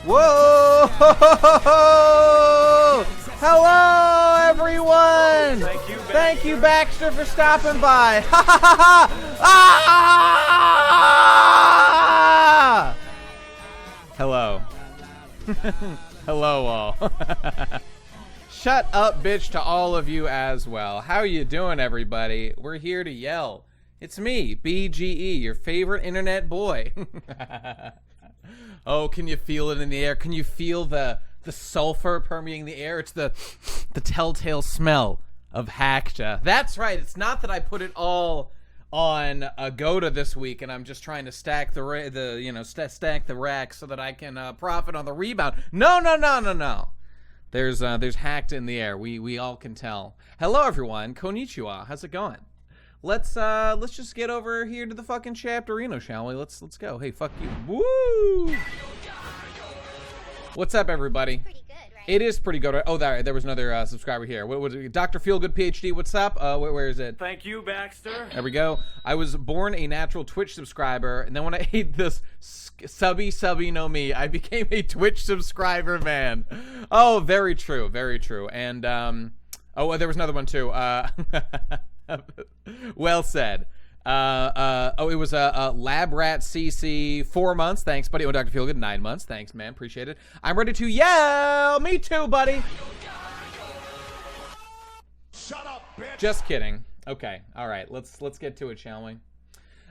Whoa! Hello, everyone! Thank you, Baxter, for stopping by. Ha ha ha ha! Hello. Hello, all. Shut up, bitch, to all of you as well. How you doing, everybody? We're here to yell. It's me, BGE, your favorite internet boy. Oh, can you feel it in the air? Can you feel the sulfur permeating the air? It's the telltale smell of Hackta. That's right. It's not that I put it all on Goda this week, and I'm just trying to stack stack the rack so that I can profit on the rebound. No. There's Hackta in the air. We all can tell. Hello, everyone. Konnichiwa. How's it going? Let's just get over here to the fucking chapterino, shall we? Let's go. Hey, fuck you. Woo! What's up, everybody? Pretty good, right? It is pretty good. Oh, there was another subscriber here. What was it? Dr. Feelgood PhD. What's up? Where is it? Thank you, Baxter. There we go. I was born a natural Twitch subscriber, and then when I ate this subby no me, I became a Twitch subscriber, man. Oh, very true, very true. And oh, there was another one too. Well said. It was Lab Rat CC 4 months. Thanks, buddy. Oh, Dr. Feelgood 9 months. Thanks, man. Appreciate it. I'm ready to yell. Me too, buddy. Shut up, bitch. Just kidding. Okay. All right. Let's get to it, shall we?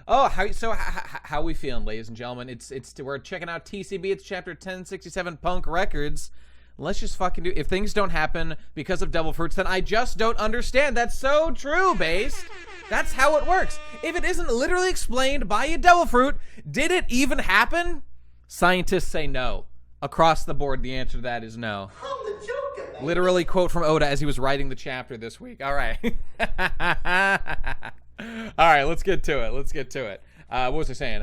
Oh, how we feeling, ladies and gentlemen? We're checking out TCB. It's chapter 1067, Punk Records. Let's just fucking do. If things don't happen because of devil fruits, then I just don't understand. That's so true, Base. That's how it works. If it isn't literally explained by a devil fruit, did it even happen? Scientists say no. Across the board, the answer to that is no. I'm the Joker, man. Literally quote from Oda as he was writing the chapter this week. All right. All right, let's get to it. What was I saying?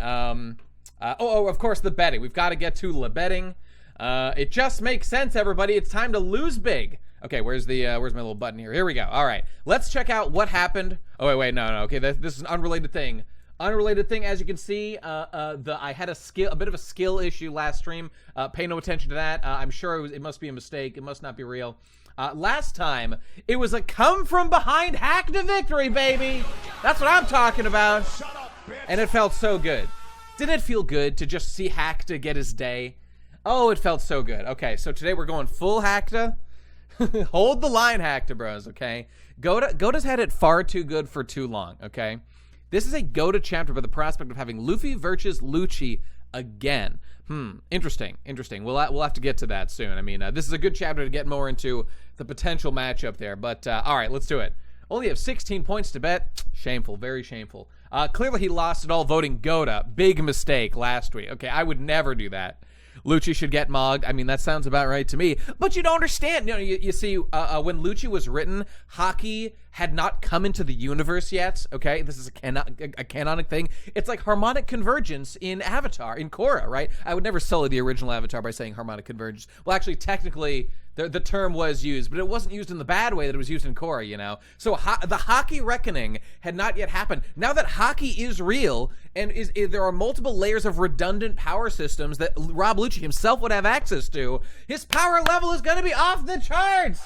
Of course, the betting. We've got to get to the betting. It just makes sense, everybody. It's time to lose big. Okay, where's my little button here? Here we go. All right, let's check out what happened. Oh, wait, no. Okay, this is an unrelated thing. As you can see, I had a bit of a skill issue last stream. Pay no attention to that. I'm sure it must be a mistake. It must not be real. Last time, it was a come from behind hack to victory, baby. That's what I'm talking about. Shut up, bitch. And it felt so good. Didn't it feel good to just see Hackta get his day? Oh, it felt so good. Okay, so today we're going full Hackta. Hold the line, Hackta bros, okay? Goda's had it far too good for too long, okay? This is a Goda chapter with the prospect of having Luffy versus Lucci again. Interesting. We'll have to get to that soon. I mean, this is a good chapter to get more into the potential matchup there. But, all right, let's do it. Only have 16 points to bet. Shameful, very shameful. Clearly he lost it all voting Goda. Big mistake last week. Okay, I would never do that. Lucci should get mogged. I mean, that sounds about right to me. But you don't understand. You see, when Lucci was written, Haki had not come into the universe yet. Okay, this is a canonic thing. It's like harmonic convergence in Avatar, in Korra, right? I would never sully the original Avatar by saying harmonic convergence. Well, actually, technically, the term was used, but it wasn't used in the bad way that it was used in Korra, you know? So the Haki reckoning had not yet happened. Now that Haki is real, and there are multiple layers of redundant power systems that Rob Lucci himself would have access to, his power level is going to be off the charts!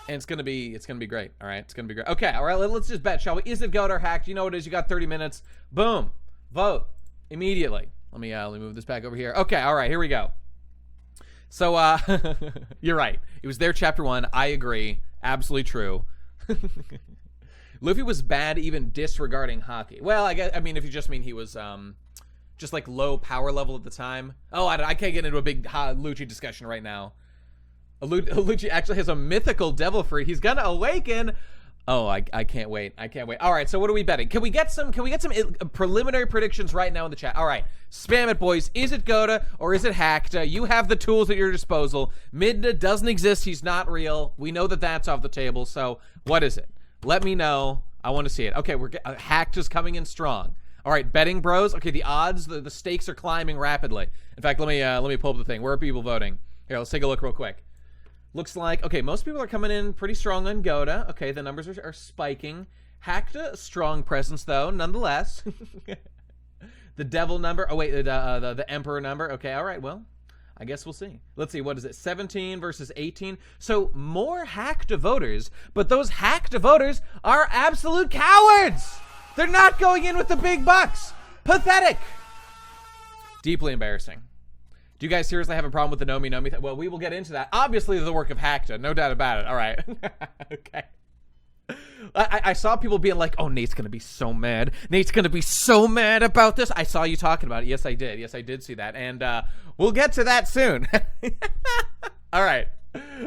And it's gonna be great. All right, it's gonna be great. Okay, all right, let's just bet, shall we? Is it Goda or Hacked? You know what it is. You got 30 minutes. Boom, vote immediately. Let me move this back over here. Okay, all right, here we go. So you're right. It was their chapter 1. I agree. Absolutely true. Luffy was bad even disregarding Haki. Well, I mean, if you just mean he was just like low power level at the time. Oh, I can't get into a big Lucci discussion right now. Lucci actually has a mythical devil fruit. He's gonna awaken. Oh, I can't wait. All right, so what are we betting? Can we get some preliminary predictions right now in the chat? All right, spam it, boys. Is it Goda or is it Hackta? You have the tools at your disposal. Midna doesn't exist. He's not real. We know that that's off the table. So what is it? Let me know. I want to see it. Okay, Hackta's coming in strong. All right, betting bros. Okay, the odds, the stakes are climbing rapidly. In fact, let me pull up the thing. Where are people voting? Here, let's take a look real quick. Looks like, okay, most people are coming in pretty strong on Goda. Okay, the numbers are spiking. Hackta, strong presence, though, nonetheless. The devil number. Oh, wait, the emperor number. Okay, all right, well, I guess we'll see. Let's see, what is it? 17 versus 18. So more hacked voters, but those hacked voters are absolute cowards. They're not going in with the big bucks. Pathetic. Deeply embarrassing. Do you guys seriously have a problem with the Nomi Nomi? Well, we will get into that. Obviously, the work of Hackta, no doubt about it. All right. Okay. I saw people being like, oh, Nate's going to be so mad. Nate's going to be so mad about this. I saw you talking about it. Yes, I did. Yes, I did see that. And we'll get to that soon. All right.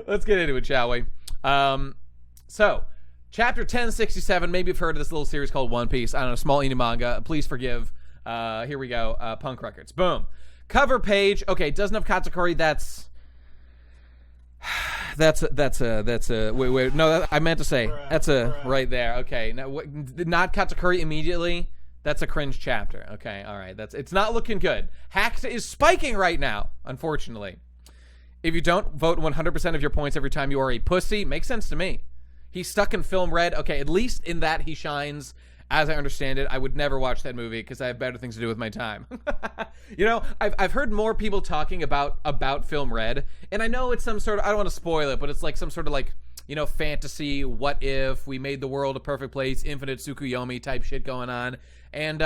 Let's get into it, shall we? So, chapter 1067. Maybe you've heard of this little series called One Piece. I don't know, small indie manga. Please forgive. Here we go. Punk Records. Boom. Cover page. Okay, doesn't have Katakuri. That's wait, no, I meant to say that's right there. Okay, now not Katakuri immediately. That's a cringe chapter. Okay, all right, it's not looking good. Hackta is spiking right now, unfortunately. If you don't vote 100% of your points every time you are a pussy, makes sense to me. He's stuck in film red. Okay, at least in that he shines. As I understand it, I would never watch that movie because I have better things to do with my time. You know, I've heard more people talking about Film Red, and I know it's some sort of, I don't want to spoil it, but it's like some sort of like, you know, fantasy, what if we made the world a perfect place, infinite Tsukuyomi type shit going on. And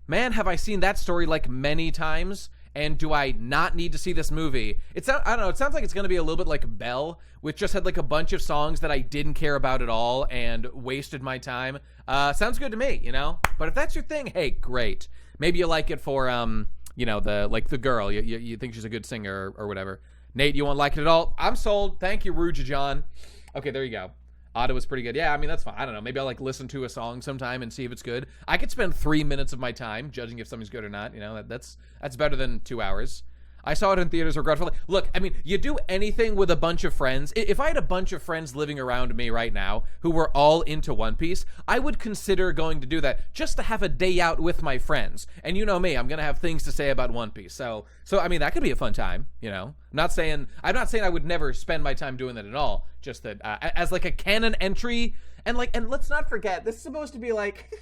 man, have I seen that story like many times. And do I not need to see this movie? I don't know, it sounds like it's going to be a little bit like Belle, which just had like a bunch of songs that I didn't care about at all and wasted my time. Sounds good to me, you know? But if that's your thing, hey, great. Maybe you like it for, you know, the girl. You think she's a good singer or whatever. Nate, you won't like it at all? I'm sold. Thank you, Ruja John. Okay, there you go. Otta was pretty good. Yeah, I mean, that's fine. I don't know. Maybe I'll like listen to a song sometime and see if it's good. I could spend 3 minutes of my time judging if something's good or not. You know, that's better than 2 hours. I saw it in theaters regretfully. Look, I mean, you do anything with a bunch of friends. If I had a bunch of friends living around me right now who were all into One Piece, I would consider going to do that just to have a day out with my friends. And you know me, I'm going to have things to say about One Piece. So I mean, that could be a fun time, you know? I'm not saying I would never spend my time doing that at all. Just that as like a canon entry, and let's not forget, this is supposed to be like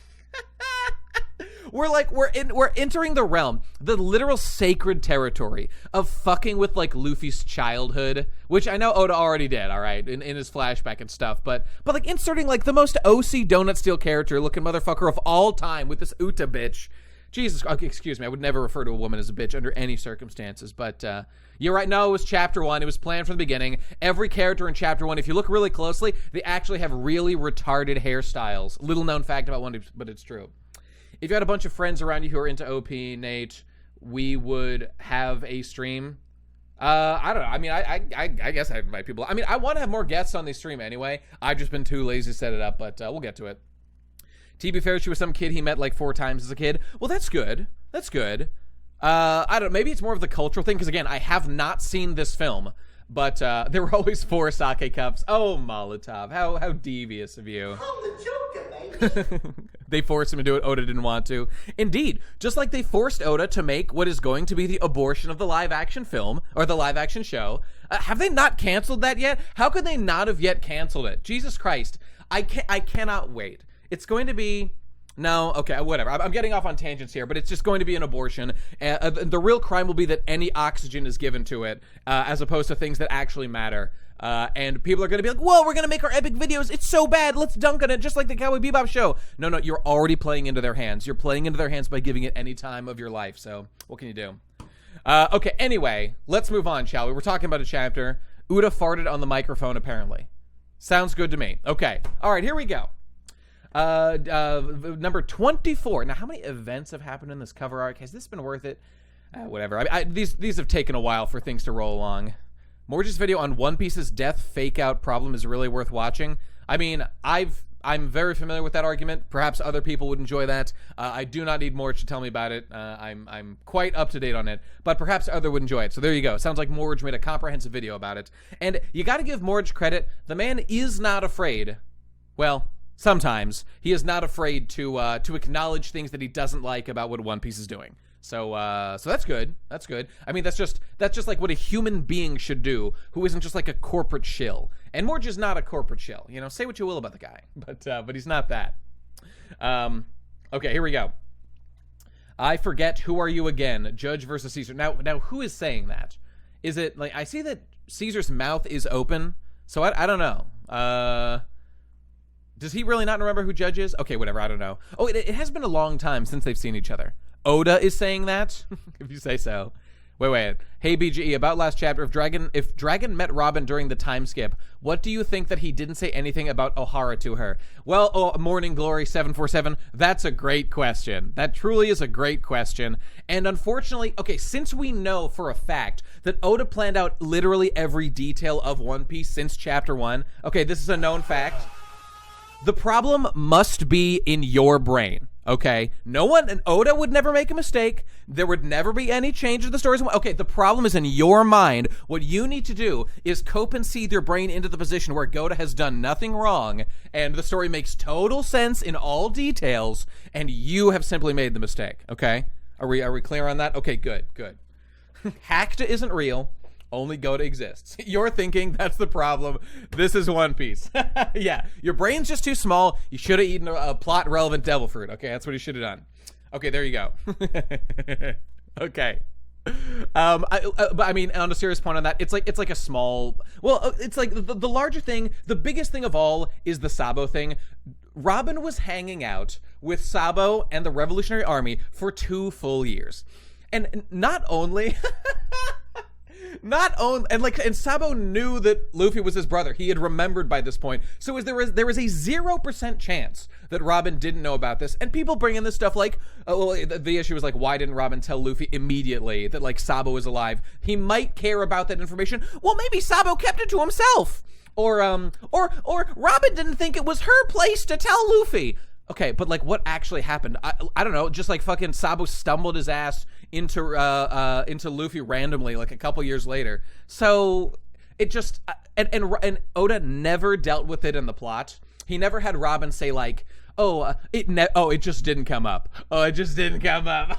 we're entering the realm, the literal sacred territory of fucking with like Luffy's childhood, which I know Oda already did, all right, in his flashback and stuff, but like inserting like the most OC donut steel character looking motherfucker of all time with this Uta bitch. Jesus, okay, excuse me, I would never refer to a woman as a bitch under any circumstances, but you're right, no, it was chapter 1, it was planned from the beginning. Every character in chapter 1, if you look really closely, they actually have really retarded hairstyles. Little known fact about One Piece, but it's true. If you had a bunch of friends around you who are into OP, Nate, we would have a stream. I don't know. I mean, I guess I'd invite people. I mean, I want to have more guests on the stream anyway. I've just been too lazy to set it up, but we'll get to it. To be fair, she was some kid he met like 4 times as a kid. Well, that's good. That's good. I don't know. Maybe it's more of the cultural thing, because again, I have not seen this film, but there were always 4 sake cups. Oh, Molotov, how devious of you. I'm the Joker, baby. They forced him to do it. Oda didn't want to. Indeed, just like they forced Oda to make what is going to be the abortion of the live-action film, or the live-action show. Have they not canceled that yet? How could they not have yet canceled it? Jesus Christ. I cannot wait. It's going to be... No, okay, whatever. I'm getting off on tangents here, but it's just going to be an abortion. The real crime will be that any oxygen is given to it, as opposed to things that actually matter. And people are going to be like, whoa, we're going to make our epic videos. It's so bad. Let's dunk on it, just like the Cowboy Bebop show. No, you're already playing into their hands. You're playing into their hands by giving it any time of your life. So what can you do? Okay, anyway, let's move on, shall we? We're talking about a chapter. Uda farted on the microphone, apparently. Sounds good to me. Okay, all right, here we go. Number 24. Now, how many events have happened in this cover arc? Has this been worth it? Whatever. These have taken a while for things to roll along. Morge's video on One Piece's death fake out problem is really worth watching. I mean, I'm very familiar with that argument. Perhaps other people would enjoy that. I do not need Morge to tell me about it. I'm quite up to date on it, but perhaps other would enjoy it. So there you go. Sounds like Morge made a comprehensive video about it. And you got to give Morge credit. The man is not afraid. Well, sometimes he is not afraid to acknowledge things that he doesn't like about what One Piece is doing. So that's good. That's good. I mean, that's just like what a human being should do, who isn't just like a corporate shill. And Morge is not a corporate shill. You know, say what you will about the guy, but he's not that. Okay, here we go. I forget, who are you again? Judge versus Caesar. Now, who is saying that? Is it like, I see that Caesar's mouth is open, so I don't know. Does he really not remember who Judge is? Okay, whatever, I don't know. Oh, it has been a long time since they've seen each other. Oda is saying that, if you say so. Wait. Hey, BGE, about last chapter, if Dragon met Robin during the time skip, what do you think that he didn't say anything about Ohara to her? Well, Morning Glory 747, that's a great question. That truly is a great question. And unfortunately, okay, since we know for a fact that Oda planned out literally every detail of One Piece since chapter 1, okay, this is a known fact. The problem must be in your brain, okay? No one, and Oda would never make a mistake. There would never be any change in the stories. Okay, the problem is in your mind. What you need to do is cope and seethe your brain into the position where Oda has done nothing wrong, and the story makes total sense in all details, and you have simply made the mistake, okay? Are we clear on that? Okay, good. Hakta isn't real. Only Gota exists. You're thinking that's the problem. This is One Piece. Yeah, your brain's just too small. You should have eaten a plot-relevant devil fruit. Okay, that's what you should have done. Okay, there you go. Okay. But I mean, on a serious point on that, it's like a small. Well, it's like the larger thing. The biggest thing of all is the Sabo thing. Robin was hanging out with Sabo and the Revolutionary Army for 2 full years, and not only. And Sabo knew that Luffy was his brother. He had remembered by this point. So there was a 0% chance that Robin didn't know about this. And people bring in this stuff like, the issue was like, why didn't Robin tell Luffy immediately that like Sabo is alive? He might care about that information. Well, maybe Sabo kept it to himself. Or Robin didn't think it was her place to tell Luffy. Okay, but like, what actually happened? I don't know. Just like fucking Sabo stumbled his ass into Luffy randomly, like a couple years later. So it just and Oda never dealt with it in the plot. He never had Robin say like, it just didn't come up. Oh, it just didn't come up.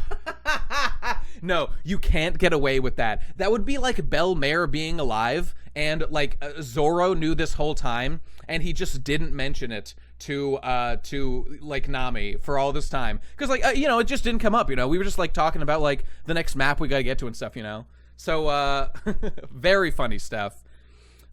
No, you can't get away with that. That would be like Bell Mare being alive, and like Zoro knew this whole time, and he just didn't mention it to like Nami for all this time, because like it just didn't come up. We were just like talking about like the next map we gotta get to and stuff. So very funny stuff.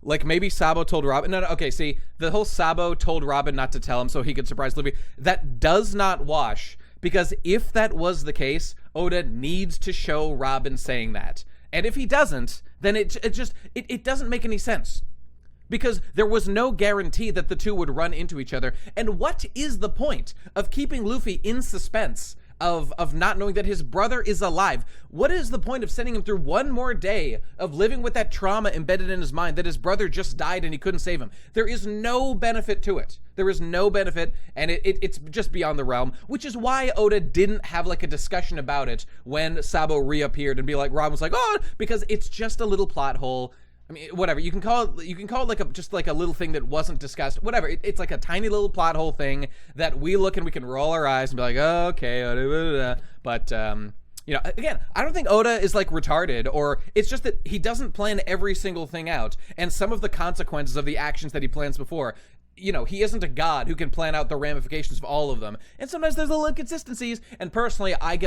Like maybe Sabo told Robin. No, okay. See, the whole Sabo told Robin not to tell him so he could surprise Luffy. That does not wash, because if that was the case, Oda needs to show Robin saying that, and if he doesn't, then it doesn't make any sense. Because there was no guarantee that the two would run into each other. And what is the point of keeping Luffy in suspense of not knowing that his brother is alive? What is the point of sending him through one more day of living with that trauma embedded in his mind that his brother just died and he couldn't save him? There is no benefit to it. There is no benefit, and it's just beyond the realm, which is why Oda didn't have like a discussion about it when Sabo reappeared and be like, Robin was like, oh, because it's just a little plot hole. I mean, whatever, you can call it like just like a little thing that wasn't discussed. Whatever, it's like a tiny little plot hole thing that we look and we can roll our eyes and be like, oh, okay, but again, I don't think Oda is like retarded, or it's just that he doesn't plan every single thing out, and some of the consequences of the actions that he plans before. He isn't a god who can plan out the ramifications of all of them. And sometimes there's little inconsistencies, and personally, I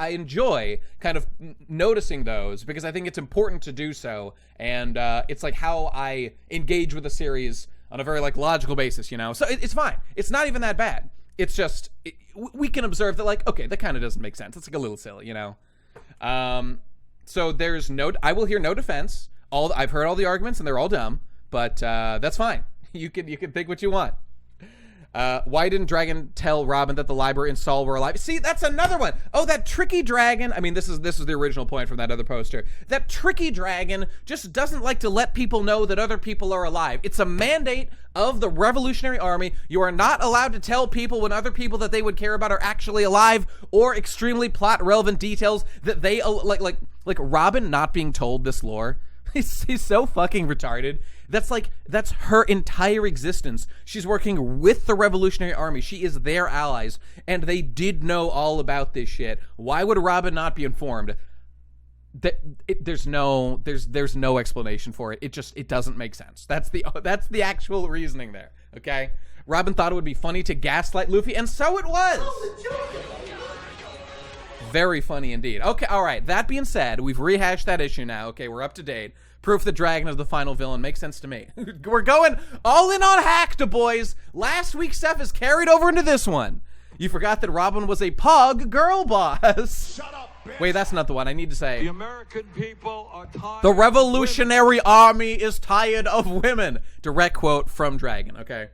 enjoy kind of noticing those, because I think it's important to do so, and it's like how I engage with a series on a very like logical basis, So it's fine. It's not even that bad. It's just, we can observe that like, okay, that kind of doesn't make sense. It's like a little silly, So there's I will hear no defense. I've heard all the arguments, and they're all dumb, but that's fine. You can think what you want. Why didn't Dragon tell Robin that the library and Saul were alive? See, that's another one. Oh, that tricky dragon. I mean, this is the original point from that other poster. That tricky dragon just doesn't like to let people know that other people are alive. It's a mandate of the Revolutionary Army. You are not allowed to tell people when other people that they would care about are actually alive, or extremely plot relevant details that they like Robin not being told this lore. He's so fucking retarded. That's her entire existence. She's working with the Revolutionary Army. She is their allies, and they did know all about this shit. Why would Robin not be informed? There's no explanation for it. It doesn't make sense. That's the actual reasoning there. Okay? Robin thought it would be funny to gaslight Luffy, and so it was. Very funny indeed. Okay, all right. That being said, we've rehashed that issue now. Okay, we're up to date. Proof that Dragon is the final villain makes sense to me. We're going all in on Hackta, boys. Last week's stuff is carried over into this one. You forgot that Robin was a pug girl boss. Shut up, bitch. Wait, that's not the one. I need to say. The American people are tired. The Revolutionary Army is tired of women. Direct quote from Dragon. Okay.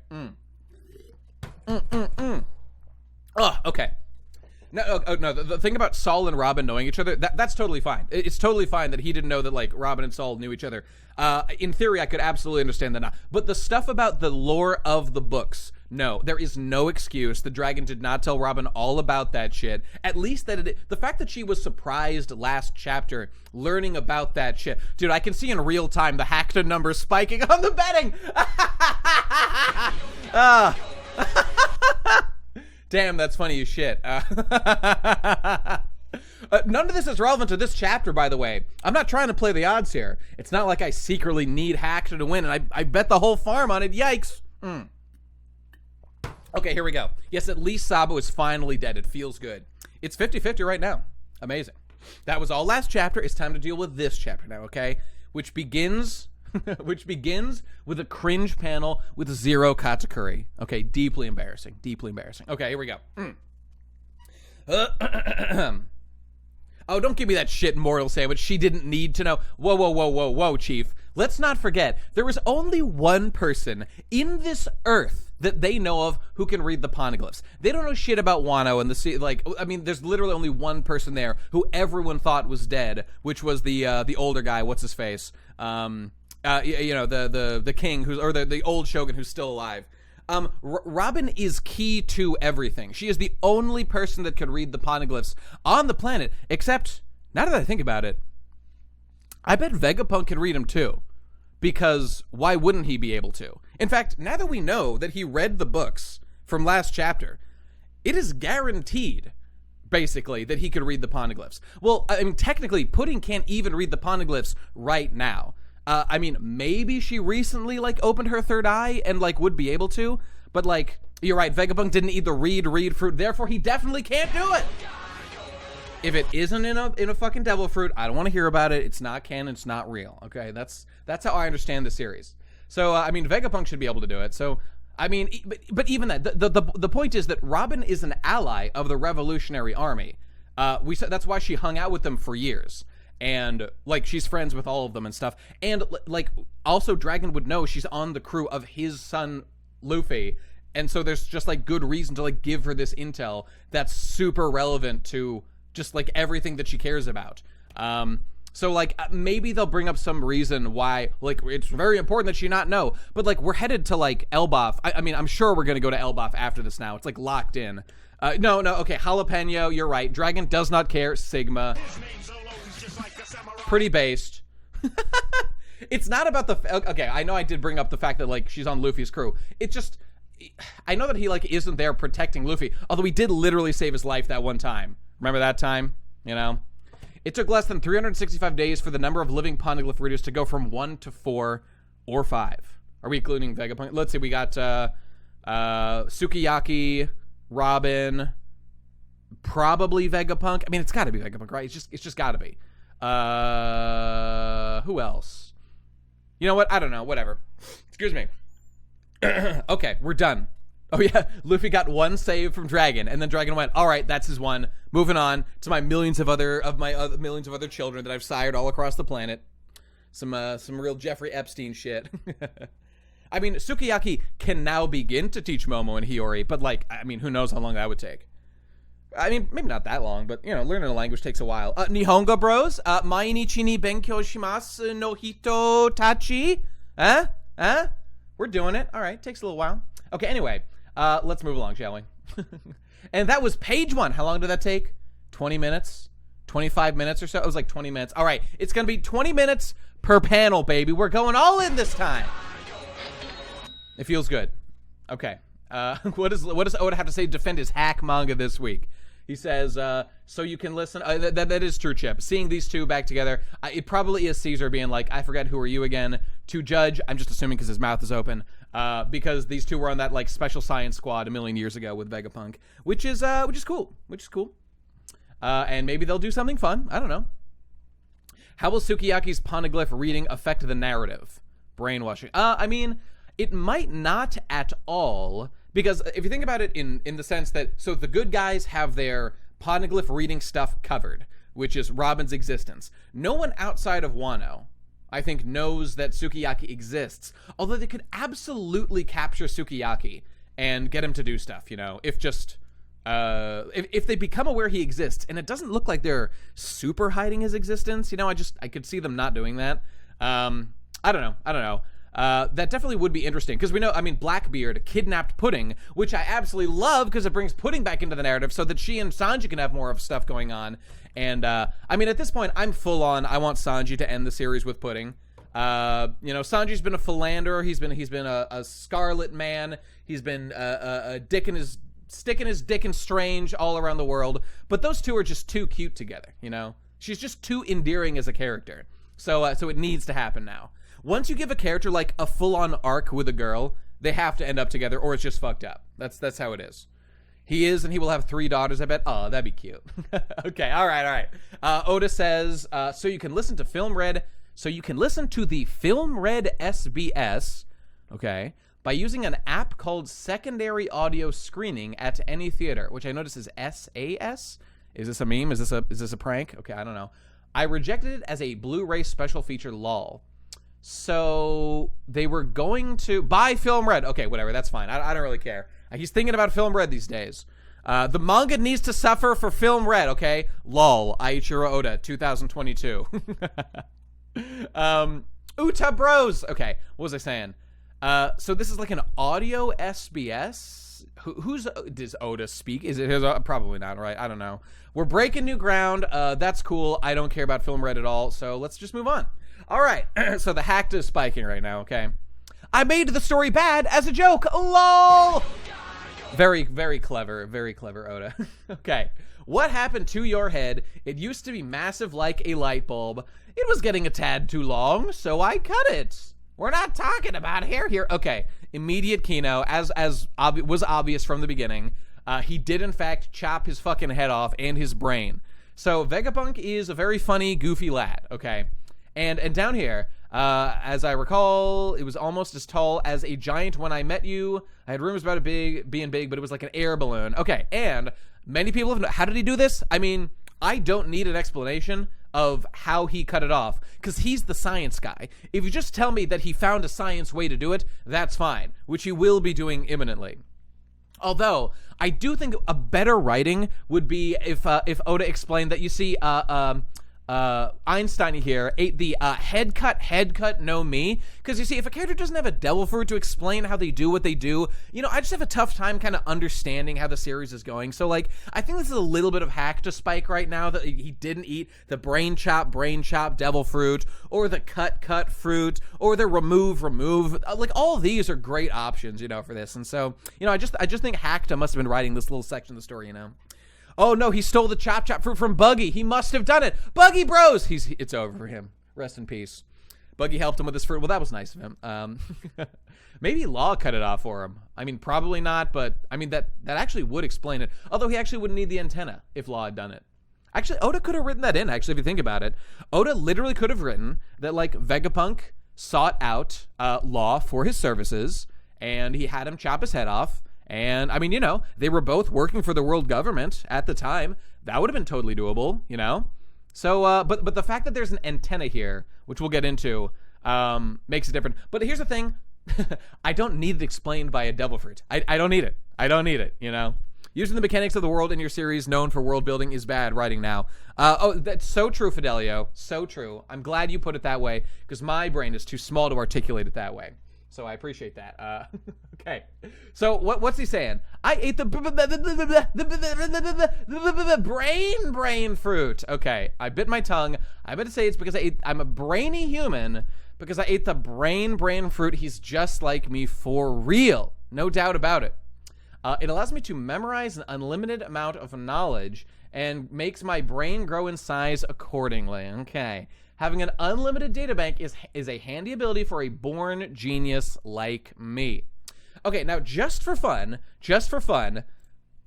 Oh, okay. No, no. The thing about Saul and Robin knowing each other, that's totally fine. It's totally fine that he didn't know that, like, Robin and Saul knew each other. In theory, I could absolutely understand that now. But the stuff about the lore of the books, no, there is no excuse. The Dragon did not tell Robin all about that shit. At least the fact that she was surprised last chapter learning about that shit. Dude, I can see in real time the Hackta numbers spiking on the betting. Damn, that's funny as shit. None of this is relevant to this chapter, by the way. I'm not trying to play the odds here. It's not like I secretly need Hackta to win, and I bet the whole farm on it. Yikes. Okay, here we go. Yes, at least Sabo is finally dead. It feels good. It's 50-50 right now. Amazing. That was all last chapter. It's time to deal with this chapter now, okay? Which begins with a cringe panel with zero katakuri. Okay, deeply embarrassing. Deeply embarrassing. Okay, here we go. Oh, don't give me that shit moral sandwich. She didn't need to know. Whoa, whoa, whoa, whoa, whoa, Chief. Let's not forget, there is only one person in this earth that they know of who can read the poneglyphs. They don't know shit about Wano and the sea. Like, I mean, there's literally only one person there who everyone thought was dead, which was the older guy. What's his face? You know, the king or the old shogun who's still alive. Robin is key to everything. She is the only person that could read the poneglyphs on the planet, except, now that I think about it, I bet Vegapunk can read them too. Because why wouldn't he be able to? In fact, now that we know that he read the books from last chapter, it is guaranteed, basically, that he could read the poneglyphs. Well, I mean, technically, Pudding can't even read the poneglyphs right now. I mean, maybe she recently, like, opened her third eye and, like, would be able to. But, like, you're right, Vegapunk didn't eat the reed fruit, therefore he definitely can't do it. If it isn't in a fucking devil fruit, I don't want to hear about it. It's not canon, it's not real. Okay, that's how I understand the series. So, I mean, Vegapunk should be able to do it. So, I mean, but even that, the point is that Robin is an ally of the Revolutionary Army. We said that's why she hung out with them for years. And, like, she's friends with all of them and stuff. And, like, also Dragon would know she's on the crew of his son, Luffy. And so there's just, like, good reason to, like, give her this intel that's super relevant to just, like, everything that she cares about. So, like, maybe they'll bring up some reason why, like, it's very important that she not know. But, like, we're headed to, like, Elbaf. I mean, I'm sure we're going to go to Elbaf after this now. It's, like, locked in. No, okay, Jalapeno, you're right. Dragon does not care. Sigma. Pretty based. It's not about the... Okay, I know I did bring up the fact that, like, she's on Luffy's crew. It just... I know that he, like, isn't there protecting Luffy. Although he did literally save his life that one time. Remember that time? You know? It took less than 365 days for the number of living poneglyph readers to go from 1 to 4 or 5. Are we including Vegapunk? Let's see, we got Sukiyaki, Robin, probably Vegapunk. I mean, it's gotta be Vegapunk, right? It's just gotta be. Who else? You know what? I don't know. Whatever. Excuse me. Okay, we're done. Oh yeah, Luffy got one save from Dragon, and then Dragon went, "All right, that's his one. Moving on to my millions of other children that I've sired all across the planet. Some real Jeffrey Epstein shit." I mean, Sukiyaki can now begin to teach Momo and Hiyori, but, like, I mean, who knows how long that would take. I mean, maybe not that long, but, you know, learning a language takes a while. Nihongo bros, mainichi ni benkyou shimasu no hito tachi. We're doing it. All right, takes a little while. Okay, anyway, let's move along, shall we? And that was page 1. How long did that take? 20 minutes? 25 minutes or so? It was like 20 minutes. All right, it's going to be 20 minutes per panel, baby. We're going all in this time. It feels good. Okay. What does Oda have to say to defend his hack manga this week? He says, so you can listen. That is true, Chip. Seeing these two back together, it probably is Caesar being like, I forget who are you again, to Judge. I'm just assuming because his mouth is open. Because these two were on that, like, special science squad a million years ago with Vegapunk, which is cool. And maybe they'll do something fun. I don't know. How will Sukiyaki's poneglyph reading affect the narrative? Brainwashing. I mean, it might not at all, because if you think about it in the sense that, so the good guys have their poneglyph reading stuff covered, which is Robin's existence. No one outside of Wano, I think, knows that Sukiyaki exists, although they could absolutely capture Sukiyaki and get him to do stuff, you know, if they become aware he exists, and it doesn't look like they're super hiding his existence, you know, I could see them not doing that. I don't know. That definitely would be interesting, because we know, I mean, Blackbeard kidnapped Pudding, which I absolutely love, because it brings Pudding back into the narrative so that she and Sanji can have more of stuff going on. And, I mean, at this point, I'm full on, I want Sanji to end the series with Pudding. You know, Sanji's been a philanderer, he's been a Scarlet Man, he's been sticking his dick in Strange all around the world, but those two are just too cute together, you know? She's just too endearing as a character. So it needs to happen now. Once you give a character like a full-on arc with a girl, they have to end up together, or it's just fucked up. That's how it is. He is, and he will have 3 daughters, I bet. Oh, that'd be cute. Okay, all right. Oda says, so you can listen to the Film Red SBS, okay, by using an app called Secondary Audio Screening at any theater, which I notice is SAS. Is this a meme? Is this a prank? Okay, I don't know. I rejected it as a Blu-ray special feature, lol. So they were going to buy Film Red. Okay, whatever, that's fine. I don't really care. He's thinking about Film Red these days. The manga needs to suffer for Film Red, okay? Lol, Aiichiro Oda, 2022. Uta Bros. Okay, what was I saying? So this is like an audio SBS? Does Oda speak? Is it his? Probably not, right? I don't know. We're breaking new ground. That's cool. I don't care about Film Red at all, so let's just move on. All right, so the hacked is spiking right now, okay? I made the story bad as a joke. LOL! Very, very clever, Oda. Okay, what happened to your head? It used to be massive like a light bulb. It was getting a tad too long, so I cut it. We're not talking about hair here. Okay, immediate Kino, as was obvious from the beginning. He did, in fact, chop his fucking head off and his brain. So Vegapunk is a very funny, goofy lad, okay? And down here, as I recall, it was almost as tall as a giant when I met you. I had rumors about it being big, but it was like an air balloon. Okay, and many people have... How did he do this? I mean, I don't need an explanation of how he cut it off, because he's the science guy. If you just tell me that he found a science way to do it, that's fine, which he will be doing imminently. Although, I do think a better writing would be if Oda explained that, you see, Einstein here ate the head cut, no me. Because you see, if a character doesn't have a devil fruit to explain how they do what they do, you know, I just have a tough time kind of understanding how the series is going. So, like, I think this is a little bit of hack to Spike right now, that he didn't eat the brain chop, devil fruit, or the cut fruit, or the remove. Like, all of these are great options, you know, for this. And so, you know, I just think Hackta must have been writing this little section of the story, you know. Oh no, he stole the chop fruit from Buggy. He must have done it. Buggy Bros. It's over for him. Rest in peace. Buggy helped him with his fruit. Well, that was nice of him. Maybe Law cut it off for him. I mean, probably not, but I mean, that actually would explain it. Although he actually wouldn't need the antenna if Law had done it. Actually, Oda could have written that in, actually, if you think about it. Oda literally could have written that, like, Vegapunk sought out Law for his services, and he had him chop his head off. And, I mean, you know, they were both working for the world government at the time. That would have been totally doable, you know? So, but the fact that there's an antenna here, which we'll get into, makes it different. But here's the thing. I don't need it explained by a devil fruit. I don't need it. I don't need it, you know? Using the mechanics of the world in your series known for world building is bad writing now. Oh, that's so true, Fidelio. So true. I'm glad you put it that way, because my brain is too small to articulate it that way. So I appreciate that. Okay. So what's he saying? I ate the brain fruit. Okay. I bit my tongue. I meant to say it's because I'm a brainy human because I ate the brain fruit. He's just like me for real. No doubt about it. It allows me to memorize an unlimited amount of knowledge and makes my brain grow in size accordingly. Okay. Having an unlimited databank is a handy ability for a born genius like me. Okay, now just for fun,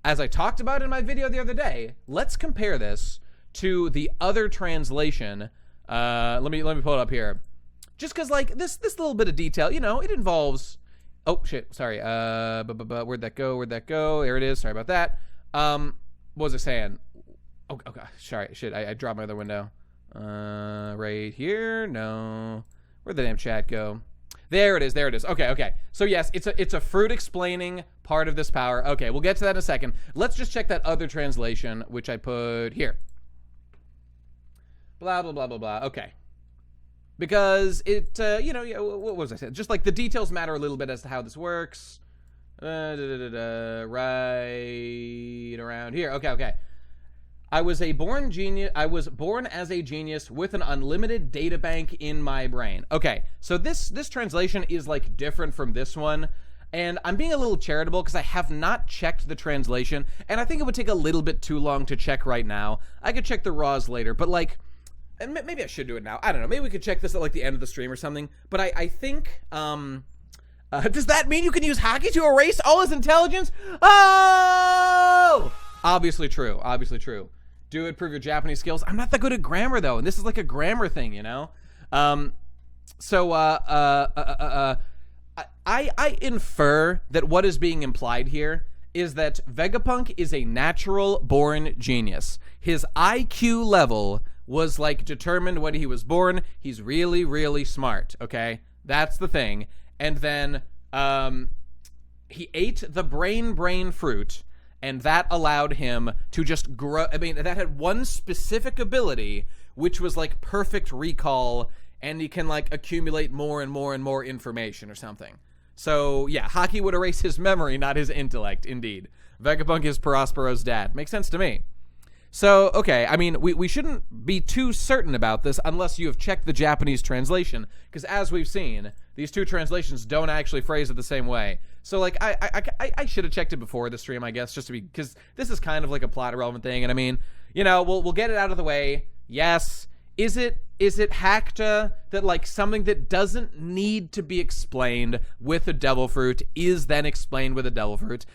as I talked about in my video the other day, let's compare this to the other translation. Let me pull it up here. Just because, like, this little bit of detail, you know, it involves... Oh, shit, sorry. Where'd that go? There it is. Sorry about that. What was I saying? Oh, God. Sorry, shit, I dropped my other window. Right here? No. Where'd the damn chat go? There it is. Okay. So, yes, it's a fruit explaining part of this power. Okay, we'll get to that in a second. Let's just check that other translation, which I put here. Blah, blah, blah, blah, blah. Okay. Because it, you know, what was I saying? Just like the details matter a little bit as to how this works. Right around here. Okay. I was born as a genius with an unlimited data bank in my brain. Okay, so this translation is like different from this one. And I'm being a little charitable because I have not checked the translation. And I think it would take a little bit too long to check right now. I could check the raws later, but like... And maybe I should do it now. I don't know. Maybe we could check this at like the end of the stream or something. But I think, does that mean you can use hockey to erase all his intelligence? Oh! Obviously true. Do it, prove your Japanese skills. I'm not that good at grammar though. And this is like a grammar thing, you know? I infer that what is being implied here is that Vegapunk is a natural born genius. His IQ level was like determined when he was born. He's really, really smart, okay? That's the thing. And then he ate the brain fruit, and that allowed him to just grow. I mean, that had one specific ability, which was like perfect recall, and he can like accumulate more and more and more information or something. So yeah, hockey would erase his memory, not his intellect, indeed. Vegapunk is Prospero's dad. Makes sense to me. So, okay, I mean, we shouldn't be too certain about this unless you have checked the Japanese translation, because as we've seen, these two translations don't actually phrase it the same way. So, like, I should have checked it before the stream, I guess, just to be, because this is kind of like a plot-irrelevant thing, and I mean, you know, we'll get it out of the way. Yes. Is it Hakta that, like, something that doesn't need to be explained with a devil fruit is then explained with a devil fruit?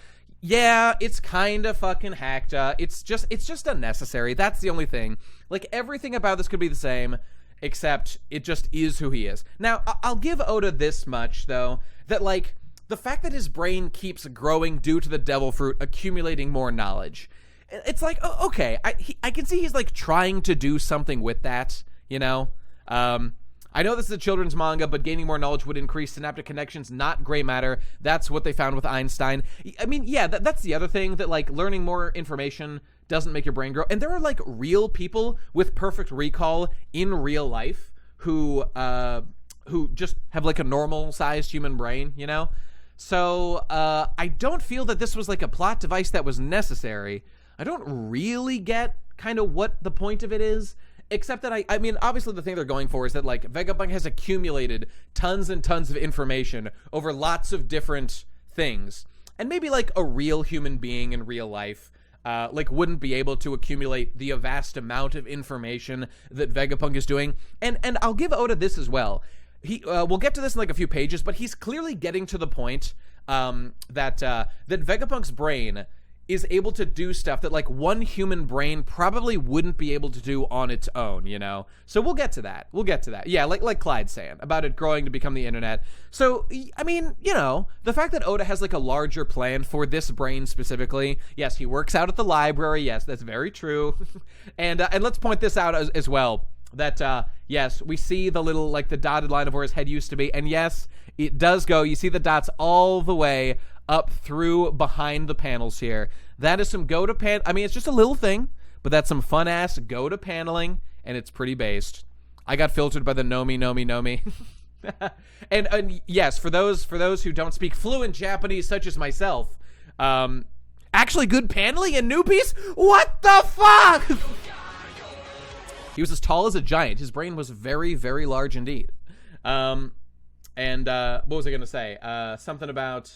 Yeah, it's kind of fucking Hakta. It's just unnecessary. That's the only thing. Like, everything about this could be the same, except it just is who he is. Now, I'll give Oda this much, though, that, like, the fact that his brain keeps growing due to the devil fruit accumulating more knowledge, it's like, oh, okay, I can see he's, like, trying to do something with that, you know? I know this is a children's manga, but gaining more knowledge would increase synaptic connections, not gray matter. That's what they found with Einstein. I mean, yeah, that's the other thing, that, like, learning more information doesn't make your brain grow. And there are, like, real people with perfect recall in real life who just have, like, a normal-sized human brain, you know? So, I don't feel that this was, like, a plot device that was necessary. I don't really get kind of what the point of it is. Except that I mean, obviously the thing they're going for is that, like, Vegapunk has accumulated tons and tons of information over lots of different things. And maybe, like, a real human being in real life, like, wouldn't be able to accumulate the vast amount of information that Vegapunk is doing. And I'll give Oda this as well. We'll get to this in, like, a few pages, but he's clearly getting to the point that Vegapunk's brain is able to do stuff that, like, one human brain probably wouldn't be able to do on its own, you know? So we'll get to that. Yeah, like Clyde's saying, about it growing to become the internet. So, I mean, you know, the fact that Oda has, like, a larger plan for this brain specifically, yes, he works out at the library, yes, that's very true. And let's point this out as well, that, yes, we see the little, like, the dotted line of where his head used to be, and yes, it does go, you see the dots all the way up through behind the panels here. That is some I mean, it's just a little thing, but that's some fun-ass go-to paneling, and it's pretty based. I got filtered by the Nomi. and yes, for those who don't speak fluent Japanese, such as myself, actually good paneling in New Piece? What the fuck? He was as tall as a giant. His brain was very, very large indeed. What was I going to say? Something about...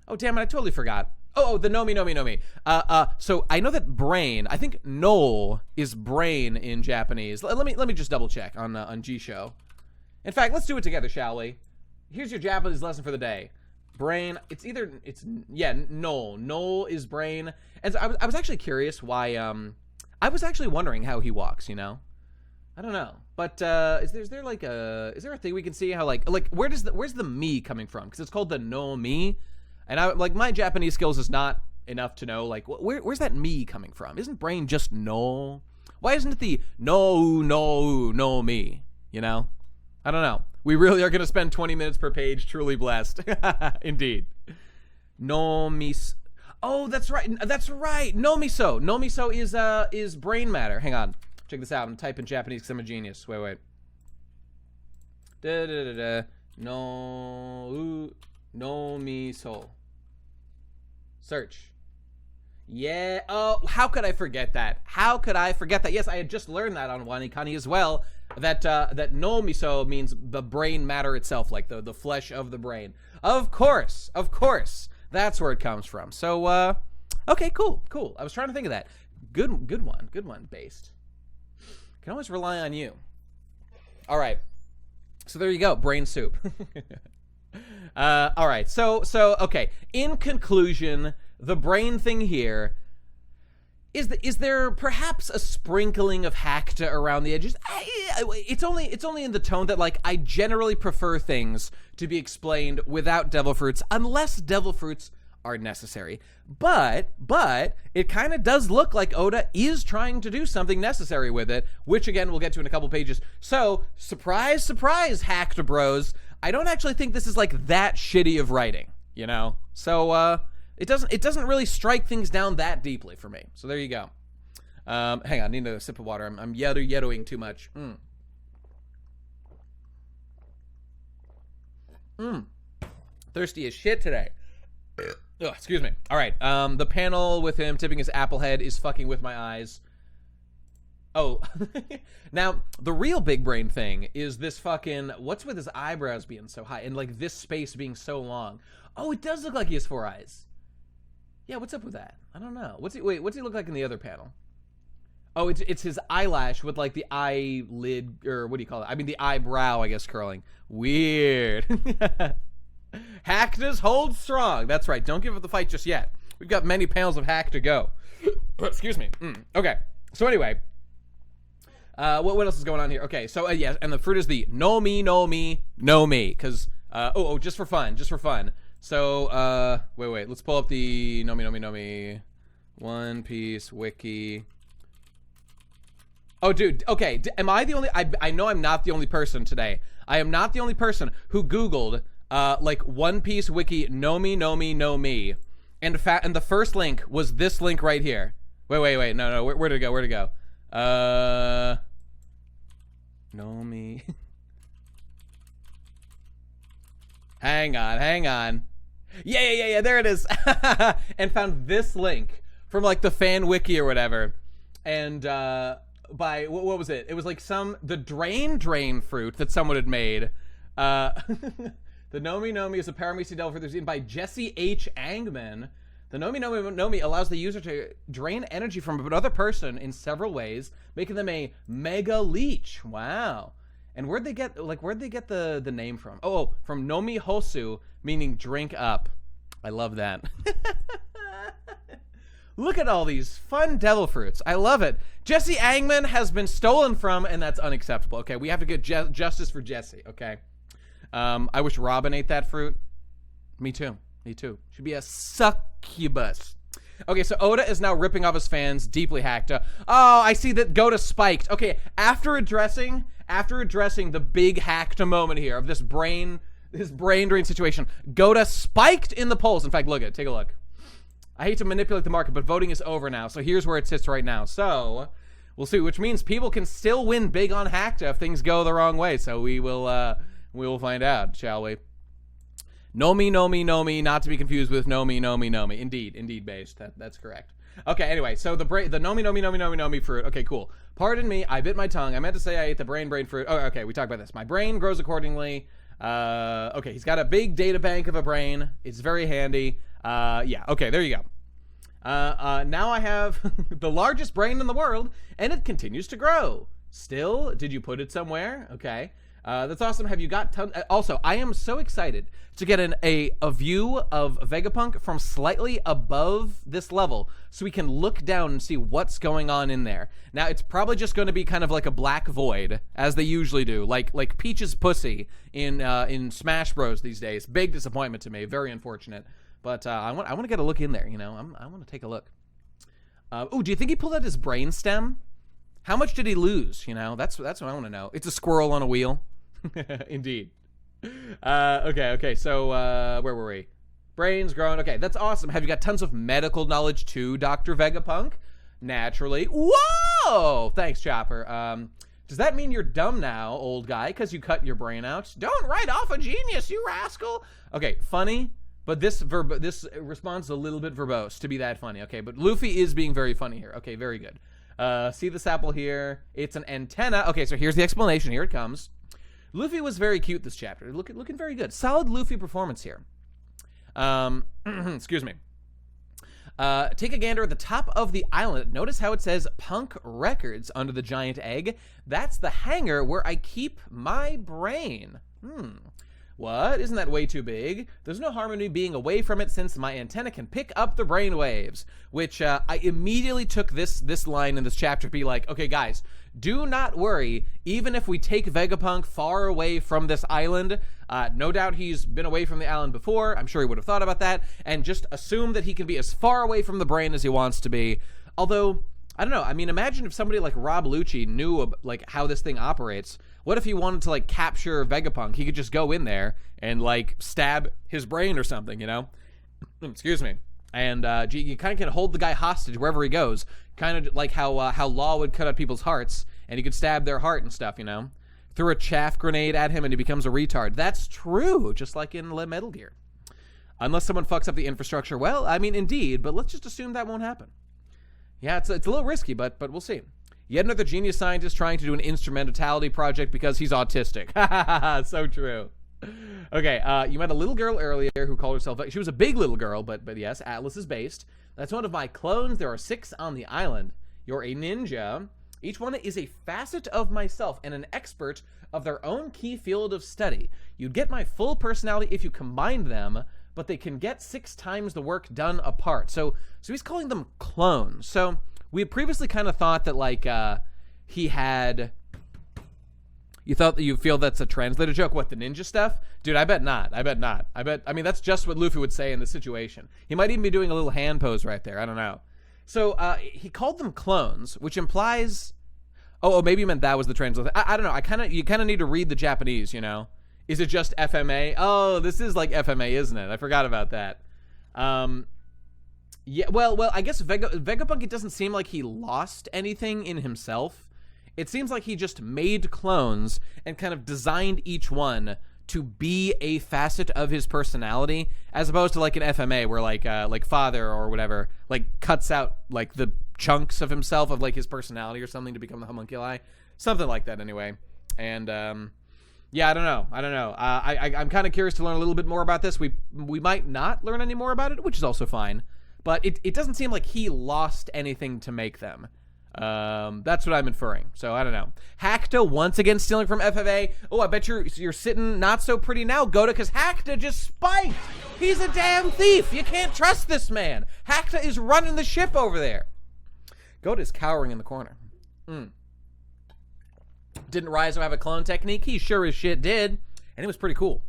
Oh, damn it, I totally forgot. Oh, the Nomi. So I know that brain, I think Noel is brain in Japanese. Let me just double check on G-Show. In fact, let's do it together, shall we? Here's your Japanese lesson for the day. Brain. It's either Noel is brain. And so I was actually curious why. I was actually wondering how he walks. You know, I don't know. But is there a thing we can see how like where's the me coming from? Because it's called the no me, and I like my Japanese skills is not enough to know like where's that me coming from? Isn't brain just no? Why isn't it the no me? You know, I don't know. We really are gonna spend 20 minutes per page. Truly blessed, indeed. No mi. Oh, that's right. That's right. No miso. No miso is brain matter. Hang on. Check this out. I'm typing Japanese because I'm a genius. Wait. No miso. Search. Yeah. Oh, how could I forget that? Yes, I had just learned that on Wanikani as well. That no miso means the brain matter itself, like the flesh of the brain. Of course. That's where it comes from. So, okay, cool. I was trying to think of that. Good one, Based. Can always rely on you. All right. So there you go, brain soup. All right. So okay. In conclusion, the brain thing here is there perhaps a sprinkling of hackta around the edges? It's only in the tone that like I generally prefer things to be explained without devil fruits unless devil fruits are necessary. But it kind of does look like Oda is trying to do something necessary with it, which again we'll get to in a couple pages. So surprise, hackta bros. I don't actually think this is like that shitty of writing, you know? So it doesn't really strike things down that deeply for me. So there you go. Hang on, I need a sip of water. I'm yettoing too much. Thirsty as shit today. Oh, excuse me. All right. The panel with him tipping his apple head is fucking with my eyes. Oh, now the real big brain thing is this fucking, what's with his eyebrows being so high and like this space being so long? Oh, it does look like he has 4 eyes. Yeah, what's up with that? I don't know. What's he look like in the other panel? Oh, it's his eyelash with like the eyelid, or what do you call it? I mean the eyebrow, I guess, curling. Weird. Hacktas hold strong. That's right. Don't give up the fight just yet. We've got many panels of hack to go. Excuse me. Okay. So anyway, what else is going on here? Okay. So yes, and the fruit is the no me. Because just for fun. So wait. Let's pull up the no me. One Piece wiki. Oh, dude. Okay. Am I the only? I know I'm not the only person today. I am not the only person who Googled. Like One Piece wiki, no me, and the first link was this link right here. Wait, no, where'd it go? No me. Hang on. Yeah, there it is. And found this link from like the fan wiki or whatever, and by what was it? It was like the drain fruit that someone had made. The Nomi is a Parameci devil fruit that was eaten by Jesse H. Angman. The Nomi allows the user to drain energy from another person in several ways, making them a mega leech. Wow. And where'd they get the name from? Oh, from Nomi Hosu, meaning drink up. I love that. Look at all these fun devil fruits. I love it. Jesse Angman has been stolen from, and that's unacceptable. Okay, we have to get justice for Jesse, okay? I wish Robin ate that fruit. Me too. Should be a succubus. Okay, so Oda is now ripping off his fans, deeply hacked. Oh, I see that Goda spiked. Okay, after addressing the big hacked moment here of this brain drain situation, Goda spiked in the polls. In fact, take a look. I hate to manipulate the market, but voting is over now. So here's where it sits right now. So we'll see, which means people can still win big on hackta if things go the wrong way. So we will find out, shall we? Nomi, not to be confused with Nomi. Indeed, Based. That's correct. Okay, anyway, so the Nomi fruit. Okay, cool. Pardon me, I bit my tongue. I meant to say I ate the brain fruit. Oh, okay, we talked about this. My brain grows accordingly. Okay, he's got a big data bank of a brain. It's very handy. Yeah, okay, there you go. Now I have the largest brain in the world, and it continues to grow. Still, did you put it somewhere? Okay. That's awesome. Have you got also, I am so excited to get a view of Vegapunk from slightly above this level so we can look down and see what's going on in there. Now, it's probably just going to be kind of like a black void, as they usually do, like Peach's pussy in Smash Bros. These days. Big disappointment to me. Very unfortunate. But I want to get a look in there, you know. I want to take a look. Oh, do you think he pulled out his brain stem? How much did he lose? You know, that's what I want to know. It's a squirrel on a wheel. Indeed. Okay. So, where were we? Brains growing. Okay, that's awesome. Have you got tons of medical knowledge too, Dr. Vegapunk? Naturally. Whoa! Thanks, Chopper. Does that mean you're dumb now, old guy, because you cut your brain out? Don't write off a genius, you rascal. Okay, funny, but this response is a little bit verbose to be that funny. Okay, but Luffy is being very funny here. Okay, very good. See this apple here? It's an antenna. Okay, so here's the explanation. Here it comes. Luffy was very cute this chapter. Looking very good. Solid Luffy performance here. Excuse me. Take a gander at the top of the island. Notice how it says Punk Records under the giant egg. That's the hangar where I keep my brain. What? Isn't that way too big? There's no harm in me being away from it since my antenna can pick up the brain waves. Which I immediately took this line in this chapter to be like, okay, guys, do not worry. Even if we take Vegapunk far away from this island, no doubt he's been away from the island before. I'm sure he would have thought about that. And just assume that he can be as far away from the brain as he wants to be. Although, I don't know. I mean, imagine if somebody like Rob Lucci knew like how this thing operates. What if he wanted to like capture Vegapunk? He could just go in there and like stab his brain or something, you know? Excuse me. And you kind of can hold the guy hostage wherever he goes. Kind of like how Law would cut out people's hearts and he could stab their heart and stuff, you know? Throw a chaff grenade at him and he becomes a retard. That's true, just like in Metal Gear. Unless someone fucks up the infrastructure. Well, I mean, indeed, but let's just assume that won't happen. Yeah, it's a little risky, but we'll see. Yet another genius scientist trying to do an instrumentality project because he's autistic. So true. Okay, you met a little girl earlier who called herself... She was a big little girl, but yes, Atlas is based. That's one of my clones. There are 6 on the island. You're a ninja. Each one is a facet of myself and an expert of their own key field of study. You'd get my full personality if you combined them, but they can get 6 times the work done apart. So he's calling them clones. So we had previously kind of thought that like he had... You feel that's a translator joke? What, the ninja stuff? Dude, I bet not. I mean, that's just what Luffy would say in the situation. He might even be doing a little hand pose right there. I don't know. So he called them clones, which implies... Oh, maybe you meant that was the translation. I don't know. You kind of need to read the Japanese, you know? Is it just FMA? Oh, this is like FMA, isn't it? I forgot about that. Yeah, well, I guess Vegapunk, it doesn't seem like he lost anything in himself. It seems like he just made clones and kind of designed each one to be a facet of his personality, as opposed to like an FMA where like Father or whatever like cuts out like the chunks of himself of like his personality or something to become the homunculi, something like that anyway. And yeah, I don't know. I'm kind of curious to learn a little bit more about this. We might not learn any more about it, which is also fine. But it doesn't seem like he lost anything to make them. That's what I'm inferring. So I don't know. Hackta once again stealing from FFA. Oh, I bet you're sitting not so pretty now, Goda, because Hackta just spiked. He's a damn thief. You can't trust this man. Hackta is running the ship over there. Goda's cowering in the corner. Didn't Raizo have a clone technique? He sure as shit did. And it was pretty cool.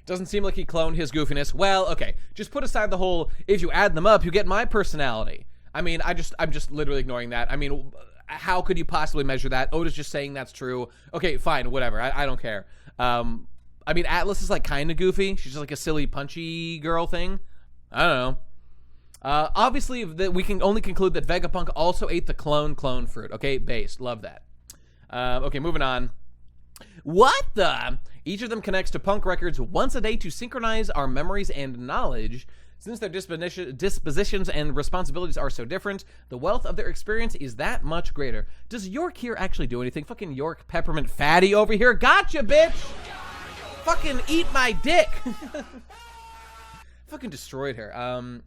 Doesn't seem like he cloned his goofiness. Well, okay. Just put aside the whole, if you add them up, you get my personality. I mean, I'm just literally ignoring that. I mean, how could you possibly measure that? Oda's just saying that's true. Okay, fine, whatever. I don't care. I mean, Atlas is like kind of goofy. She's just like a silly, punchy girl thing. I don't know. Obviously, we can only conclude that Vegapunk also ate the clone fruit. Okay, based. Love that. Okay, moving on. What the? Each of them connects to Punk Records once a day to synchronize our memories and knowledge. Since their dispositions and responsibilities are so different, the wealth of their experience is that much greater. Does York here actually do anything? Fucking York Peppermint Fatty over here. Gotcha, bitch! Fucking eat my dick! Fucking destroyed her.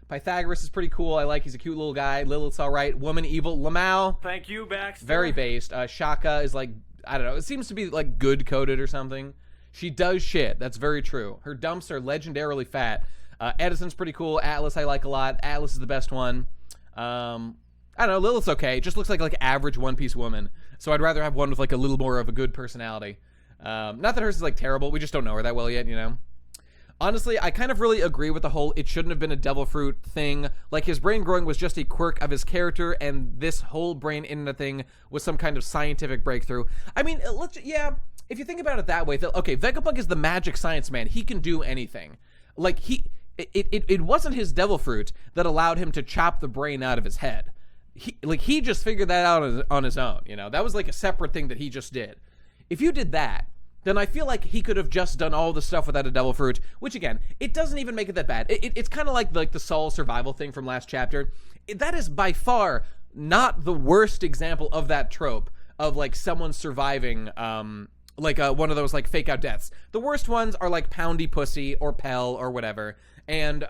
Pythagoras is pretty cool. I like. He's a cute little guy. Lilith's all right. Woman evil. Lamau. Thank you, Baxter. Very based. Shaka is like I don't know. It seems to be like good coded or something. She does shit. That's very true. Her dumps are legendarily fat. Edison's pretty cool. Atlas I like a lot. Atlas is the best one. I don't know. Lilith's okay. Just looks like average One Piece woman. So I'd rather have one with like a little more of a good personality. Not that hers is like terrible. We just don't know her that well yet, you know. Honestly, I kind of really agree with the whole it shouldn't have been a devil fruit thing. Like, his brain growing was just a quirk of his character, and this whole brain in the thing was some kind of scientific breakthrough. I mean, yeah, if you think about it that way, okay, Vegapunk is the magic science man. He can do anything. Like, it wasn't his devil fruit that allowed him to chop the brain out of his head. He just figured that out on his own, you know? That was like a separate thing that he just did. If you did that, then I feel like he could have just done all the stuff without a devil fruit, which, again, it doesn't even make it that bad. It's kind of like the Saul survival thing from last chapter. That is by far not the worst example of that trope of, like, someone surviving, one of those, like, fake-out deaths. The worst ones are, like, Poundy Pussy or Pell or whatever. And,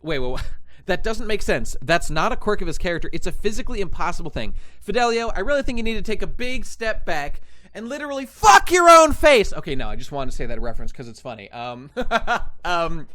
wait. That doesn't make sense. That's not a quirk of his character. It's a physically impossible thing. Fidelio, I really think you need to take a big step back and literally fuck your own face. Okay, no, I just wanted to say that reference because it's funny. Vegapunk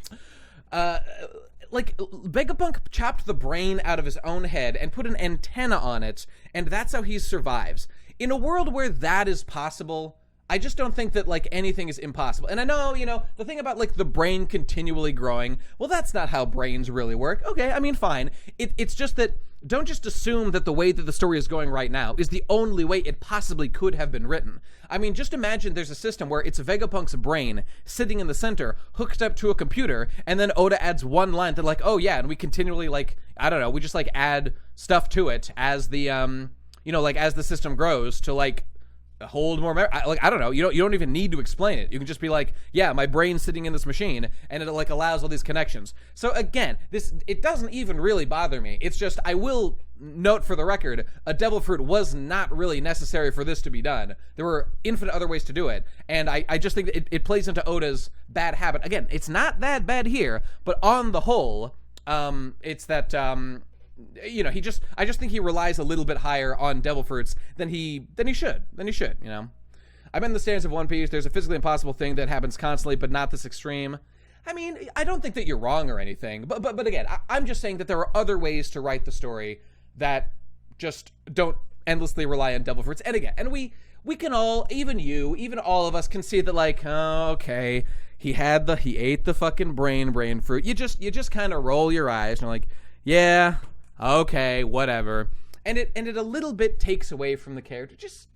chopped the brain out of his own head and put an antenna on it, and that's how he survives. In a world where that is possible, I just don't think that, like, anything is impossible. And I know, you know, the thing about, like, the brain continually growing, well, that's not how brains really work. Okay, I mean, fine. It's just that, don't just assume that the way that the story is going right now is the only way it possibly could have been written. I mean, just imagine there's a system where it's Vegapunk's brain sitting in the center, hooked up to a computer, and then Oda adds one line that, like, oh, yeah, and we continually, like, I don't know, we just, like, add stuff to it as the, as the system grows to, like, hold more memory. I don't know. You don't even need to explain it. You can just be like, yeah, my brain's sitting in this machine, and it like allows all these connections. So again, it doesn't even really bother me. It's just, I will note for the record, a devil fruit was not really necessary for this to be done. There were infinite other ways to do it, and I just think that it plays into Oda's bad habit. Again, it's not that bad here, but on the whole, it's that I just think he relies a little bit higher on devil fruits than he should, you know. I'm in the stands of One Piece. There's a physically impossible thing that happens constantly, but not this extreme. I mean, I don't think that you're wrong or anything, but again, I'm just saying that there are other ways to write the story that just don't endlessly rely on devil fruits. And again, and we can all, even all of us can see that, like, oh, okay, he ate the fucking brain fruit. You just kind of roll your eyes and you're like, yeah, okay, whatever. And it a little bit takes away from the character, just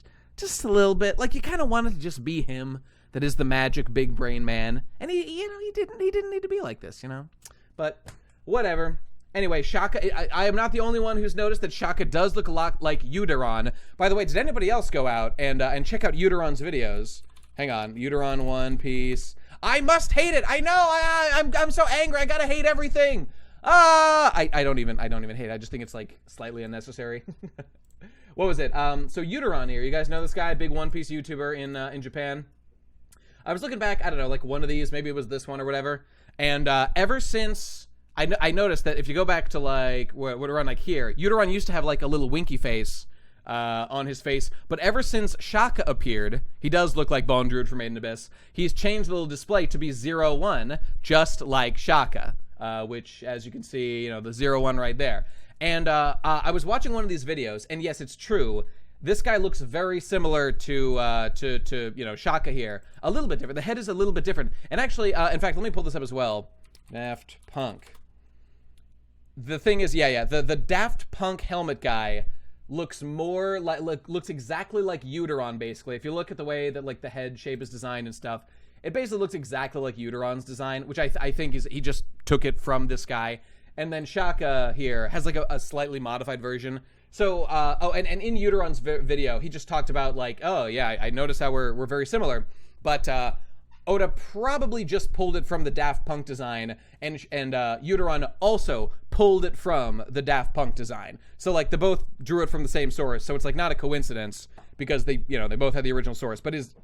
a little bit. Like, you kind of wanted to just be him, that is the magic big brain man. And he didn't need to be like this, you know. But whatever. Anyway, Shaka, I am not the only one who's noticed that Shaka does look a lot like Uteron. By the way, did anybody else go out and check out Uteron's videos? Hang on, Uteron One Piece. I must hate it. I know. I'm so angry. I gotta hate everything. I don't even hate it. I just think it's like slightly unnecessary. What was it? So Uteron here. You guys know this guy, big One Piece YouTuber in Japan. I was looking back, I don't know, like one of these, maybe it was this one or whatever. And ever since I noticed that if you go back to like what around like here, Uteron used to have like a little winky face on his face, but ever since Shaka appeared, he does look like Bone Druid from Made in Abyss. He's changed the little display to be 0-1, just like Shaka. Which, as you can see, you know, the 0-1 right there. And I was watching one of these videos, and yes, it's true. This guy looks very similar to Shaka here. A little bit different. The head is a little bit different. And actually, in fact, let me pull this up as well. Daft Punk. The thing is, the Daft Punk helmet guy looks more like, looks exactly like Uteron, basically. If you look at the way that, like, the head shape is designed and stuff, it basically looks exactly like Uteron's design, which I think is, he just took it from this guy. And then Shaka here has like a slightly modified version. So, and in Uteron's video, he just talked about like, oh yeah, I noticed how we're very similar. But Oda probably just pulled it from the Daft Punk design, and Uteron also pulled it from the Daft Punk design. So like they both drew it from the same source. So it's like not a coincidence because they both had the original source, but it's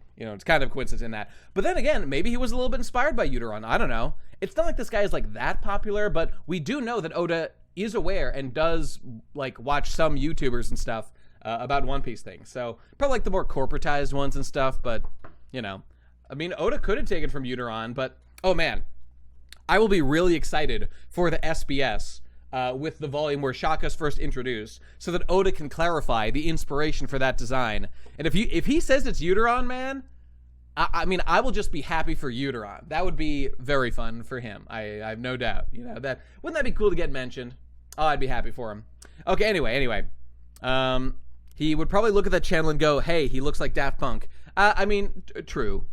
kind of a coincidence in that. But then again, maybe he was a little bit inspired by Uteron. I don't know. It's not like this guy is like that popular, but we do know that Oda is aware and does like watch some YouTubers and stuff about One Piece things. So probably like the more corporatized ones and stuff, but you know, I mean, Oda could have taken from Uteron, but oh man, I will be really excited for the SBS with the volume where Shaka's first introduced, so that Oda can clarify the inspiration for that design. And if he says it's Uteron, man, I mean, I will just be happy for Uteron. That would be very fun for him. I have no doubt. You know, that wouldn't that be cool to get mentioned? Oh, I'd be happy for him. Okay, anyway. He would probably look at that channel and go, hey, he looks like Daft Punk. I mean, true.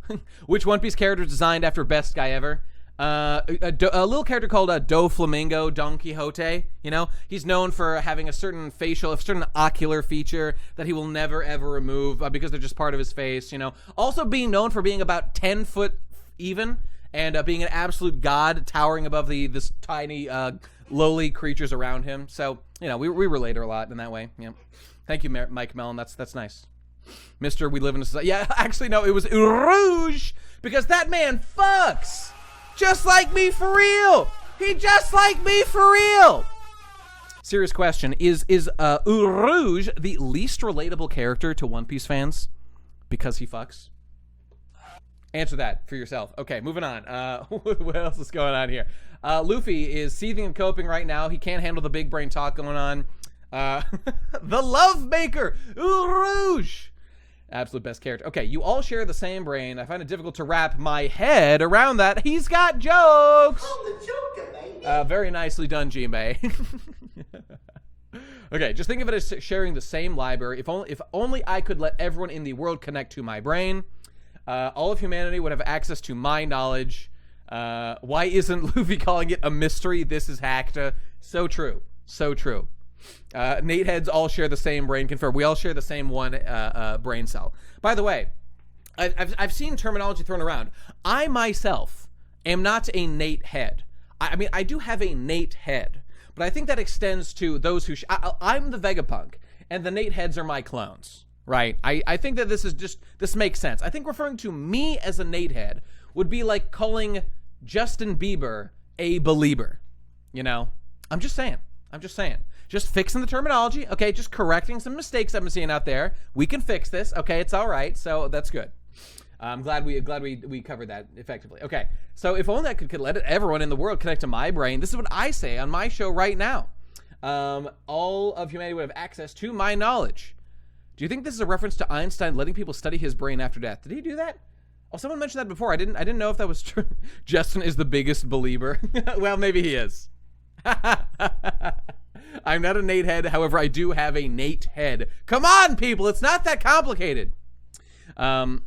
Which One Piece character is designed after best guy ever? A little character called Doflamingo Don Quixote. You know, he's known for having a certain ocular feature that he will never ever remove because they're just part of his face. You know, also being known for being about 10 foot even and being an absolute god, towering above this tiny lowly creatures around him. So you know, we relate a lot in that way. Yeah, thank you, Mike Mellon. That's nice. Mr. We live in a society. Yeah, actually no, it was Rouge because that man fucks. Just like me for real. He just like me for real. Serious question. Is Rouge the least relatable character to One Piece fans because he fucks? Answer that for yourself. Okay, moving on. What else is going on here? Luffy is seething and coping right now. He can't handle the big brain talk going on. The Love Maker, Rouge. Absolute best character. Okay, you all share the same brain. I find it difficult to wrap my head around that. He's got jokes. I'm the Joker, baby. Very nicely done, Jinbei. Okay, just think of it as sharing the same library. If only I could let everyone in the world connect to my brain, all of humanity would have access to my knowledge. Why isn't Luffy calling it a mystery? This is Hackta. So true. So true. Nate heads all share the same brain. Confirm. We all share the same one brain cell. By the way, I've seen terminology thrown around. I myself am not a Nate head. I mean, I do have a Nate head, but I think that extends to those who... I'm the Vegapunk, and the Nate heads are my clones, right? I think that this makes sense. I think referring to me as a Nate head would be like calling Justin Bieber a belieber. You know? I'm just saying. Just fixing the terminology, okay? Just correcting some mistakes I'm seeing out there. We can fix this, okay? It's all right, so that's good. I'm glad we covered that effectively. Okay, so if only I could let everyone in the world connect to my brain. This is what I say on my show right now. All of humanity would have access to my knowledge. Do you think this is a reference to Einstein letting people study his brain after death? Did he do that? Oh, someone mentioned that before. I didn't know if that was true. Justin is the biggest believer. Well, maybe he is. I'm not a Nate head, however, I do have a Nate head. Come on, people, it's not that complicated. Okay.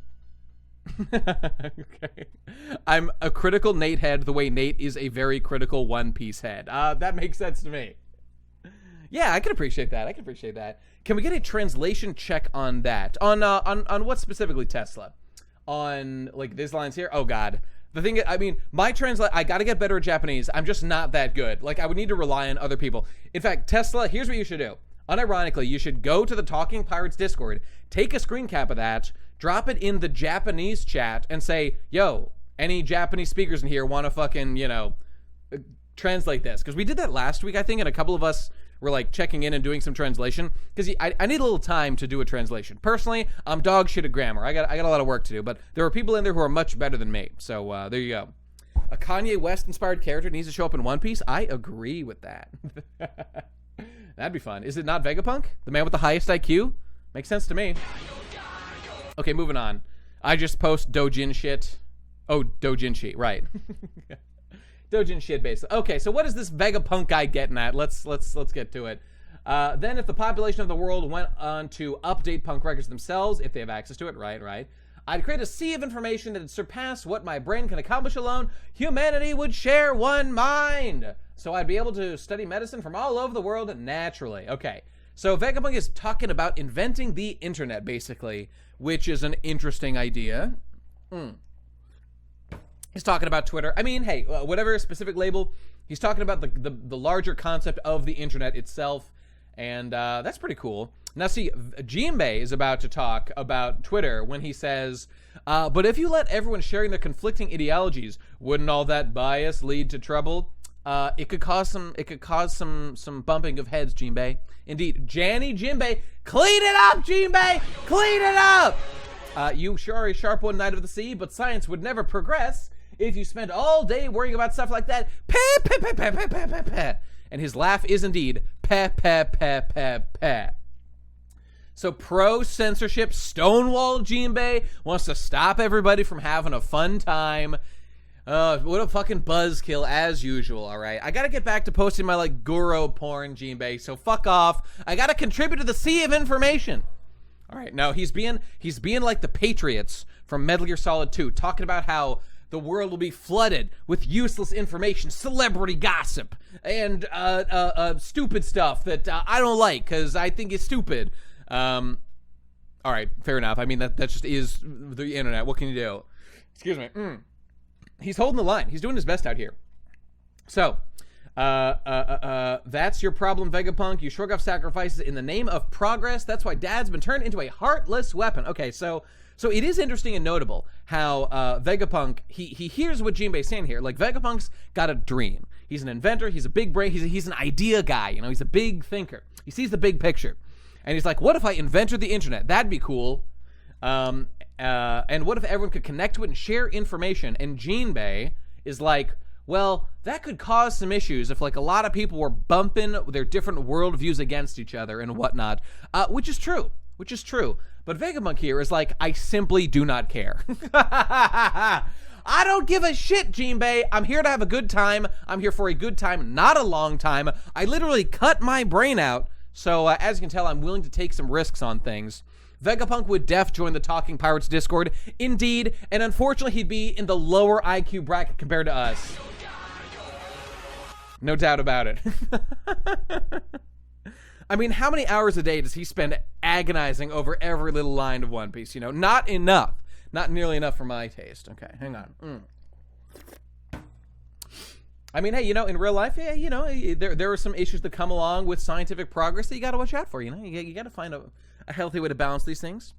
I'm a critical Nate head the way Nate is a very critical One Piece head. That makes sense to me. Yeah, I can appreciate that. Can we get a translation check on that? On what specifically, Tesla? On, like, these lines here? Oh, God. The thing, I mean, my translate, I gotta get better at Japanese. I'm just not that good. Like, I would need to rely on other people. In fact, Tesla, here's what you should do. Unironically, you should go to the Talking Pirates Discord, take a screen cap of that, drop it in the Japanese chat, and say, yo, any Japanese speakers in here want to fucking, you know, translate this? Because we did that last week, I think, and a couple of us were, like, checking in and doing some translation. Because I need a little time to do a translation. Personally, I'm dog shit at grammar. I got a lot of work to do. But there are people in there who are much better than me. So, there you go. A Kanye West-inspired character needs to show up in One Piece? I agree with that. That'd be fun. Is it not Vegapunk? The man with the highest IQ? Makes sense to me. Okay, moving on. I just post Dojin shit. Oh, Dojinshi, right. Dojin shit, basically. Okay, so what is this Vegapunk guy getting at? Let's get to it. Then if the population of the world went on to update punk records themselves, if they have access to it, right, I'd create a sea of information that would surpass what my brain can accomplish alone. Humanity would share one mind. So I'd be able to study medicine from all over the world naturally. Okay, so Vegapunk is talking about inventing the internet, basically, which is an interesting idea. He's talking about Twitter. I mean, hey, whatever specific label, he's talking about the larger concept of the internet itself, and that's pretty cool. Now, see, Jinbei is about to talk about Twitter when he says, but if you let everyone sharing their conflicting ideologies, wouldn't all that bias lead to trouble? It could cause some bumping of heads, Jinbei. Indeed, Janny Jinbei, clean it up, Jinbei, clean it up. You sure are a sharp one, Knight of the Sea, but science would never progress if you spent all day worrying about stuff like that. And his laugh is indeed pe. So pro-censorship Stonewall Jinbei wants to stop everybody from having a fun time. What a fucking buzzkill as usual, all right? I gotta get back to posting my, like, Guro porn, Jinbei, so fuck off. I gotta contribute to the sea of information. All right, now he's being like the Patriots from Metal Gear Solid 2, talking about how the world will be flooded with useless information, celebrity gossip, and stupid stuff that I don't like because I think it's stupid. All right, fair enough. I mean, that just is the internet. What can you do? Excuse me. He's holding the line. He's doing his best out here. So, that's your problem, Vegapunk. You shrug off sacrifices in the name of progress. That's why Dad's been turned into a heartless weapon. Okay, so it is interesting and notable how Vegapunk, he hears what Jinbei's saying here. Like, Vegapunk's got a dream. He's an inventor. He's a big brain. He's an idea guy. You know, he's a big thinker. He sees the big picture. And he's like, what if I invented the internet? That'd be cool. And what if everyone could connect to it and share information? And Jinbei is like, well, that could cause some issues if, like, a lot of people were bumping their different worldviews against each other and whatnot, which is true. But Vegapunk here is like, I simply do not care. I don't give a shit, Jinbei. I'm here to have a good time. I'm here for a good time, not a long time. I literally cut my brain out. So, as you can tell, I'm willing to take some risks on things. Vegapunk would join the Talking Pirates Discord. Indeed, and unfortunately, he'd be in the lower IQ bracket compared to us. No doubt about it. I mean, how many hours a day does he spend agonizing over every little line of One Piece? You know, not enough. Not nearly enough for my taste. Okay, hang on. I mean, hey, you know, in real life, yeah, you know, there are some issues that come along with scientific progress that you got to watch out for, you know? You got to find a healthy way to balance these things.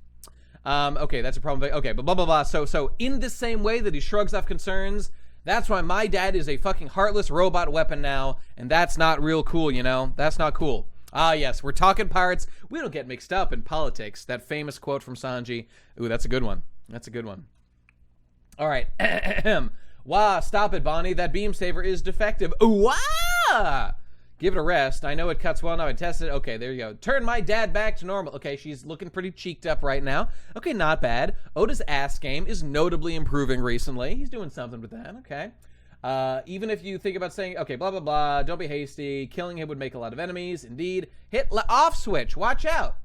Okay, that's a problem. Okay, but blah, blah, blah. So in the same way that he shrugs off concerns, that's why my dad is a fucking heartless robot weapon now, and that's not real cool, you know? That's not cool. Ah, yes, we're talking pirates. We don't get mixed up in politics. That famous quote from Sanji. Ooh, that's a good one. All right. Wah, stop it, Bonnie. That beam saver is defective. Wah! Give it a rest. I know it cuts well now. I tested it. Okay, there you go. Turn my dad back to normal. Okay, she's looking pretty cheeked up right now. Okay, not bad. Oda's ass game is notably improving recently. He's doing something with that. Okay. Even if you think about saying, okay, blah, blah, blah, don't be hasty. Killing him would make a lot of enemies. Indeed. Hit off switch. Watch out.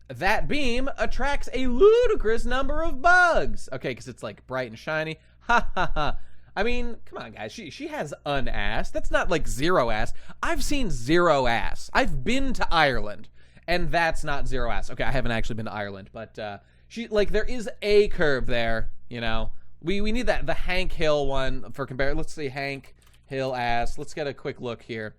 That beam attracts a ludicrous number of bugs. Okay, because it's like bright and shiny. Ha ha ha. I mean, come on, guys. She has an ass. That's not like zero ass. I've seen zero ass. I've been to Ireland, and that's not zero ass. Okay, I haven't actually been to Ireland, but she, like, there is a curve there. You know, we need the Hank Hill one for compare. Let's see, Hank Hill ass. Let's get a quick look here.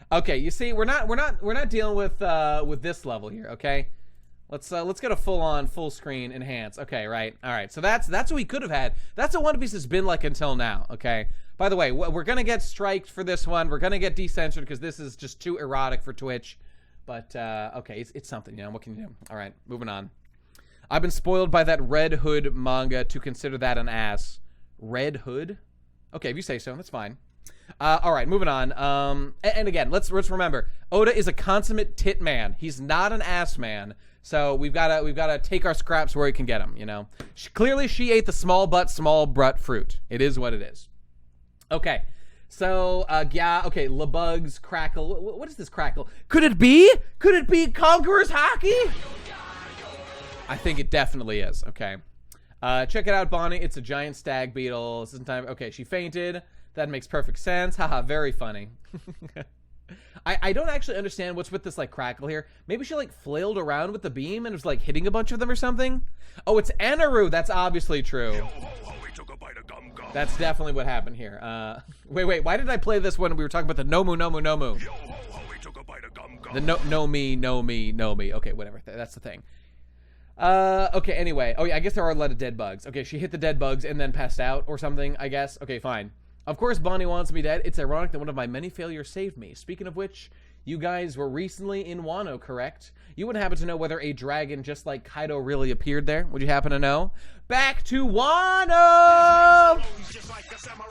Okay, you see, we're not dealing with this level here. Okay, let's get a full screen enhance. Okay, right, all right. So that's what we could have had. That's what One Piece has been like until now. Okay. By the way, we're gonna get striked for this one. We're gonna get decensored because this is just too erotic for Twitch. But okay, it's something. You know, what can you do? All right, moving on. I've been spoiled by that Red Hood manga to consider that an ass. Red Hood? Okay, if you say so, that's fine. All right, moving on. And again, let's remember, Oda is a consummate tit man. He's not an ass man. So we've gotta take our scraps where we can get them. You know, clearly she ate the small butt fruit. It is what it is. Okay, so yeah, okay, LeBug's crackle. What is this crackle? Could it be Conqueror's Haki? I think it definitely is. Okay, check it out, Bonnie. It's a giant stag beetle. This isn't time. Okay, she fainted. That makes perfect sense. Haha, very funny. I don't actually understand what's with this, like, crackle here. Maybe she, like, flailed around with the beam and was, like, hitting a bunch of them or something? Oh, it's Anaru. That's obviously true. That's definitely what happened here. Wait. Why did I play this when we were talking about the Nomu? The no me. Okay, whatever. That's the thing. Okay, anyway. Oh, yeah, I guess there are a lot of dead bugs. Okay, she hit the dead bugs and then passed out or something, I guess. Okay, fine. Of course, Bonnie wants me dead. It's ironic that one of my many failures saved me. Speaking of which, you guys were recently in Wano, correct? You would happen to know whether a dragon just like Kaido really appeared there? Would you happen to know? Back to Wano!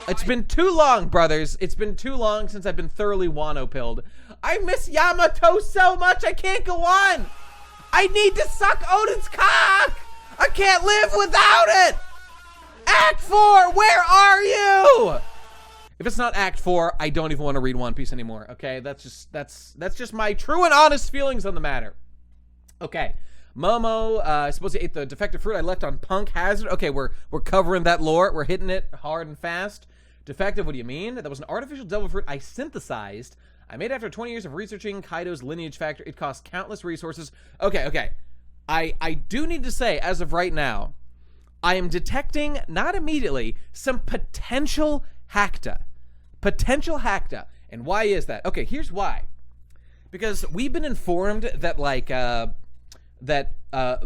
It's been too long, brothers. It's been too long since I've been thoroughly Wano-pilled. I miss Yamato so much, I can't go on! I need to suck Odin's cock! I can't live without it! Act 4, where are you? If it's not Act 4, I don't even want to read One Piece anymore, okay? That's just my true and honest feelings on the matter. Okay. Momo, I suppose he ate the defective fruit I left on Punk Hazard. Okay, we're covering that lore. We're hitting it hard and fast. Defective, what do you mean? That was an artificial devil fruit I synthesized. I made it after 20 years of researching Kaido's lineage factor. It cost countless resources. Okay. I do need to say, as of right now, I am detecting, not immediately, some potential Hackta. Potential Hackta. And why is that? Okay, here's why. Because we've been informed that, like,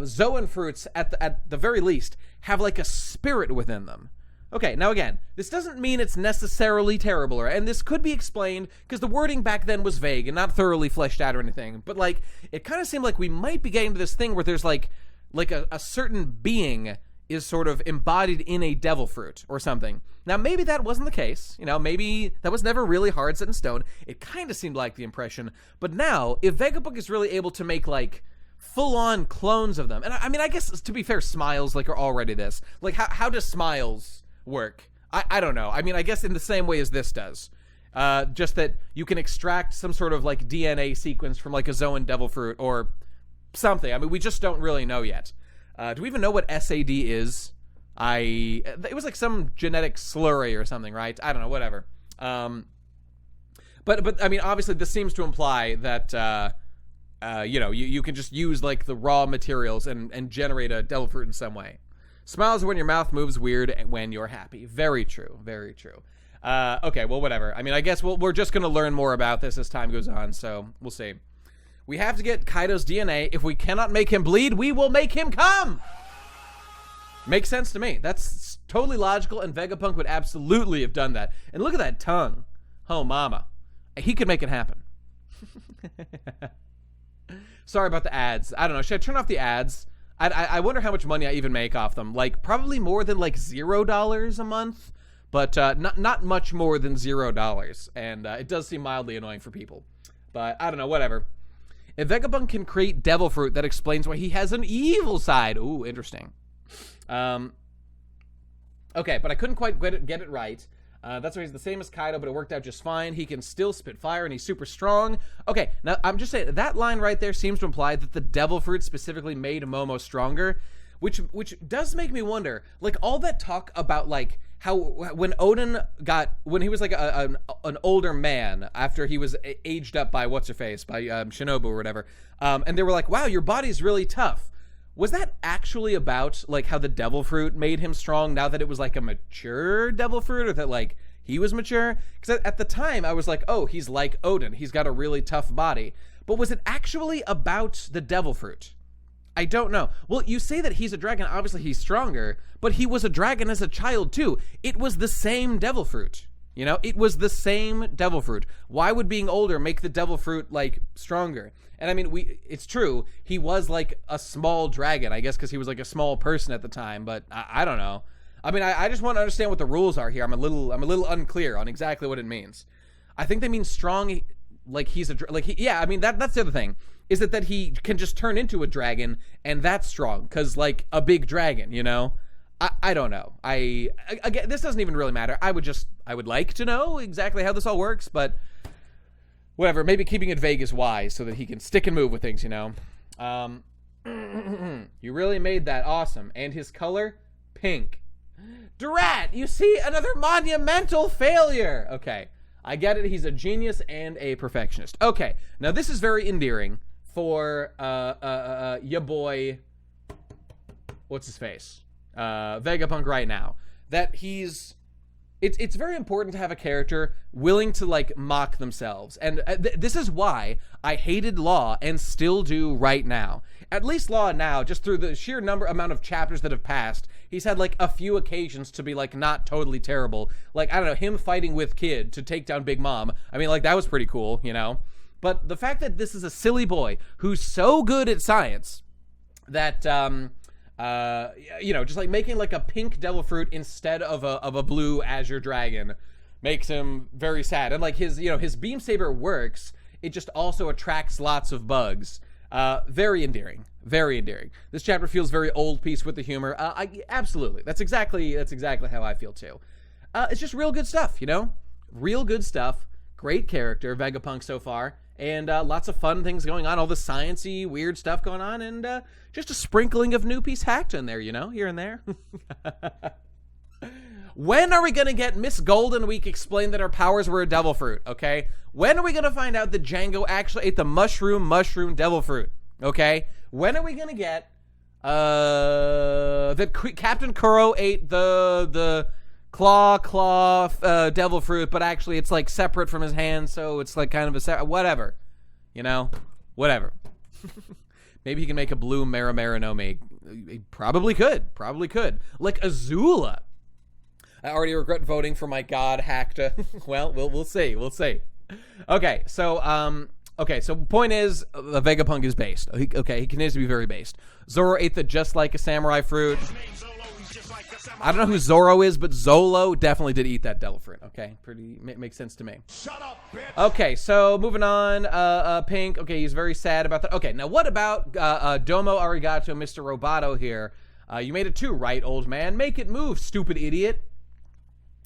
Zoan fruits, at the very least, have, like, a spirit within them. Okay, now again, this doesn't mean it's necessarily terrible, and this could be explained, because the wording back then was vague and not thoroughly fleshed out or anything, but, like, it kind of seemed like we might be getting to this thing where there's, like a certain being is sort of embodied in a devil fruit or something. Now, maybe that wasn't the case. You know, maybe that was never really hard set in stone. It kind of seemed like the impression. But now, if Vegapunk is really able to make, like, full-on clones of them, and I mean, I guess, to be fair, Smiles, like, are already this. Like, how does Smiles work? I don't know. I mean, I guess in the same way as this does. Just that you can extract some sort of, like, DNA sequence from, like, a Zoan devil fruit or something. I mean, we just don't really know yet. Do we even know what SAD is? It was like some genetic slurry or something, right? I don't know, whatever. But I mean, obviously this seems to imply that, you know, you can just use, like, the raw materials and generate a devil fruit in some way. Smiles when your mouth moves weird when you're happy. Very true, very true. Okay, well, whatever. I mean, I guess we're just going to learn more about this as time goes on, so we'll see. We have to get Kaido's DNA. If we cannot make him bleed, we will make him come! Makes sense to me. That's totally logical, and Vegapunk would absolutely have done that. And look at that tongue. Oh, mama. He could make it happen. Sorry about the ads. I don't know. Should I turn off the ads? I wonder how much money I even make off them. Like, probably more than, like, $0 a month. But not much more than $0. And it does seem mildly annoying for people. But I don't know. Whatever. If Vegapunk can create devil fruit, that explains why he has an evil side. Ooh, interesting. Okay, but I couldn't quite get it right. That's why he's the same as Kaido, but it worked out just fine. He can still spit fire, and he's super strong. Okay, now I'm just saying, that line right there seems to imply that the devil fruit specifically made Momo stronger, which does make me wonder, like, all that talk about, like, how when he was like an older man after he was aged up by what's-her-face, by Shinobu or whatever, and they were like, wow, your body's really tough. Was that actually about, like, how the devil fruit made him strong now that it was, like, a mature devil fruit, or that, like, he was mature? Because at the time, I was like, oh, he's like Odin. He's got a really tough body. But was it actually about the devil fruit? I don't know. Well, you say that he's a dragon. Obviously, he's stronger. But he was a dragon as a child, too. It was the same devil fruit. You know? It was the same devil fruit. Why would being older make the devil fruit, like, stronger? And I mean, it's true. He was like a small dragon, I guess, because he was like a small person at the time. But I don't know. I mean, I just want to understand what the rules are here. I'm a little unclear on exactly what it means. I think they mean strong, like he's yeah. I mean, that's the other thing, is that he can just turn into a dragon, and that's strong, because, like, a big dragon, you know. I don't know. Again, this doesn't even really matter. I would like to know exactly how this all works, but whatever, maybe keeping it vague is wise so that he can stick and move with things, you know. You really made that awesome. And his color? Pink. Drat, you see, another monumental failure. Okay, I get it. He's a genius and a perfectionist. Okay, now this is very endearing for ya boy, what's his face? Vegapunk right now. That he's It's very important to have a character willing to like mock themselves, and this is why I hated Law and still do right now. At least Law now, just through the sheer amount of chapters that have passed, he's had like a few occasions to be like not totally terrible. Like, I don't know, him fighting with Kid to take down Big Mom. I mean, like, that was pretty cool, you know. But the fact that this is a silly boy who's so good at science that you know, just like making like a pink devil fruit instead of a blue azure dragon makes him very sad. And like his, you know, his beam saber works, it just also attracts lots of bugs. Very endearing, very endearing. This chapter feels very Old Piece with the humor. Absolutely, that's exactly how I feel too. It's just real good stuff, you know, real good stuff. Great character, Vegapunk so far. And lots of fun things going on, all the sciencey, weird stuff going on, and just a sprinkling of New Piece hacked in there, you know, here and there. When are we going to get Miss Golden Week explain that her powers were a devil fruit, okay? When are we going to find out that Django actually ate the mushroom devil fruit, okay? When are we going to get that Captain Kuro ate the claw devil fruit, but actually it's like separate from his hand, so it's like kind of a whatever, you know, whatever. Maybe he can make a blue Marinome. He probably could, like Azula. I already regret voting for my god Hackta. Well, we'll see. Okay, so point is, Vegapunk is based. He continues to be very based. Zoro ate the just like a samurai fruit. I don't know who Zoro is, but Zolo definitely did eat that devil fruit. Okay, makes sense to me. Shut up, bitch. Okay, so moving on. Pink. Okay, he's very sad about that. Okay, now what about Domo Arigato, Mr. Roboto here? You made it too, right, old man? Make it move, stupid idiot.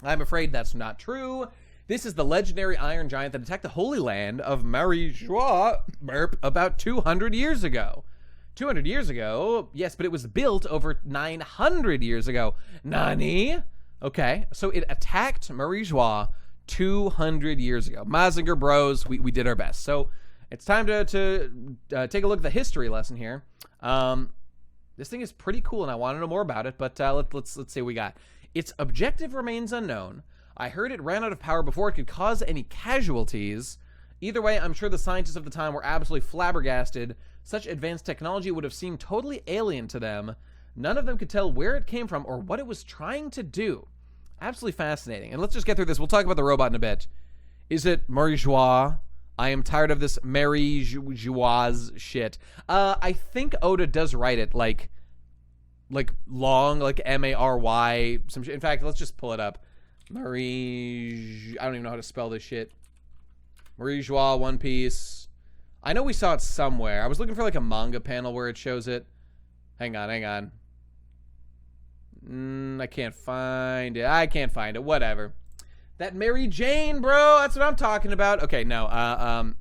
I'm afraid that's not true. This is the legendary Iron Giant that attacked the Holy Land of Marie-Joie about 200 years ago. 200 years ago? Yes, but it was built over 900 years ago. Nani? Okay, so it attacked Marie-Joie 200 years ago. Mazinger Bros, we did our best. So it's time to take a look at the history lesson here. This thing is pretty cool, and I want to know more about it, but let's see what we got. Its objective remains unknown. I heard it ran out of power before it could cause any casualties. Either way, I'm sure the scientists of the time were absolutely flabbergasted. Such advanced technology would have seemed totally alien to them. None of them could tell where it came from or what it was trying to do. Absolutely fascinating. And let's just get through this. We'll talk about the robot in a bit. Is it Marie-Joie? I am tired of this Marie-Joie's shit. I think Oda does write it like long, like M-A-R-Y. Some shit. In fact, let's just pull it up. Marie... I don't even know how to spell this shit. Marie-Joie, One Piece. I know we saw it somewhere. I was looking for like a manga panel where it shows it. Hang on. I can't find it. Whatever. That Mary Jane, bro. That's what I'm talking about. Okay, no.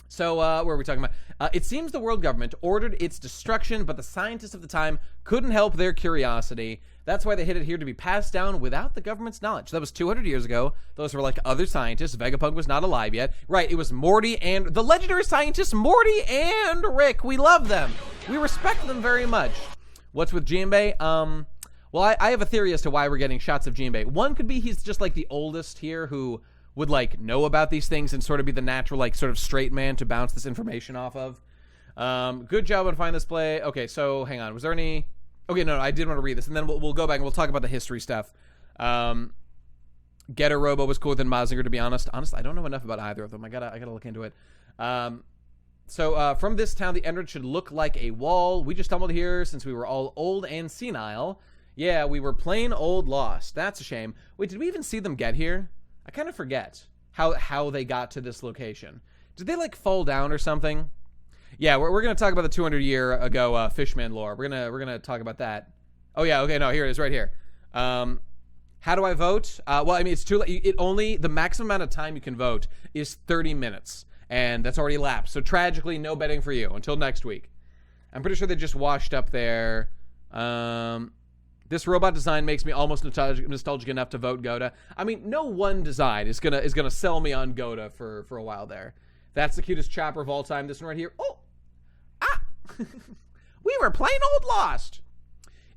So, where are we talking about? It seems the world government ordered its destruction, but the scientists of the time couldn't help their curiosity. That's why they hid it here to be passed down without the government's knowledge. That was 200 years ago. Those were like other scientists. Vegapunk was not alive yet. Right, it was Morty and the legendary scientists Morty and Rick. We love them. We respect them very much. What's with Jinbei? Well, I have a theory as to why we're getting shots of Jinbei. One could be he's just like the oldest here who would like know about these things and sort of be the natural like sort of straight man to bounce this information off of. Good job on finding this play. Okay, so hang on. Was there any... Okay, no, I did want to read this, and then we'll go back and we'll talk about the history stuff. Getter Robo was cooler than Mazinger, to be honest. Honestly, I don't know enough about either of them. I gotta look into it. So from this town, the entrance should look like a wall. We just stumbled here since we were all old and senile. Yeah, we were plain old lost. That's a shame. Wait, did we even see them get here? I kind of forget how they got to this location. Did they like fall down or something? Yeah, we're gonna talk about the 200 year ago Fishman lore. We're gonna talk about that. Oh yeah, okay, no, here it is, right here. How do I vote? Well, I mean, it's too late. The maximum amount of time you can vote is 30 minutes, and that's already lapsed. So tragically, no betting for you until next week. I'm pretty sure they just washed up there. This robot design makes me almost nostalgic enough to vote Goda. I mean, no one design is gonna sell me on Goda for a while there. That's the cutest chopper of all time. This one right here. Oh, we were plain old lost.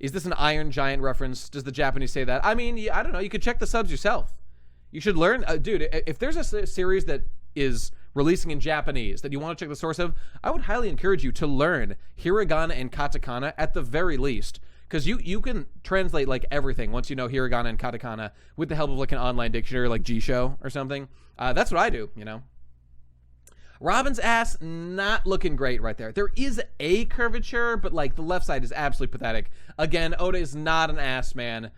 Is this an Iron Giant reference? Does the Japanese say that? I mean, I don't know. You could check the subs yourself. You should learn. Dude, if there's a series that is releasing in Japanese that you want to check the source of, I would highly encourage you to learn hiragana and katakana at the very least. Because you can translate like everything once you know hiragana and katakana with the help of like an online dictionary like G-Show or something. That's what I do, you know. Robin's ass, not looking great right there. There is a curvature, but like the left side is absolutely pathetic. Again, Oda is not an ass man.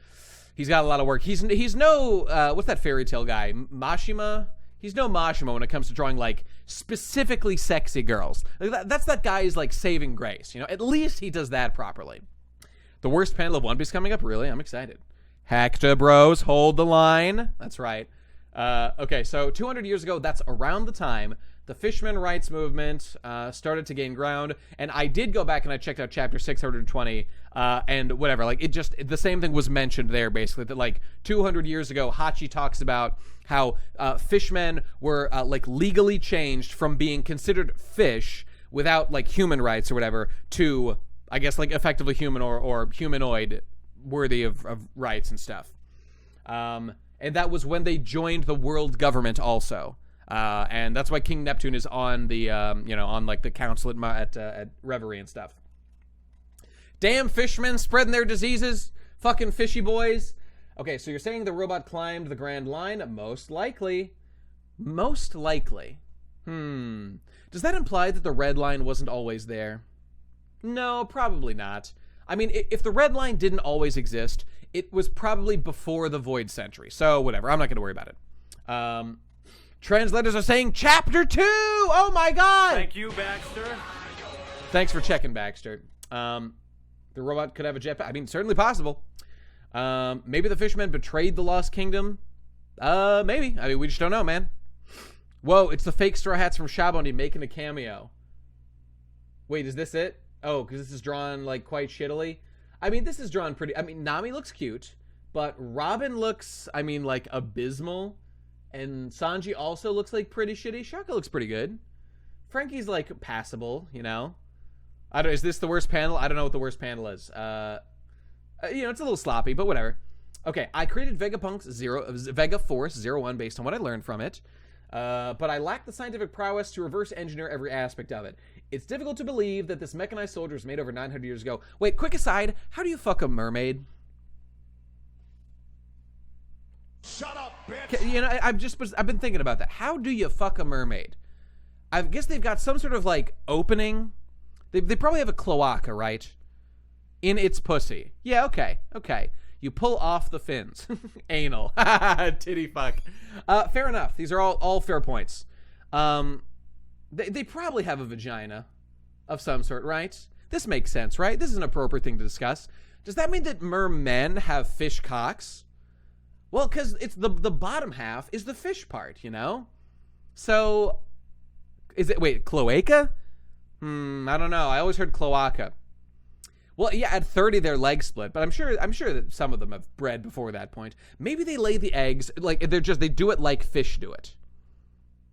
He's got a lot of work. He's no, what's that fairy tale guy? Mashima? He's no Mashima when it comes to drawing like specifically sexy girls. Like, that's that guy's like saving grace, you know. At least he does that properly. The worst panel of One Piece coming up? Really? I'm excited. Hacta bros, hold the line. That's right. Okay, so 200 years ago, that's around the time the Fisherman Rights Movement started to gain ground. And I did go back and I checked out chapter 620 and whatever. Like, it just, the same thing was mentioned there, basically. That, like, 200 years ago, Hachi talks about how fishmen were, like, legally changed from being considered fish without, like, human rights or whatever to, I guess, like, effectively human or humanoid worthy of rights and stuff. And that was when they joined the world government also. And that's why King Neptune is on the, you know, on, like, the council at Reverie and stuff. Damn fishmen spreading their diseases. Fucking fishy boys. Okay, so you're saying the robot climbed the Grand Line? Most likely. Most likely. Does that imply that the Red Line wasn't always there? No, probably not. I mean, if the Red Line didn't always exist, it was probably before the Void Century. So, whatever. I'm not going to worry about it. Translators are saying Chapter 2! Oh my god! Thank you, Baxter. Thanks for checking, Baxter. The robot could have a jetpack. I mean, certainly possible. Maybe the fishermen betrayed the Lost Kingdom. Maybe. I mean, we just don't know, man. Whoa, it's the fake Straw Hats from Shabondy making a cameo. Wait, is this it? Oh, because this is drawn, like, quite shittily. I mean, this is drawn pretty... I mean, Nami looks cute, but Robin looks, I mean, like, abysmal. And Sanji also looks, like, pretty shitty. Shaka looks pretty good. Frankie's, like, passable, you know? I don't... Is this the worst panel? I don't know what the worst panel is. You know, it's a little sloppy, but whatever. Okay, I created Vega Force 01 based on what I learned from it. But I lack the scientific prowess to reverse engineer every aspect of it. It's difficult to believe that this mechanized soldier was made over 900 years ago. Wait, quick aside, how do you fuck a mermaid? Shut up, bitch. You know, I've been thinking about that. How do you fuck a mermaid? I guess they've got some sort of, like, opening. They probably have a cloaca, right? In its pussy. Yeah, okay. You pull off the fins. Anal. Titty fuck. Fair enough. These are all fair points. They probably have a vagina of some sort, right? This makes sense, right? This is an appropriate thing to discuss. Does that mean that mermen have fish cocks? Well, because it's the bottom half is the fish part, you know? So, is it, wait, cloaca? I don't know. I always heard cloaca. Well, yeah, at 30 their legs split, but I'm sure that some of them have bred before that point. Maybe they lay the eggs, like, they do it like fish do it.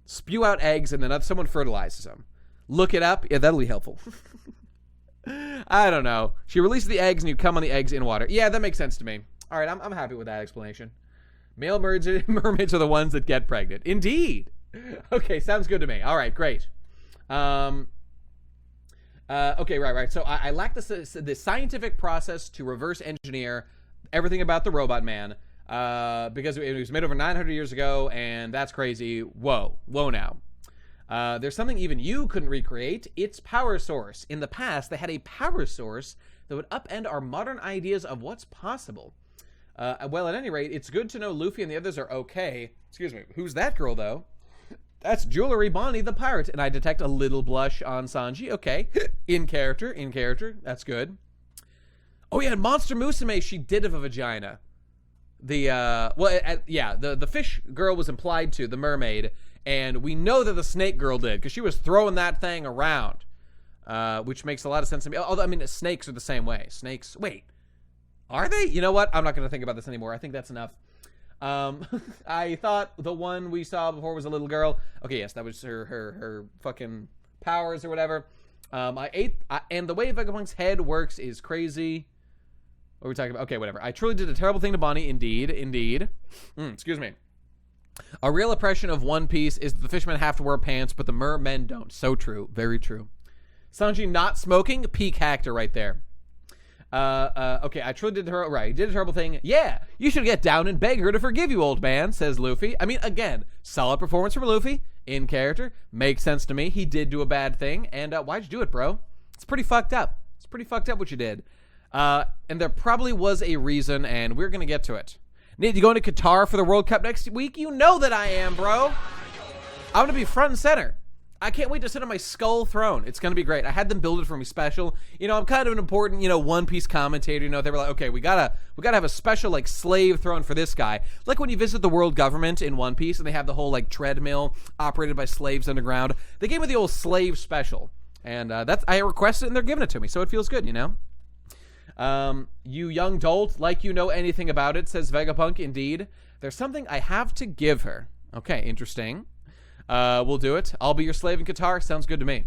Spew out eggs and then someone fertilizes them. Look it up. Yeah, that'll be helpful. I don't know. She releases the eggs and you come on the eggs in water. Yeah, that makes sense to me. All right, I'm happy with that explanation. Male mermaids are the ones that get pregnant. Indeed. Okay, sounds good to me. All right, great. Okay, right. So I lack the scientific process to reverse engineer everything about the robot man because it was made over 900 years ago, and that's crazy. Whoa now. There's something even you couldn't recreate. It's power source. In the past, they had a power source that would upend our modern ideas of what's possible. Well, at any rate, it's good to know Luffy and the others are okay. Excuse me. Who's that girl, though? That's Jewelry Bonnie the pirate, and I detect a little blush on Sanji. Okay, in character. That's good. Oh yeah, Monster Musume, she did have a vagina. The fish girl was implied to, the mermaid, and we know that the snake girl did because she was throwing that thing around, which makes a lot of sense to me. Although I mean, snakes are the same way. Snakes, wait, are they? You know what? I'm not going to think about this anymore. I think that's enough. I thought the one we saw before was a little girl. Okay, yes, that was her fucking powers or whatever. And the way Vegapunk's head works is crazy. What are we talking about? Okay, whatever. I truly did a terrible thing to Bonnie. Indeed. Excuse me. A real oppression of One Piece is that the fishermen have to wear pants, but the mermen don't. So true. Very true. Sanji not smoking, peak actor right there. Okay, I truly did her right. He did a terrible thing. Yeah, you should get down and beg her to forgive you, old man, says Luffy. I mean, again, solid performance from Luffy, in character. Makes sense to me. He did do a bad thing, and why'd you do it, bro? It's pretty fucked up. It's pretty fucked up what you did. And there probably was a reason, and we're gonna get to it. Nate, you going to Qatar for the World Cup next week? You know that I am, bro. I'm going to be front and center. I can't wait to sit on my skull throne. It's going to be great. I had them build it for me special. You know, I'm kind of an important, One Piece commentator. You know, they were like, okay, we gotta have a special, like, slave throne for this guy. Like when you visit the world government in One Piece and they have the whole, like, treadmill operated by slaves underground. They gave me the old slave special. And I requested it and they're giving it to me. So it feels good, you know? You young dolt, like you know anything about it, says Vegapunk. Indeed. There's something I have to give her. Okay, interesting. We'll do it. I'll be your slave in Qatar. Sounds good to me.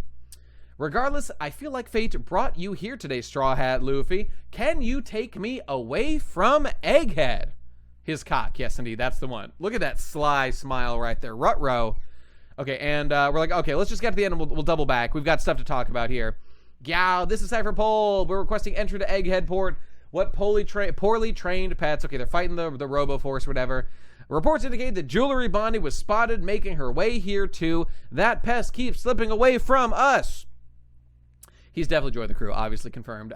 Regardless, I feel like fate brought you here today, Straw Hat Luffy. Can you take me away from Egghead? His cock. Yes, indeed. That's the one. Look at that sly smile right there. Ruh-roh. Okay, and we're like, okay, let's just get to the end and we'll double back. We've got stuff to talk about here. Yow, this is Cypher Pole. We're requesting entry to Egghead Port. What poorly trained pets. Okay, they're fighting the Robo Force, whatever. Reports indicate that Jewelry Bonnie was spotted making her way here too. That pest keeps slipping away from us. He's definitely joined the crew, obviously confirmed.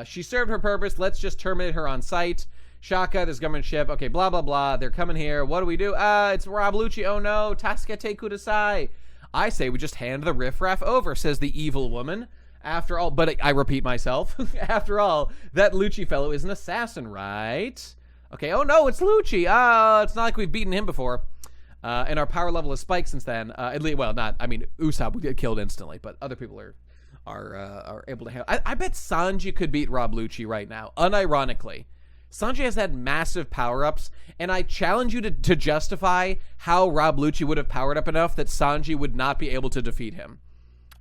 She served her purpose. Let's just terminate her on sight. Shaka, this government ship. Okay, blah, blah, blah. They're coming here. What do we do? It's Rob Lucci. Oh no. Tasukete Kudasai. I say we just hand the riffraff over, says the evil woman. After all, but I repeat myself. After all, that Lucci fellow is an assassin, right? Okay, oh no, it's Lucci. It's not like we've beaten him before. And our power level has spiked since then. Usopp would get killed instantly, but other people are able to handle. I bet Sanji could beat Rob Lucci right now, unironically. Sanji has had massive power-ups, and I challenge you to justify how Rob Lucci would have powered up enough that Sanji would not be able to defeat him.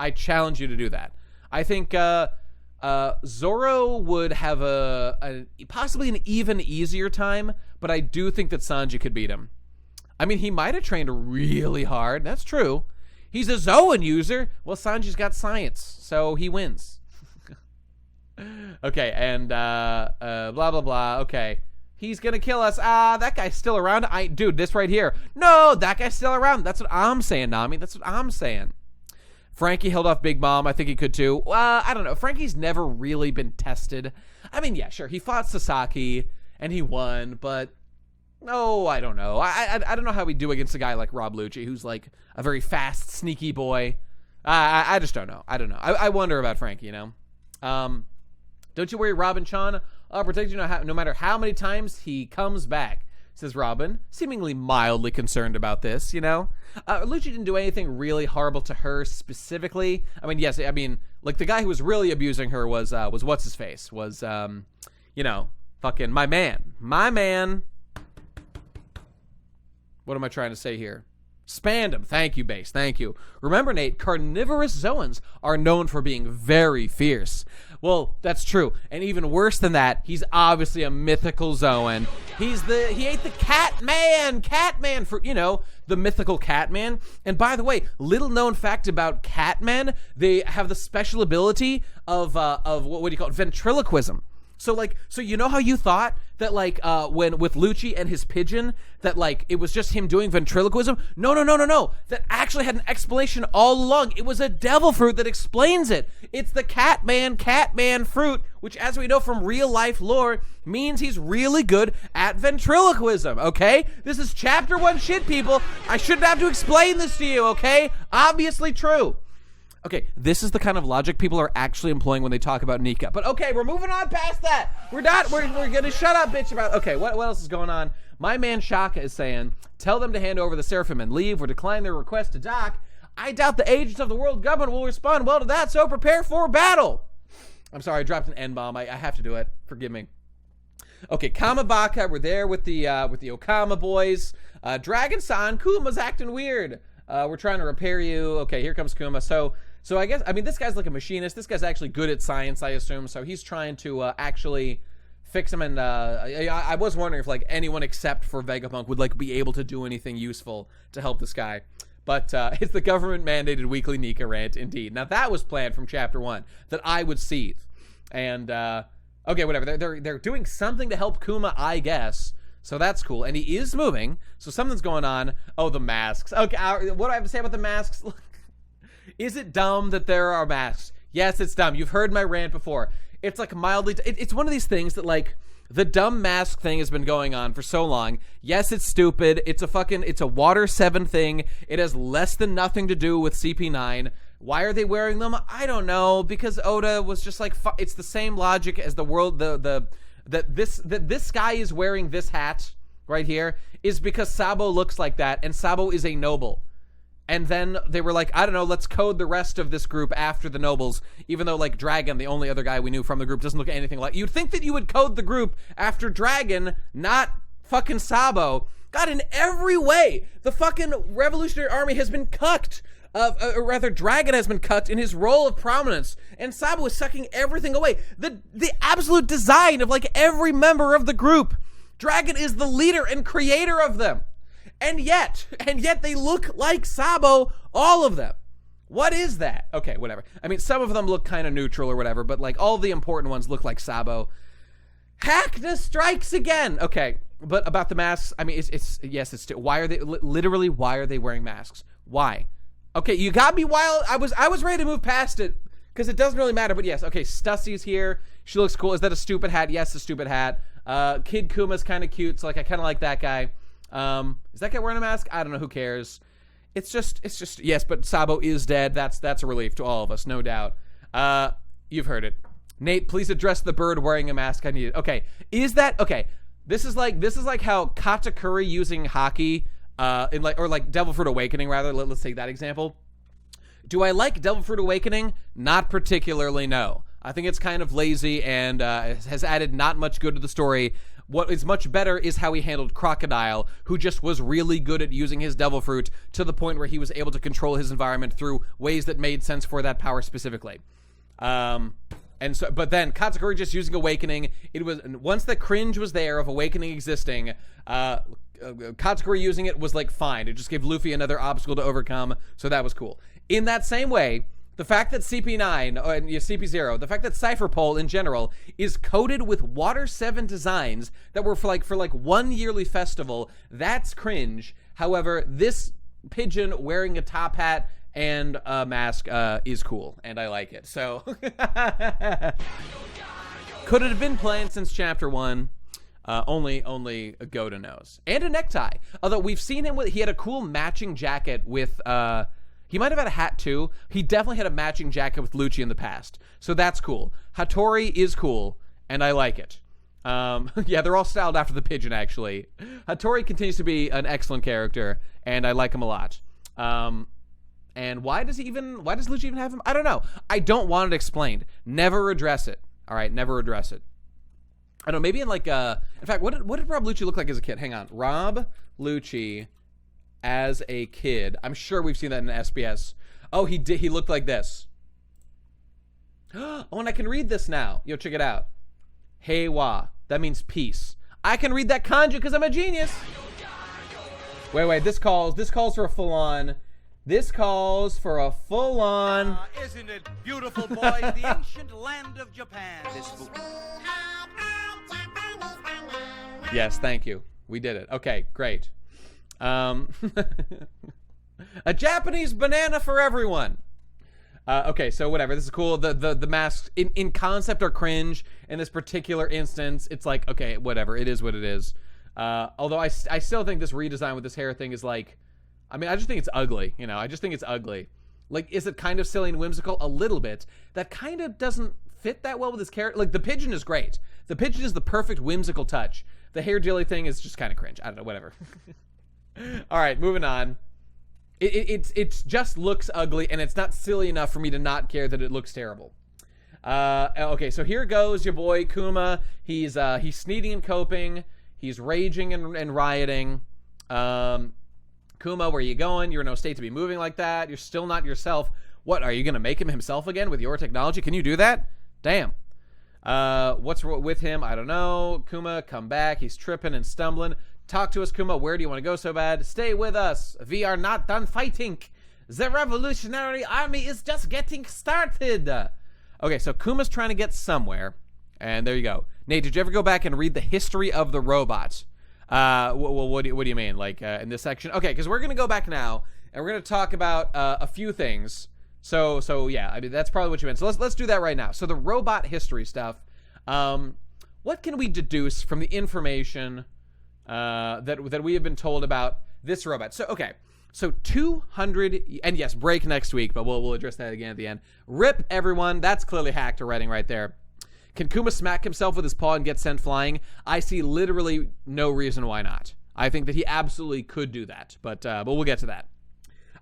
I challenge you to do that. I think Zoro would have possibly an even easier time, but I do think that Sanji could beat him. I mean, he might have trained really hard. That's true. He's a Zoan user. Well, Sanji's got science, so he wins. Okay, and blah, blah, blah. Okay. He's gonna kill us. That guy's still around. Dude, this right here. No, that guy's still around. That's what I'm saying, Nami. That's what I'm saying. Frankie held off Big Mom. I think he could too. I don't know. Frankie's never really been tested. I mean, yeah, sure. He fought Sasaki and he won, but no, I don't know. I don't know how we do against a guy like Rob Lucci, who's like a very fast, sneaky boy. I just don't know. I don't know. I wonder about Frankie, you know? Don't you worry, Robin Chan. I'll protect you no matter how many times he comes back, says Robin, seemingly mildly concerned about this, you know? Lucci didn't do anything really horrible to her specifically. I mean, yes, I mean, like, the guy who was really abusing her was what's-his-face? Was, fucking my man. My man. What am I trying to say here? Spandam. Thank you, Base. Thank you. Remember, Nate, carnivorous Zoans are known for being very fierce. Well, that's true. And even worse than that, he's obviously a mythical Zoan. He ate the Catman for, the mythical Catman. And by the way, little known fact about Catmen, they have the special ability of what do you call it? Ventriloquism. So you know how you thought that, when with Lucci and his pigeon, that, it was just him doing ventriloquism? No. That actually had an explanation all along. It was a devil fruit that explains it. It's the Catman fruit, which, as we know from real-life lore, means he's really good at ventriloquism, okay? This is Chapter 1 shit, people. I shouldn't have to explain this to you, okay? Obviously true. Okay, this is the kind of logic people are actually employing when they talk about Nika. But okay, we're moving on past that. We're gonna shut up, bitch, about... Okay, what else is going on? My man Shaka is saying, tell them to hand over the Seraphim and leave or decline their request to dock. I doubt the agents of the world government will respond well to that, so prepare for battle. I'm sorry, I dropped an N-bomb. I have to do it. Forgive me. Okay, Kamabaka, we're there with the Okama boys. Dragon-san, Kuma's acting weird. We're trying to repair you. Okay, here comes Kuma. So I mean, this guy's like a machinist. This guy's actually good at science, I assume. So he's trying to actually fix him. And I was wondering if like anyone except for Vegapunk would like be able to do anything useful to help this guy. But it's the government-mandated weekly Nika rant, indeed. Now, that was planned from Chapter 1, that I would seethe. And, okay, whatever. They're doing something to help Kuma, I guess. So that's cool. And he is moving, so something's going on. Oh, the masks. Okay, what do I have to say about the masks? Is it dumb that there are masks? Yes, it's dumb. You've heard my rant before. It's like mildly... It's one of these things that, like... The dumb mask thing has been going on for so long. Yes, it's stupid. It's a Water 7 thing. It has less than nothing to do with CP9. Why are they wearing them? I don't know. Because Oda was just like, it's the same logic as the world, that this guy is wearing this hat right here is because Sabo looks like that, and Sabo is a noble. And then they were like, I don't know, let's code the rest of this group after the nobles, even though, like, Dragon, the only other guy we knew from the group, doesn't look anything like... You'd think that you would code the group after Dragon, not fucking Sabo. God, in every way, the fucking Revolutionary Army has been cucked. Or rather, Dragon has been cucked in his role of prominence, and Sabo is sucking everything away. The absolute design of, like, every member of the group. Dragon is the leader and creator of them. And yet they look like Sabo, all of them. What is that? Okay, whatever. I mean, some of them look kind of neutral or whatever, but like all the important ones look like Sabo. Hackness strikes again. Okay, but about the masks, I mean, it's why are they literally? Why are they wearing masks? Why? Okay, you got me while I was ready to move past it because it doesn't really matter. But yes, okay, Stussie's here. She looks cool. Is that a stupid hat? Yes, a stupid hat. Kid Kuma's kind of cute, so like I kind of like that guy. Is that guy wearing a mask? I don't know. Who cares? It's just, yes, but Sabo is dead. That's a relief to all of us, no doubt. You've heard it. Nate, please address the bird wearing a mask. I need it. Okay. Is that, okay. This is like how Katakuri using Haki, or like Devil Fruit Awakening, rather. Let's take that example. Do I like Devil Fruit Awakening? Not particularly, no. I think it's kind of lazy and has added not much good to the story. What is much better is how he handled Crocodile, who just was really good at using his Devil Fruit to the point where he was able to control his environment through ways that made sense for that power specifically. And so, but then Katakuri just using Awakening, it was, once the cringe was there of Awakening existing, Katakuri using it was like fine. It just gave Luffy another obstacle to overcome, so that was cool. In that same way, the fact that CP9 and CP0, the fact that Cypher Pole in general is coated with Water 7 designs that were for like one yearly festival, that's cringe. However, this pigeon wearing a top hat and a mask is cool, and I like it. So, could it have been planned since Chapter 1? Only a Goda knows. And a necktie. Although we've seen him he had a cool matching jacket with, he might have had a hat too. He definitely had a matching jacket with Lucci in the past. So that's cool. Hattori is cool, and I like it. Yeah, they're all styled after the pigeon, actually. Hattori continues to be an excellent character, and I like him a lot. And why does Lucci even have him? I don't know. I don't want it explained. Never address it. All right, never address it. I don't know, maybe in like, in fact, what did Rob Lucci look like as a kid? Hang on. Rob Lucci as a kid. I'm sure we've seen that in SBS. Oh, he did. He looked like this. Oh, and I can read this now. Yo, check it out. Heiwa. That means peace. I can read that kanji because I'm a genius. Wait. This calls for a full-on. This calls for a full-on. Isn't it beautiful, boys? The ancient land of Japan. Yes, thank you. We did it. Okay, great. A Japanese banana for everyone. Okay, so whatever. This is cool. The masks in concept are cringe. In this particular instance, it's like, okay, whatever. It is what it is. Although I still think this redesign with this hair thing is like, I mean, I just think it's ugly. You know, I just think it's ugly. Like, is it kind of silly and whimsical? A little bit. That kind of doesn't fit that well with his character. Like, the pigeon is great. The pigeon is the perfect whimsical touch. The hair jelly thing is just kind of cringe. I don't know, whatever. All right, moving on. It just looks ugly, and it's not silly enough for me to not care that it looks terrible. Okay, so here goes your boy Kuma. He's sneezing and coping. He's raging and rioting. Kuma, where are you going? You're in no state to be moving like that. You're still not yourself. What, are you going to make him himself again with your technology? Can you do that? Damn. What's with him? I don't know. Kuma, come back. He's tripping and stumbling. Talk to us, Kuma. Where do you want to go so bad? Stay with us. We are not done fighting. The Revolutionary Army is just getting started. Okay, so Kuma's trying to get somewhere. And there you go. Nate, did you ever go back and read the history of the robots? What do you mean? Like, in this section? Okay, because we're going to go back now, and we're going to talk about a few things. So yeah, I mean, that's probably what you meant. So let's do that right now. So the robot history stuff. What can we deduce from the information that we have been told about this robot? So, okay. So 200, and yes, break next week, but we'll address that again at the end. Rip, everyone. That's clearly hacked writing right there. Can Kuma smack himself with his paw and get sent flying? I see literally no reason why not. I think that he absolutely could do that, but we'll get to that.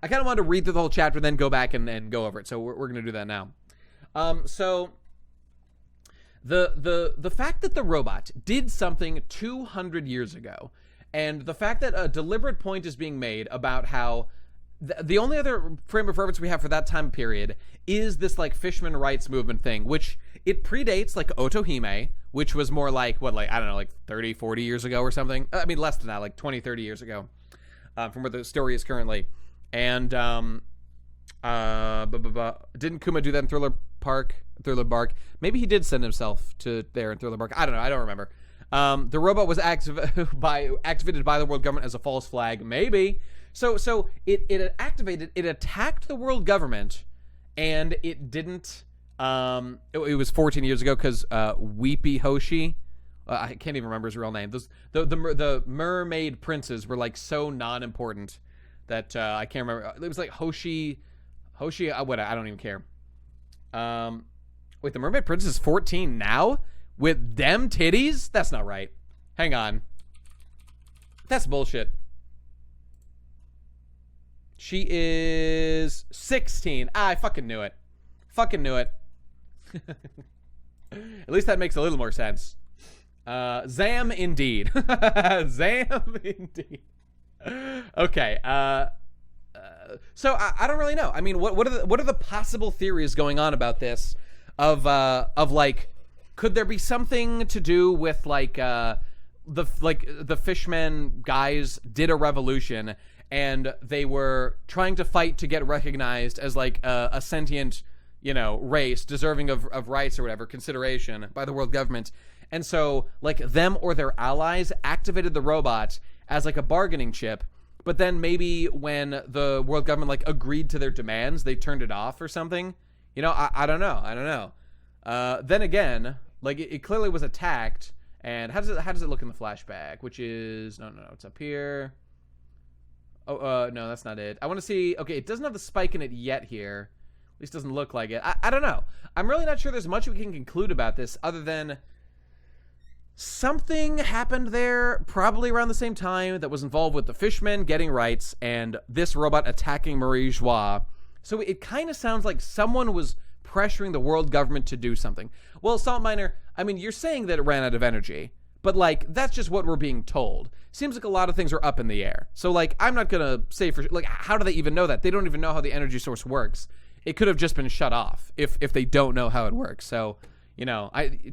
I kind of wanted to read through the whole chapter, then go back and go over it, so we're going to do that now. So the fact that the robot did something 200 years ago, and the fact that a deliberate point is being made about how the only other frame of reference we have for that time period is this, like, Fishman rights movement thing, which it predates, like, Otohime, which was more like, what, like, I don't know, like 30, 40 years ago or something. I mean, less than that, like 20, 30 years ago, from where the story is currently. And, didn't Kuma do that in Thriller Bark? Maybe he did send himself to there in Thriller Bark. I don't know. I don't remember. The robot was activated by the world government as a false flag. Maybe. So it attacked the world government, and it didn't. It was 14 years ago because Weepy Hoshi, I can't even remember his real name. The mermaid princes were, like, so non-important that I can't remember. It was like Hoshi. What? I don't even care. Wait, the mermaid princess is 14 now with them titties? That's not right. Hang on. That's bullshit. She is 16. I fucking knew it. At least that makes a little more sense. Zam indeed. Zam indeed. Okay. So I don't really know. I mean, what are the possible theories going on about this? Of like, could there be something to do with, like, the fishmen guys did a revolution and they were trying to fight to get recognized as, like, a sentient, race deserving of rights or whatever, consideration by the world government. And so, like, them or their allies activated the robot as, like, a bargaining chip. But then maybe when the world government, like, agreed to their demands, they turned it off or something. I don't know. Then again, like, it clearly was attacked. And how does it look in the flashback? Which is no, it's up here. Oh, no, that's not it. I want to see. Okay, it doesn't have the spike in it yet here. At least doesn't look like it. I don't know. I'm really not sure there's much we can conclude about this other than something happened there probably around the same time that was involved with the fishmen getting rights and this robot attacking Marie Joie. So it kind of sounds like someone was pressuring the world government to do something. Well, Salt Miner, I mean, you're saying that it ran out of energy, but, like, that's just what we're being told. Seems like a lot of things are up in the air. So, like, I'm not going to say for, like, how do they even know that? They don't even know how the energy source works. It could have just been shut off if they don't know how it works. So,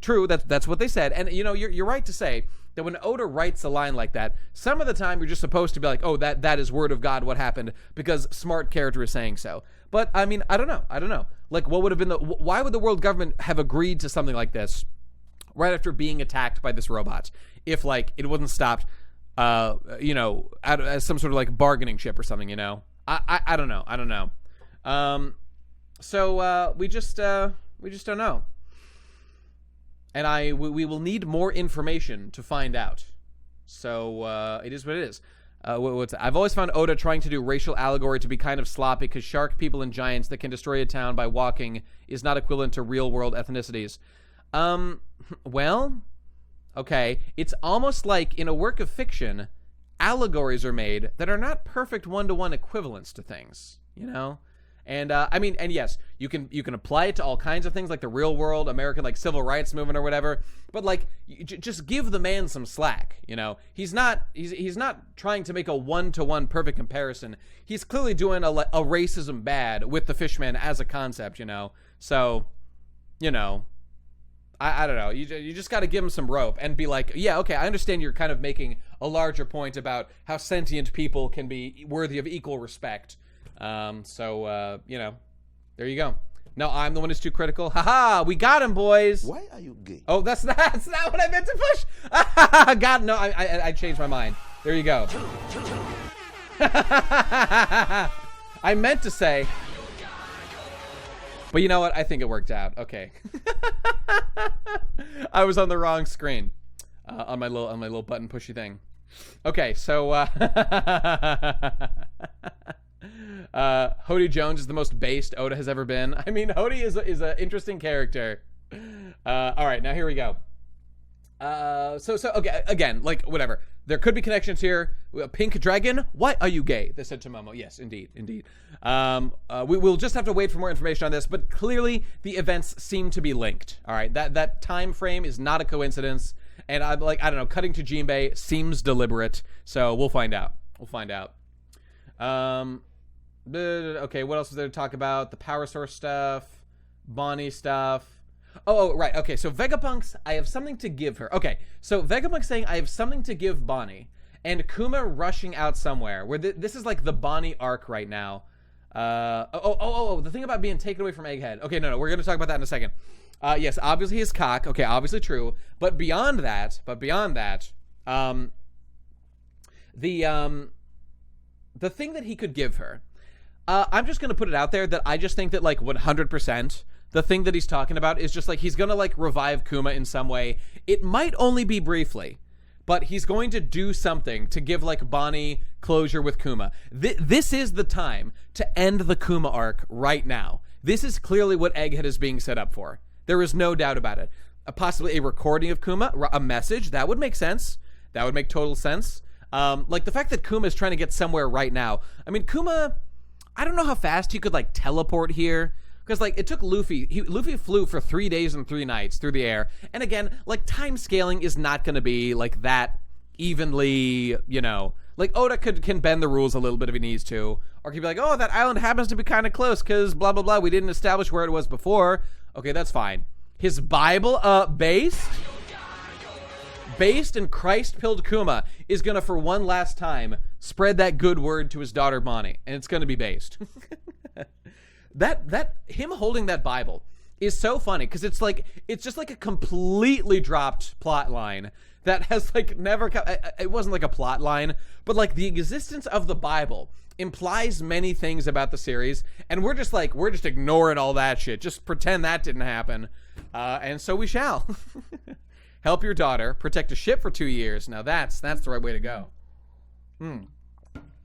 true, that's what they said. And, you're right to say that when Oda writes a line like that, some of the time you're just supposed to be like, oh, that is word of God, what happened, because smart character is saying so. But, I mean, I don't know. Like, what would have been why would the world government have agreed to something like this right after being attacked by this robot if, like, it wasn't stopped, as some sort of, like, bargaining chip or something, I don't know. So we just don't know. And we will need more information to find out. So it is what it is. I've always found Oda trying to do racial allegory to be kind of sloppy because shark people and giants that can destroy a town by walking is not equivalent to real world ethnicities. Well, okay. It's almost like in a work of fiction, allegories are made that are not perfect one-to-one equivalents to things, And I mean, and yes, you can apply it to all kinds of things like the real world, American, like, civil rights movement or whatever. But, like, just give the man some slack. He's not trying to make a one-to-one perfect comparison. He's clearly doing a racism bad with the Fishman as a concept. So, I don't know. You just got to give him some rope and be like, yeah, okay, I understand you're kind of making a larger point about how sentient people can be worthy of equal respect. So you know, there you go. No, I'm the one who's too critical. Haha, we got him, boys. Why are you gay? Oh, that's not what I meant to push. God, no, I changed my mind. There you go. I meant to say, but you know what? I think it worked out. Okay. I was on the wrong screen on my little button pushy thing. Okay, so Hody Jones is the most based Oda has ever been. I mean, Hody is an interesting character. All right, now here we go. So okay, again, like whatever. There could be connections here. Pink Dragon, why are you gay? They said to Momo. Yes, indeed. We'll just have to wait for more information on this, but clearly the events seem to be linked. All right, that time frame is not a coincidence, and I'm like, I don't know, cutting to Jinbei seems deliberate. So we'll find out. Okay, what else was there to talk about? The power source stuff, Bonnie stuff. Oh, right. Okay, so Vegapunk's, I have something to give her. Okay, so Vegapunk's saying, I have something to give Bonnie. And Kuma rushing out somewhere. Where this is like the Bonnie arc right now. The thing about being taken away from Egghead. Okay, no, we're going to talk about that in a second. Yes, obviously his cock. Okay, obviously true. But beyond that, the thing that he could give her, I'm just going to put it out there that I just think that like 100%, the thing that he's talking about is just like he's going to like revive Kuma in some way. It might only be briefly, but he's going to do something to give like Bonnie closure with Kuma. This is the time to end the Kuma arc right now. This is clearly what Egghead is being set up for. There is no doubt about it. Possibly a recording of Kuma, a message, that would make sense. That would make total sense. Like the fact that Kuma is trying to get somewhere right now. I mean, Kuma, I don't know how fast he could like teleport here. Because, like, it took Luffy. Luffy flew for 3 days and 3 nights through the air. And again, like, time scaling is not going to be, like, that evenly, you know. Like, Oda can bend the rules a little bit if he needs to. Or he could be like, oh, that island happens to be kind of close because blah, blah, blah. We didn't establish where it was before. Okay, that's fine. His Bible, based in Christ-pilled Kuma is going to, for one last time, spread that good word to his daughter Bonnie. And it's going to be based. That him holding that Bible is so funny because it's just like a completely dropped plot line that has like never it wasn't like a plot line, but like the existence of the Bible implies many things about the series, and we're just ignoring all that shit. Just pretend that didn't happen, and so we shall. Help your daughter protect a ship for 2 years. Now that's the right way to go.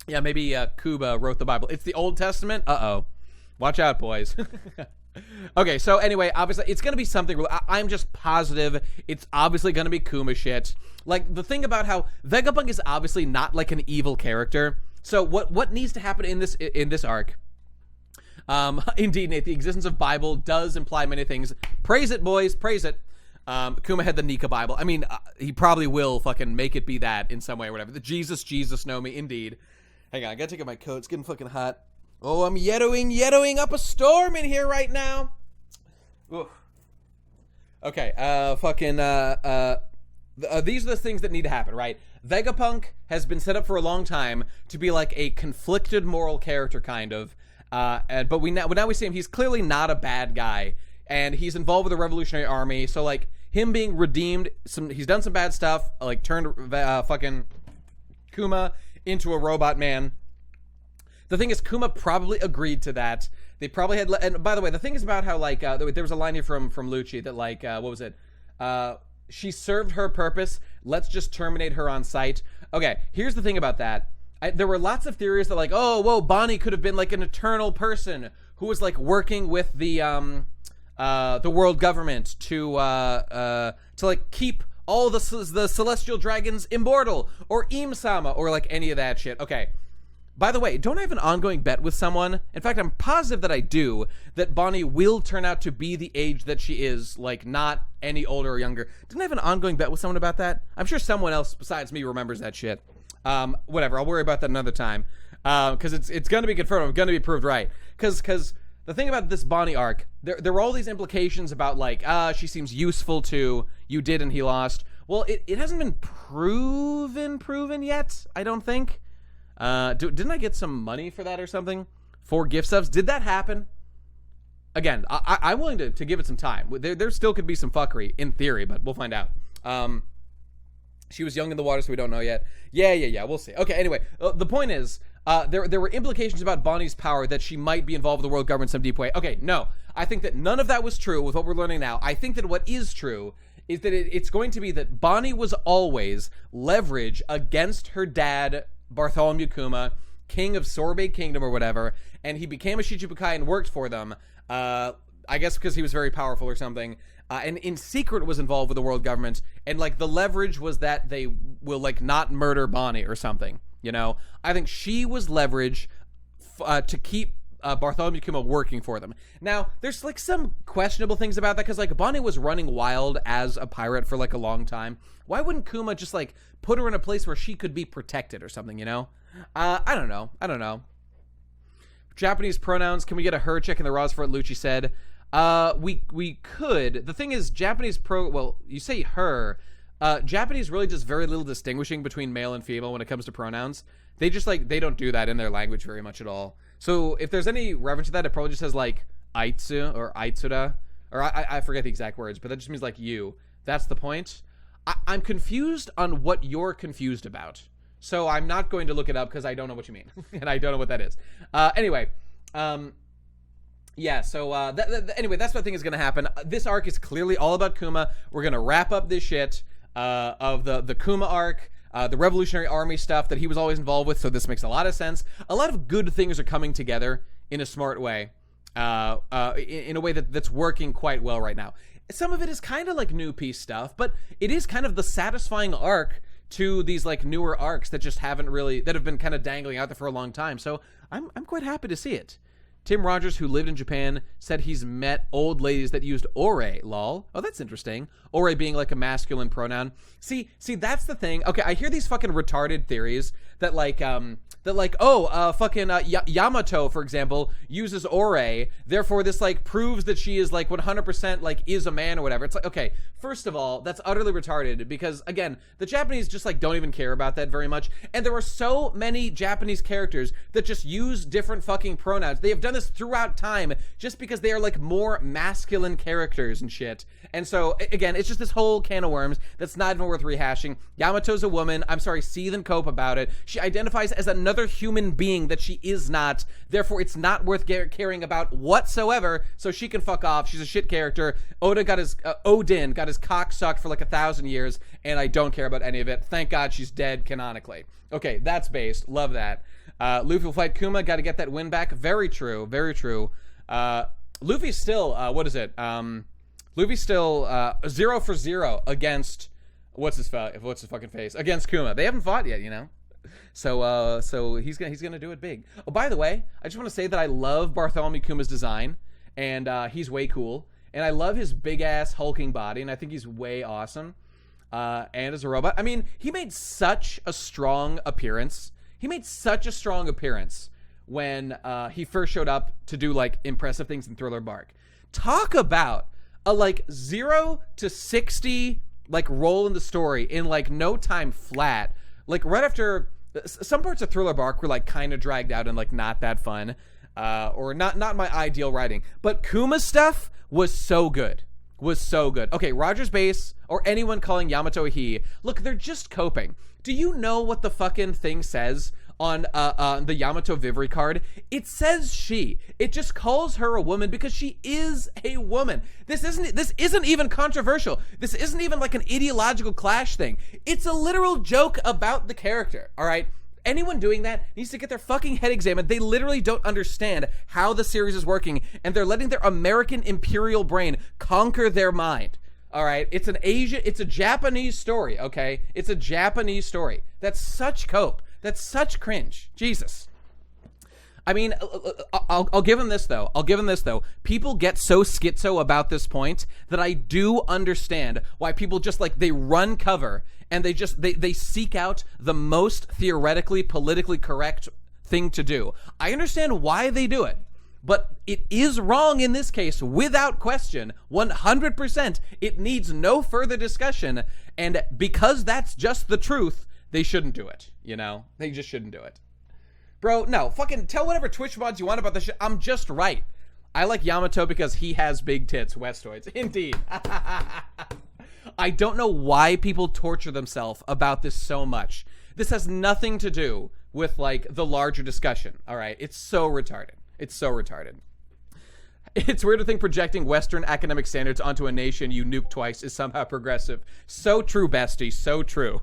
Yeah, maybe Kuba wrote the Bible. It's the Old Testament. Watch out, boys. Okay, so anyway, obviously, it's going to be something. I'm just positive it's obviously going to be Kuma shit. Like, the thing about how Vegapunk is obviously not, like, an evil character. So what needs to happen in this arc? Indeed, Nate, the existence of Bible does imply many things. Praise it, boys. Praise it. Kuma had the Nika Bible. I mean, he probably will fucking make it be that in some way or whatever. The Jesus know me, indeed. Hang on, I gotta take off my coat. It's getting fucking hot. Oh, I'm yellowing up a storm in here right now. Oof. Okay, these are the things that need to happen, right? Vegapunk has been set up for a long time to be like a conflicted moral character, kind of. But now we see him. He's clearly not a bad guy, and he's involved with the Revolutionary Army. So like him being redeemed, he's done some bad stuff, like turned fucking Kuma into a robot man. The thing is, Kuma probably agreed to that. They probably had, and by the way, the thing is about how like there was a line here from Lucci that like what was it? She served her purpose. Let's just terminate her on sight. Okay, here's the thing about that. There were lots of theories that like, oh, whoa, Bonnie could have been like an eternal person who was like working with the world government to like keep all the celestial dragons immortal, or Im-sama, or like any of that shit. Okay. By the way, don't I have an ongoing bet with someone? In fact, I'm positive that I do, that Bonnie will turn out to be the age that she is, like, not any older or younger. Didn't I have an ongoing bet with someone about that? I'm sure someone else besides me remembers that shit. Whatever, I'll worry about that another time. Because it's going to be confirmed. I'm going to be proved right. Because the thing about this Bonnie arc, there were all these implications about like, she seems useful to you did and he lost. Well, it hasn't been proven yet, I don't think. Didn't I get some money for that or something? 4 gift subs? Did that happen? Again, I'm willing to give it some time. There still could be some fuckery, in theory, but we'll find out. She was young in the water, so we don't know yet. Yeah, we'll see. Okay, anyway, the point is, there were implications about Bonnie's power that she might be involved with the world government in some deep way. Okay, no. I think that none of that was true with what we're learning now. I think that what is true is that it's going to be that Bonnie was always leverage against her dad, Bartholomew Kuma, king of Sorbet Kingdom or whatever, and he became a Shichibukai and worked for them, I guess because he was very powerful or something, and in secret was involved with the world government, and like the leverage was that they will like not murder Bonnie or something, you know? I think she was leverage to keep Bartholomew Kuma working for them. Now, there's like some questionable things about that because like Bonnie was running wild as a pirate for like a long time. Why wouldn't Kuma just like put her in a place where she could be protected or something, you know? I don't know. Japanese pronouns. Can we get a her check in the Roz for what Lucci said? We could. The thing is, well, you say her. Japanese really does very little distinguishing between male and female when it comes to pronouns. They just like, they don't do that in their language very much at all. So if there's any reference to that, it probably just says like aitsu or aitsura, or I forget the exact words, but that just means like you. That's the point. I'm confused on what you're confused about. So I'm not going to look it up because I don't know what you mean. And I don't know what that is. Anyway, yeah, so anyway, that's what I think is going to happen. This arc is clearly all about Kuma. We're going to wrap up this shit of the Kuma arc, the Revolutionary Army stuff that he was always involved with, so this makes a lot of sense. A lot of good things are coming together in a smart way, in a way that's working quite well right now. Some of it is kind of like New Piece stuff, but it is kind of the satisfying arc to these like newer arcs that just haven't really, that have been kind of dangling out there for a long time. So I'm quite happy to see it. Tim Rogers, who lived in Japan, said he's met old ladies that used ore, lol. Oh, that's interesting. Ore being like a masculine pronoun. See, that's the thing. Okay, I hear these fucking retarded theories that like, Yamato, for example, uses ore, therefore this like proves that she is like 100% like is a man or whatever. It's like, okay, first of all, that's utterly retarded because again, the Japanese just like don't even care about that very much. And there are so many Japanese characters that just use different fucking pronouns. They have done this throughout time just because they are like more masculine characters and shit. And so again, it's just this whole can of worms that's not even worth rehashing. Yamato's a woman. I'm sorry, seethe and cope about it. She identifies as another human being that she is not. Therefore, it's not worth caring about whatsoever. So she can fuck off. She's a shit character. Odin got his cock sucked for like 1,000 years, and I don't care about any of it. Thank God she's dead canonically. Okay, that's based. Love that. Luffy will fight Kuma. Got to get that win back. Very true. Very true. Luffy's still what is it? Luffy's still 0 for 0 against what's his fucking face against Kuma. They haven't fought yet, you know. So he's gonna do it big. Oh, by the way, I just want to say that I love Bartholomew Kuma's design, and he's way cool, and I love his big ass hulking body, and I think he's way awesome. And as a robot, I mean, he made such a strong appearance. When he first showed up to do like impressive things in Thriller Bark. Talk about a like 0 to 60 like roll in the story in like no time flat. Like right after some parts of Thriller Bark were like kind of dragged out and like not that fun, or not my ideal writing. But Kuma's stuff was so good. Okay, Roger's base or anyone calling Yamato a he. Look, they're just coping. Do you know what the fucking thing says on the Yamato Vivre card? It says she. It just calls her a woman because she is a woman. This isn't even controversial. This isn't even like an ideological clash thing. It's a literal joke about the character, all right? Anyone doing that needs to get their fucking head examined. They literally don't understand how the series is working, and they're letting their American imperial brain conquer their mind. All right, it's a Japanese story, okay? It's a Japanese story. That's such cope. That's such cringe. Jesus. I mean, I'll give him this though. People get so schizo about this point that I do understand why people just like, they run cover and they seek out the most theoretically, politically correct thing to do. I understand why they do it. But it is wrong in this case, without question, 100%. It needs no further discussion. And because that's just the truth, they shouldn't do it. You know? They just shouldn't do it. Bro, no. Fucking tell whatever Twitch mods you want about this shit. I'm just right. I like Yamato because he has big tits, Westoids. Indeed. I don't know why people torture themselves about this so much. This has nothing to do with, like, the larger discussion, all right? It's so retarded. It's so retarded. It's weird to think projecting Western academic standards onto a nation you nuke twice is somehow progressive. So true, bestie. So true.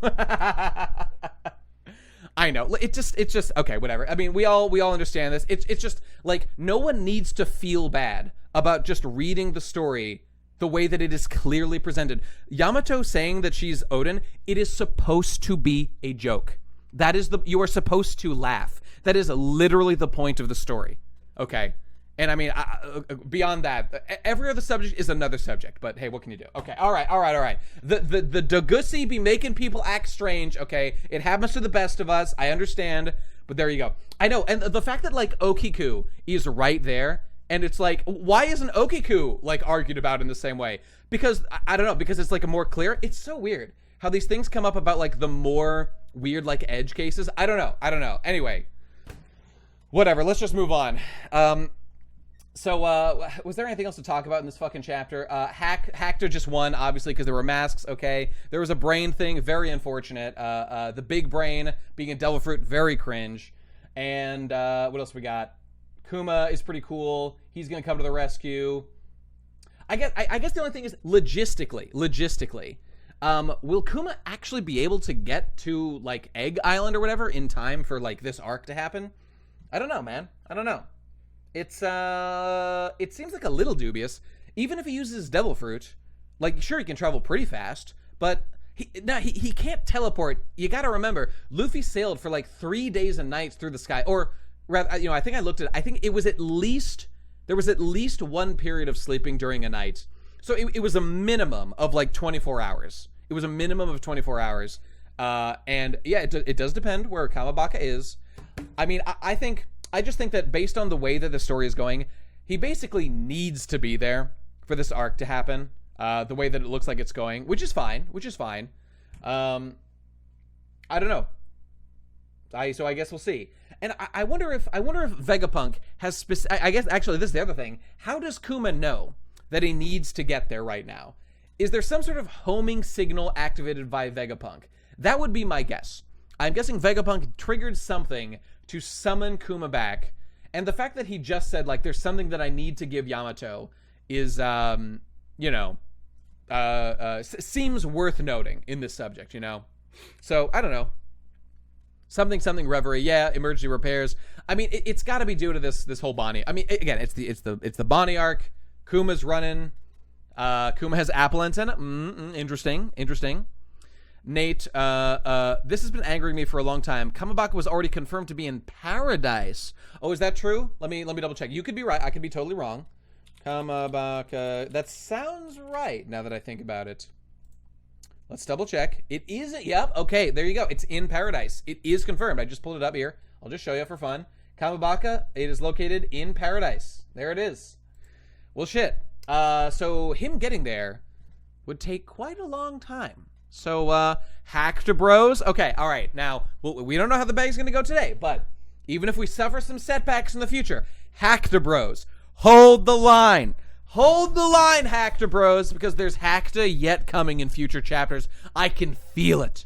I know. It's just okay, whatever. I mean, we all understand this. It's just like no one needs to feel bad about just reading the story the way that it is clearly presented. Yamato saying that she's Odin, it is supposed to be a joke. That is you are supposed to laugh. That is literally the point of the story. Okay? And I mean, beyond that, every other subject is another subject. But hey, what can you do? Okay, all right. The Degussy be making people act strange. Okay, it happens to the best of us. I understand, but there you go. I know, and the fact that like Okiku is right there, and it's like, why isn't Okiku like argued about in the same way? Because I don't know, because it's like a more clear. It's so weird how these things come up about like the more weird like edge cases. I don't know. Anyway, whatever. Let's just move on. So, was there anything else to talk about in this fucking chapter? Hactor just won, obviously, because there were masks, okay? There was a brain thing, very unfortunate. The big brain being a devil fruit, very cringe. And, what else we got? Kuma is pretty cool. He's gonna come to the rescue. I guess the only thing is, logistically, will Kuma actually be able to get to, like, Egg Island or whatever in time for, like, this arc to happen? I don't know, man. I don't know. It seems like a little dubious. Even if he uses devil fruit, like, sure, he can travel pretty fast, but he can't teleport. You gotta remember, Luffy sailed for like 3 days and nights through the sky, or rather, you know, I think I looked at it, I think it was there was at least one period of sleeping during a night. So it was a minimum of like 24 hours. It was a minimum of 24 hours. And yeah, it does depend where Kamabaka is. I mean, I just think that based on the way that the story is going, he basically needs to be there for this arc to happen. The way that it looks like it's going, which is fine. I don't know. So I guess we'll see. And I wonder if Vegapunk has I guess actually this is the other thing. How does Kuma know that he needs to get there right now? Is there some sort of homing signal activated by Vegapunk? That would be my guess. I'm guessing Vegapunk triggered something to summon Kuma back, and the fact that he just said, like, there's something that I need to give Yamato is, you know, seems worth noting in this subject, you know? So, I don't know. Something reverie, yeah, emergency repairs. I mean, it's got to be due to this whole Bonnie. I mean, again, it's the Bonnie arc. Kuma's running. Kuma has apple antenna. Interesting. Nate, this has been angering me for a long time. Kamabaka was already confirmed to be in paradise. Oh, is that true? Let me double check. You could be right. I could be totally wrong. Kamabaka. That sounds right now that I think about it. Let's double check. It is. Yep. Okay. There you go. It's in paradise. It is confirmed. I just pulled it up here. I'll just show you for fun. Kamabaka. It is located in paradise. There it is. Well, shit. So him getting there would take quite a long time. So, hack to bros. Okay, all right. Now, we don't know how the bag's going to go today, but even if we suffer some setbacks in the future, hack to bros. Hold the line. Hold the line, hack to bros, because there's hack to yet coming in future chapters. I can feel it.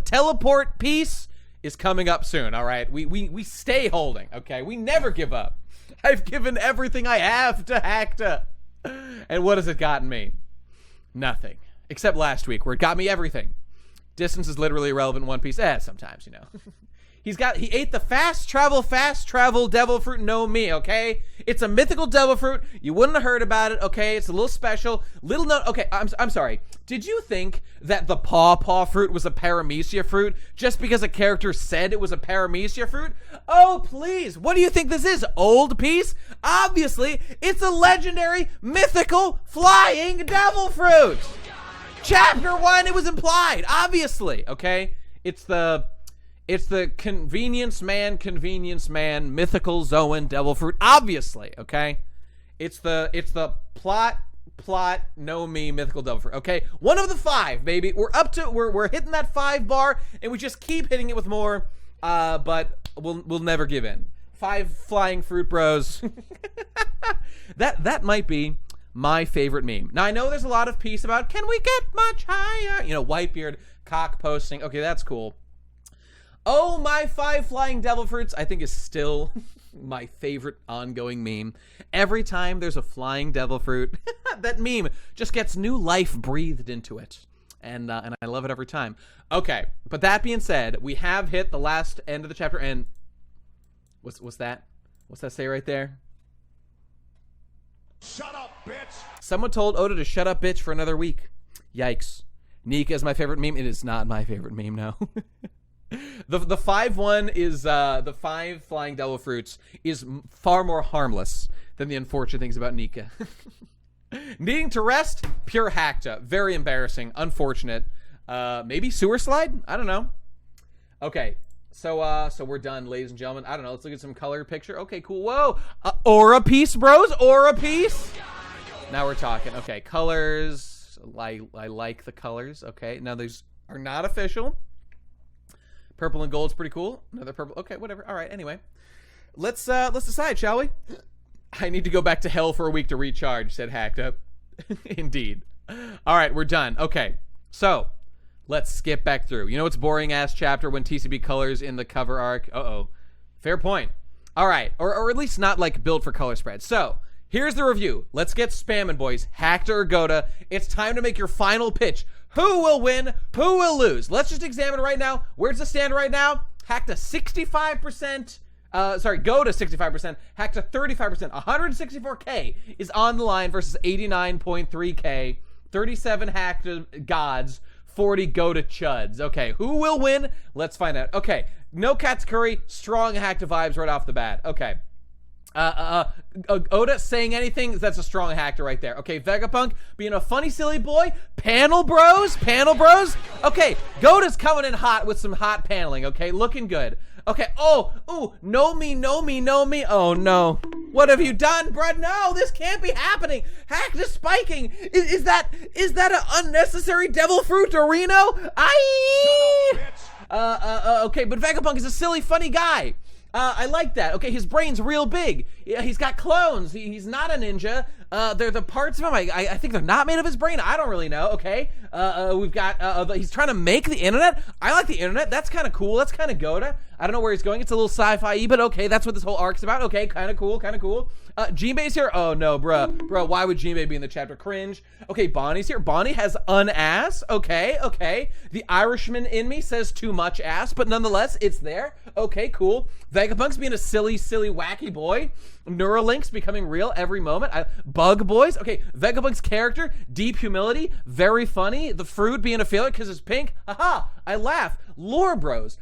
Teleport peace is coming up soon, all right? We stay holding, okay? We never give up. I've given everything I have to hack to. And what has it gotten me? Nothing. Except last week, where it got me everything. Distance is literally irrelevant in One Piece. Sometimes, you know. He ate the fast travel devil fruit, no me, okay? It's a mythical devil fruit. You wouldn't have heard about it, okay? It's a little special. Little note, okay, I'm sorry. Did you think that the paw fruit was a paramecia fruit just because a character said it was a paramecia fruit? Oh, please. What do you think this is, Old Piece? Obviously, it's a legendary, mythical, flying devil fruit. Chapter 1, it was implied, obviously, okay? It's the It's the convenience man, mythical Zoan devil fruit. Obviously, okay? It's the plot, no me, mythical devil fruit. Okay? One of the 5, baby. We're hitting that 5 bar, and we just keep hitting it with more. But we'll never give in. 5 flying fruit bros. That might be my favorite meme. Now I know there's a lot of peace about can we get much higher? You know, Whitebeard cock posting. Okay, that's cool. Oh, my 5 flying devil fruits, I think is still my favorite ongoing meme. Every time there's a flying devil fruit, that meme just gets new life breathed into it. And I love it every time. Okay, but that being said, we have hit the last end of the chapter, and what's that? What's that say right there? Shut up, bitch. Someone told Oda to shut up, bitch, for another week. Yikes. Nika is my favorite meme. It is not my favorite meme, no. The 5-1 is the 5 flying devil fruits is far more harmless than the unfortunate things about Nika. Needing to rest, pure hackta. Very embarrassing, unfortunate. Maybe sewer slide? I don't know. Okay, so we're done, ladies and gentlemen. I don't know. Let's look at some color picture. Okay, cool. Whoa, aura piece, bros. Aura piece. Now we're talking. Okay, colors. I like the colors. Okay, now these are not official. Purple and gold's pretty cool. Another purple. Okay, whatever. All right. Anyway, let's decide, shall we? I need to go back to hell for a week to recharge, said Hacked Up. Indeed. All right, we're done. Okay, so let's skip back through. You know what's boring ass chapter when TCB colors in the cover arc? Uh-oh. Fair point. All right, or at least not like built for color spread. So here's the review. Let's get spamming, boys. Hacked or Goda. It's time to make your final pitch. Who will win? Who will lose? Let's just examine it right now. Where's the stand right now? Hacked to 65%. Go to 65%. Hacked to 35%. 164K is on the line versus 89.3K. 37 hacked gods. 40 go to chuds. Okay, who will win? Let's find out. Okay, no Katakuri. Strong hacked vibes right off the bat. Okay. Oda saying anything, that's a strong hacker right there. Okay, Vegapunk being a funny, silly boy. Panel bros. Okay, Goda's coming in hot with some hot paneling. Okay, looking good. Okay, know me. Oh no. What have you done, bruh? No, this can't be happening. Hack is spiking. Is that an unnecessary devil fruit, Dorino? Okay, but Vegapunk is a silly, funny guy. I like that. Okay, his brain's real big. Yeah, he's got clones. He's not a ninja. They're the parts of him. I think they're not made of his brain. I don't really know. Okay. We've got, he's trying to make the internet. I like the internet. That's kind of cool. That's kind of Goda. I don't know where he's going. It's a little sci-fi-y, but okay, that's what this whole arc's about. Okay, kind of cool. Jinbei's here. Oh no, bruh, why would Jinbei be in the chapter? Cringe. Okay, Bonnie's here. Bonnie has an ass. Okay. The Irishman in me says too much ass, but nonetheless, it's there. Okay, cool. Vegapunk's being a silly, wacky boy. Neuralink's becoming real every moment. Bug boys. Okay, Vegapunk's character, deep humility, very funny. The fruit being a failure because it's pink. Haha, I laugh. Lore bros,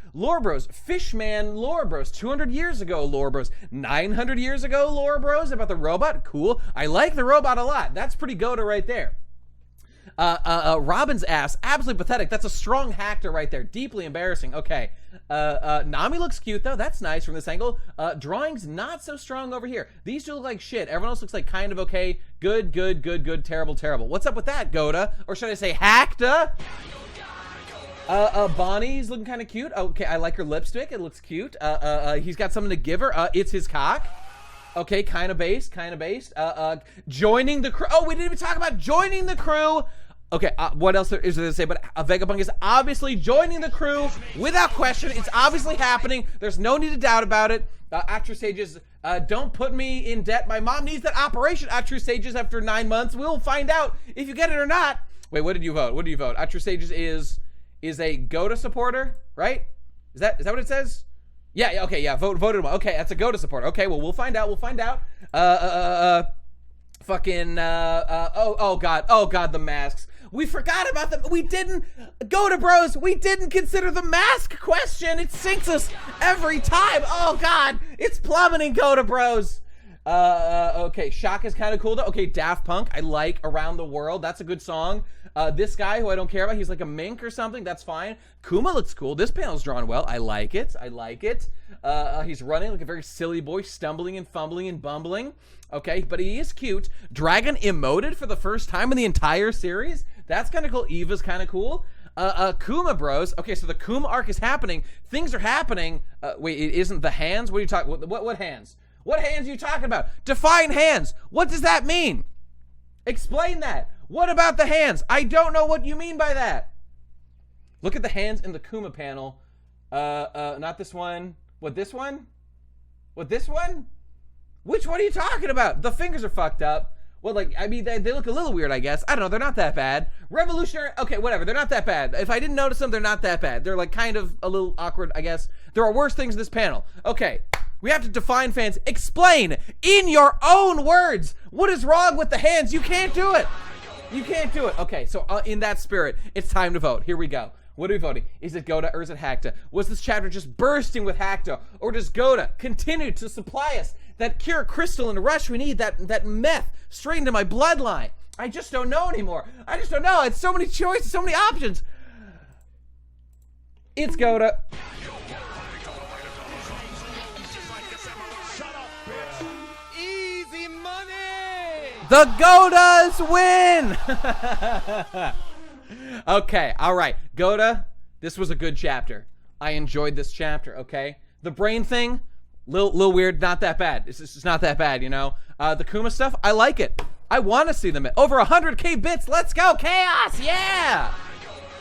Fishman lore bros, 200 years ago lore bros, 900 years ago lore bros about the robot. Cool. I like the robot a lot. That's pretty Goda right there. Robin's ass, absolutely pathetic. That's a strong hacker right there. Deeply embarrassing. Okay. Nami looks cute though. That's nice from this angle. Drawing's not so strong over here. These two look like shit. Everyone else looks like kind of okay. Good, terrible. What's up with that, Goda? Or should I say Hackta? Bonnie's looking kind of cute. Okay, I like her lipstick. It looks cute. He's got something to give her. It's his cock. Okay, kind of based. Joining the crew. Oh, we didn't even talk about joining the crew. Okay, what else is there to say? But Vegapunk is obviously joining the crew without question. It's obviously happening. There's no need to doubt about it. Actress Sages, don't put me in debt. My mom needs that operation. Actress Sages, after 9 months, we'll find out if you get it or not. Wait, what did you vote? Actress Sages is a Goda supporter, right? Is that what it says? Yeah, okay, yeah, voted him. Okay, that's a Goda supporter. Okay, well, we'll find out. Oh god, the masks. We forgot about them. We didn't, Goda bros, we didn't consider the mask question. It sinks us every time. Oh god, it's plummeting, Goda bros. Okay, Shock is kind of cool though. Okay, Daft Punk, I like Around the World. That's a good song. This guy who I don't care about, he's like a mink or something. That's fine. Kuma looks cool. This panel's drawn well. I like it. I like it. He's running like a very silly boy, stumbling and fumbling and bumbling. Okay, but he is cute. Dragon emoted for the first time in the entire series. That's kind of cool. Eva's kind of cool. Kuma bros. Okay, so the Kuma arc is happening. Things are happening. Wait, it isn't the hands? What are you talking? What hands? What hands are you talking about? Define hands. What does that mean? Explain that. What about the hands? I don't know what you mean by that. Look at the hands in the Kuma panel. Not this one. What, this one? What, this one? Which one are you talking about? The fingers are fucked up. Well, like, I mean, they look a little weird, I guess. I don't know. They're not that bad. Revolutionary. Okay, whatever. They're not that bad. If I didn't notice them, they're not that bad. They're, like, kind of a little awkward, I guess. There are worse things in this panel. Okay. We have to define fans. Explain in your own words what is wrong with the hands. You can't do it. You can't do it. Okay, so in that spirit, it's time to vote. Here we go. What are we voting? Is it Goda or is it Hacta? Was this chapter just bursting with Hacta? Or does Goda continue to supply us that cure crystal and rush we need, that meth straight into my bloodline? I just don't know anymore. I just don't know. It's so many choices, so many options. It's Goda. Easy money! The Godas win! Okay, all right. Goda, this was a good chapter. I enjoyed this chapter, okay? The brain thing, little weird, not that bad. It's just not that bad, you know? The Kuma stuff, I like it. I want to see them. Over 100k bits. Let's go, Chaos! Yeah!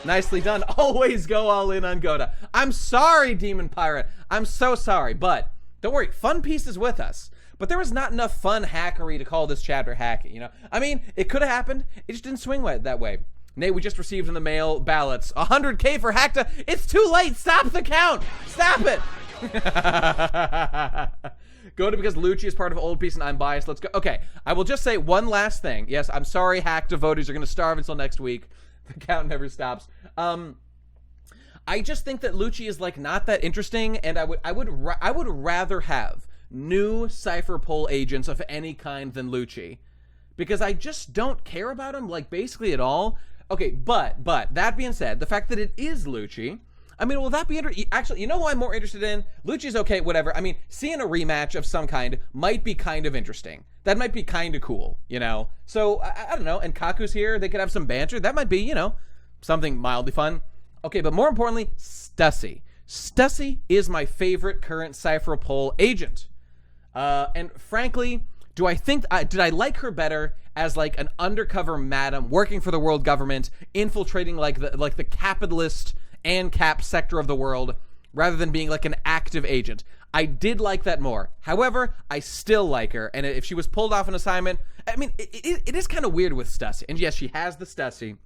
Nicely done. Always go all in on Goda. I'm sorry, Demon Pirate. I'm so sorry, but don't worry. Fun Piece is with us. But there was not enough fun hackery to call this chapter hacky, you know? I mean, it could have happened. It just didn't swing that way. Nate, we just received in the mail ballots. 100k for Hacta. It's too late. Stop the count. Stop it. Goda because Lucci is part of Old Piece and I'm biased. Let's go. Okay, I will just say one last thing. Yes, I'm sorry, Hacta voters are going to starve until next week. The count never stops. I just think that Lucci is like not that interesting, and I would rather have new Cypher Pole agents of any kind than Lucci, because I just don't care about him like basically at all. Okay, but that being said, the fact that it is Lucci, I mean, will that be actually, you know who I'm more interested in? Lucci's okay, whatever. I mean, seeing a rematch of some kind might be kind of interesting. That might be kind of cool, you know? So, I don't know, and Kaku's here, they could have some banter. That might be, you know, something mildly fun. Okay, but more importantly, Stussy. Stussy is my favorite current Cypher Pole agent. And frankly, did I like her better as like an undercover madam working for the world government, infiltrating like the capitalist ANCAP sector of the world, rather than being like an active agent? I did like that more. However, I still like her, and if she was pulled off an assignment, I mean, it is kind of weird with Stussy. And yes, she has the Stussy.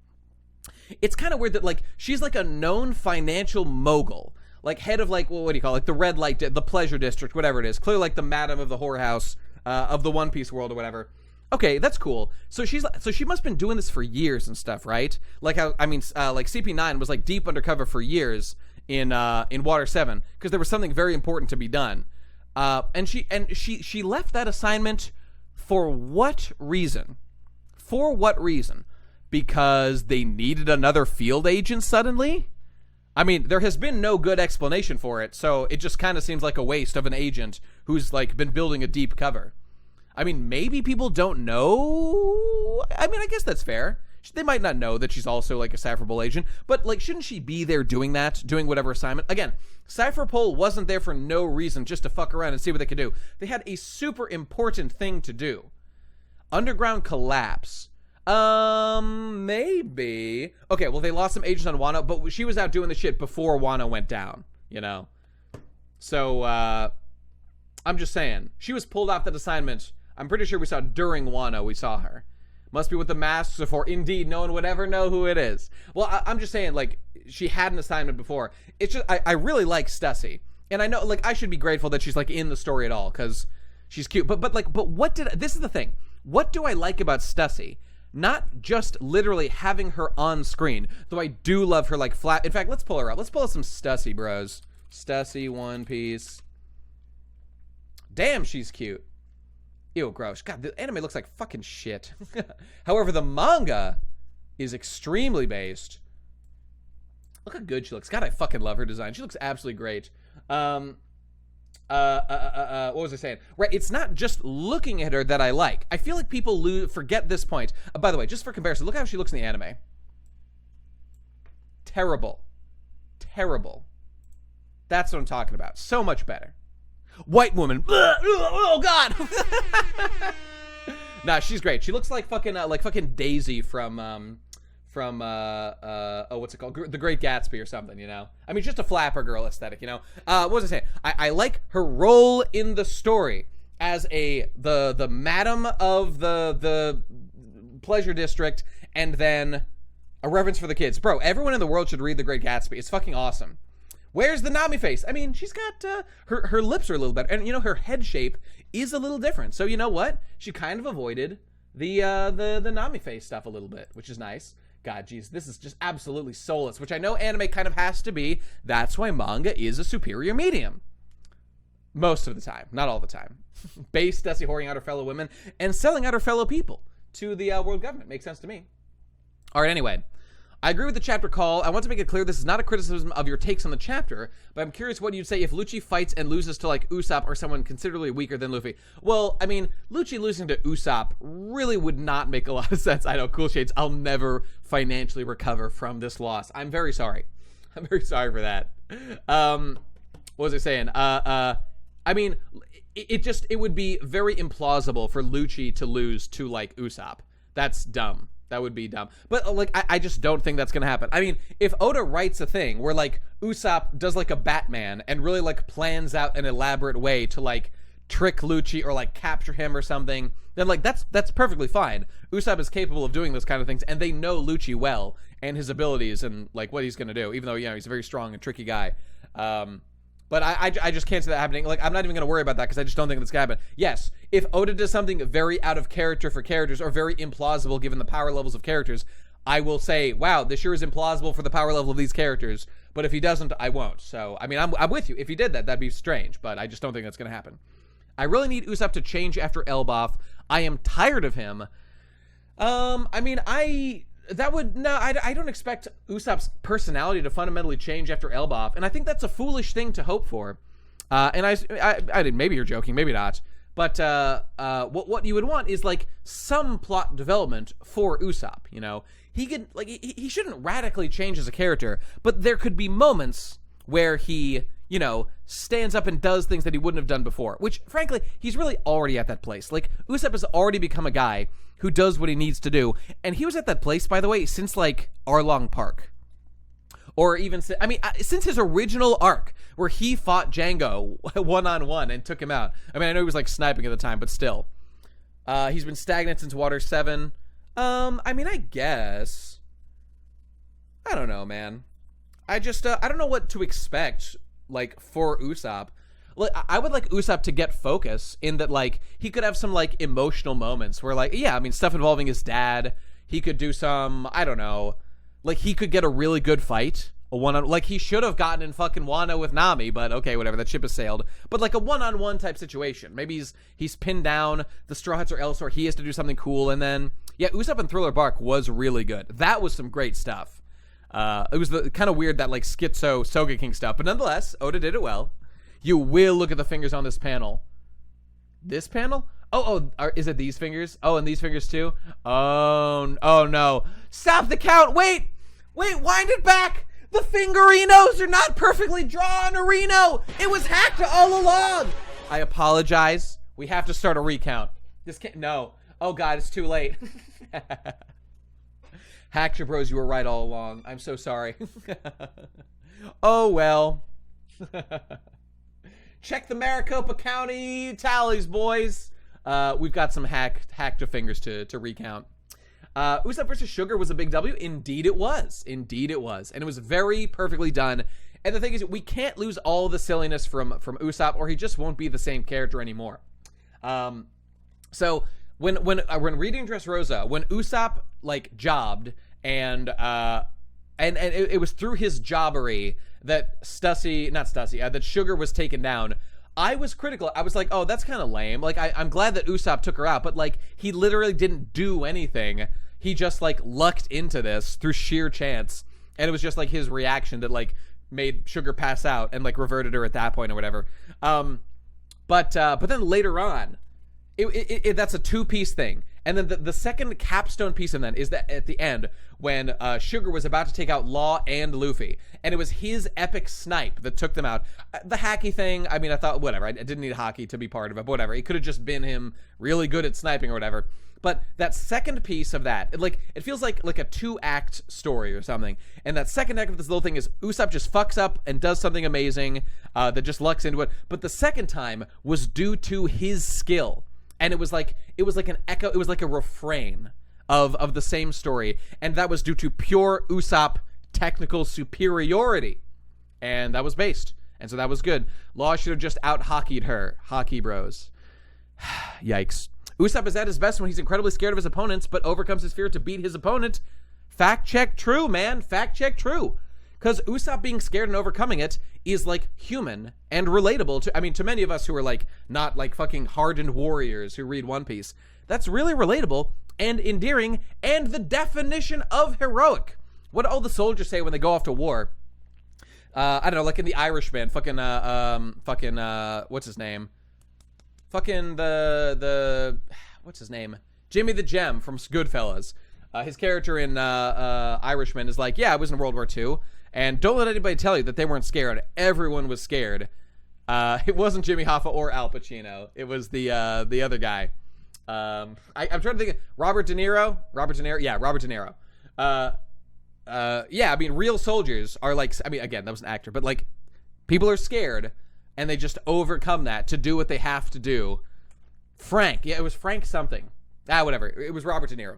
It's kind of weird that like she's like a known financial mogul, like head of like, well, what do you call it? Like the red light, the pleasure district, whatever it is. Clearly like the madam of the whorehouse of the One Piece world or whatever. Okay, that's cool. So she must have been doing this for years and stuff, right? Like how, I mean, like CP9 was like deep undercover for years in Water 7 because there was something very important to be done. And she left that assignment for what reason? For what reason? Because they needed another field agent suddenly? I mean, there has been no good explanation for it, so it just kind of seems like a waste of an agent who's like been building a deep cover. I mean, maybe people don't know. I mean, I guess that's fair. They might not know that she's also like a Cypher Pole agent, but like, shouldn't she be there doing that, doing whatever assignment? Again, Cypher Pole wasn't there for no reason, just to fuck around and see what they could do. They had a super important thing to do. Underground collapse. Maybe. Okay, well, they lost some agents on Wano, but she was out doing the shit before Wano went down, you know? So, I'm just saying. She was pulled off that assignment. I'm pretty sure we saw during Wano, we saw her. Must be with the masks, for indeed no one would ever know who it is. Well, I'm just saying, like, she had an assignment before. It's just, I really like Stussy. And I know, like, I should be grateful that she's, like, in the story at all, because she's cute. But this is the thing. What do I like about Stussy? Not just literally having her on screen, though I do love her, like, flat. In fact, let's pull her up. Let's pull up some Stussy, bros. Stussy, One Piece. Damn, she's cute. Ew, gross. God, the anime looks like fucking shit. However, the manga is extremely based. Look how good she looks. God, I fucking love her design. She looks absolutely great. What was I saying? Right, it's not just looking at her that I like. I feel like people forget this point. By the way, just for comparison, look how she looks in the anime. Terrible. Terrible. That's what I'm talking about. So much better. White woman. Oh, God. Nah, she's great. She looks like fucking Daisy from what's it called? The Great Gatsby or something, you know? I mean, just a flapper girl aesthetic, you know? What was I saying? I like her role in the story as the madam of the pleasure district, and then a reverence for the kids. Bro, everyone in the world should read The Great Gatsby. It's fucking awesome. Where's the Nami face? I mean, she's got, her lips are a little better, and, you know, her head shape is a little different. So, you know what? She kind of avoided the Nami face stuff a little bit, which is nice. God, geez, this is just absolutely soulless, which I know anime kind of has to be. That's why manga is a superior medium. Most of the time. Not all the time. Base Desi whoring out her fellow women and selling out her fellow people to the world government. Makes sense to me. All right, anyway. I agree with the chapter call. I want to make it clear this is not a criticism of your takes on the chapter, but I'm curious what you'd say if Lucci fights and loses to, like, Usopp or someone considerably weaker than Luffy. Well, I mean, Lucci losing to Usopp really would not make a lot of sense. I know, Cool Shades, I'll never financially recover from this loss. I'm very sorry. I'm very sorry for that. What was I saying? I mean, it would be very implausible for Lucci to lose to, like, Usopp. That's dumb. That would be dumb. But, like, I just don't think that's going to happen. I mean, if Oda writes a thing where, like, Usopp does, like, a Batman and really, like, plans out an elaborate way to, like, trick Lucci or, like, capture him or something, then, like, that's perfectly fine. Usopp is capable of doing those kind of things, and they know Lucci well and his abilities and, like, what he's going to do, even though, you know, he's a very strong and tricky guy. But I just can't see that happening. Like, I'm not even going to worry about that because I just don't think that's going to happen. Yes, if Oda does something very out of character for characters or very implausible given the power levels of characters, I will say, wow, this sure is implausible for the power level of these characters. But if he doesn't, I won't. So, I mean, I'm with you. If he did that, that'd be strange. But I just don't think that's going to happen. I really need Usopp to change after Elbaf. I am tired of him. I mean, I don't expect Usopp's personality to fundamentally change after Elbaf, and I think that's a foolish thing to hope for. And I maybe you're joking, maybe not, but what you would want is, like, some plot development for Usopp. You know, he shouldn't radically change as a character, but there could be moments where he, you know, stands up and does things that he wouldn't have done before, which, frankly, he's really already at that place. Like, Usopp has already become a guy who does what he needs to do, and he was at that place, by the way, since, like, Arlong Park. Or even, since his original arc, where he fought Django one-on-one and took him out. I mean, I know he was, like, sniping at the time, but still. He's been stagnant since Water 7. I mean, I guess. I don't know, man. I don't know what to expect, like, for Usopp. Like, I would like Usopp to get focus in that, like, he could have some, like, emotional moments where, like, yeah, I mean, stuff involving his dad. He could do some, I don't know, like, he could get a really good fight. Like, he should have gotten in fucking Wano with Nami, but okay, whatever, that ship has sailed. But, like, a one-on-one type situation. Maybe he's pinned down, the Straw Hats are elsewhere, he has to do something cool, and then, yeah, Usopp and Thriller Bark was really good. That was some great stuff. It was kind of weird, that, like, schizo Sogeking stuff, but nonetheless, Oda did it well. You will look at the fingers on this panel. This panel? Is it these fingers? Oh, and these fingers too? Oh no. Stop the count! Wait, wind it back! The fingerinos are not perfectly drawn, Arino! It was hacked all along! I apologize. We have to start a recount. This can't, no. Oh God, it's too late. Hacked your bros, you were right all along. I'm so sorry. Oh well. Check the Maricopa County tallies, boys. We've got some hacked fingers to recount. Usopp versus Sugar was a big W. Indeed it was. And it was very perfectly done. And the thing is, we can't lose all the silliness from Usopp, or he just won't be the same character anymore. So when reading Dressrosa, when Usopp, like, jobbed, and it was through his jobbery that that Sugar was taken down, I was critical. I was like, oh, that's kind of lame. Like, I'm glad that Usopp took her out, but like, he literally didn't do anything. He just like lucked into this through sheer chance, and it was just like his reaction that like made Sugar pass out and like reverted her at that point or whatever. But then later on, that's a two-piece thing. And then the second capstone piece in that is that at the end when Sugar was about to take out Law and Luffy, and it was his epic snipe that took them out. The Haki thing, I mean, I thought, whatever, I didn't need Haki to be part of it, but whatever. It could have just been him really good at sniping or whatever. But that second piece of that, it feels like a 2-act story or something. And that second act of this little thing is Usopp just fucks up and does something amazing that just lucks into it. But the second time was due to his skill. And it was like an echo, it was like a refrain of the same story. And that was due to pure Usopp technical superiority. And that was based. And so that was good. Law should have just out-hockeyed her. Hockey bros. Yikes. Usopp is at his best when he's incredibly scared of his opponents, but overcomes his fear to beat his opponent. Fact check true, man. Fact check true. Because Usopp being scared and overcoming it is like human and relatable to many of us who are like not like fucking hardened warriors who read One Piece. That's really relatable and endearing and the definition of heroic. What do all the soldiers say when they go off to war? I don't know, like in The Irishman, what's his name? Fucking what's his name? Jimmy the Gem from Goodfellas. His character in Irishman is like, yeah, I was in World War II, and don't let anybody tell you that they weren't scared. Everyone was scared. It wasn't Jimmy Hoffa or Al Pacino. It was the other guy. I'm trying to think. Robert De Niro. Yeah, Robert De Niro. Yeah, I mean, real soldiers are like, I mean, again, that was an actor, but like, people are scared, and they just overcome that to do what they have to do. Frank. Yeah, it was Frank something. Whatever. It was Robert De Niro.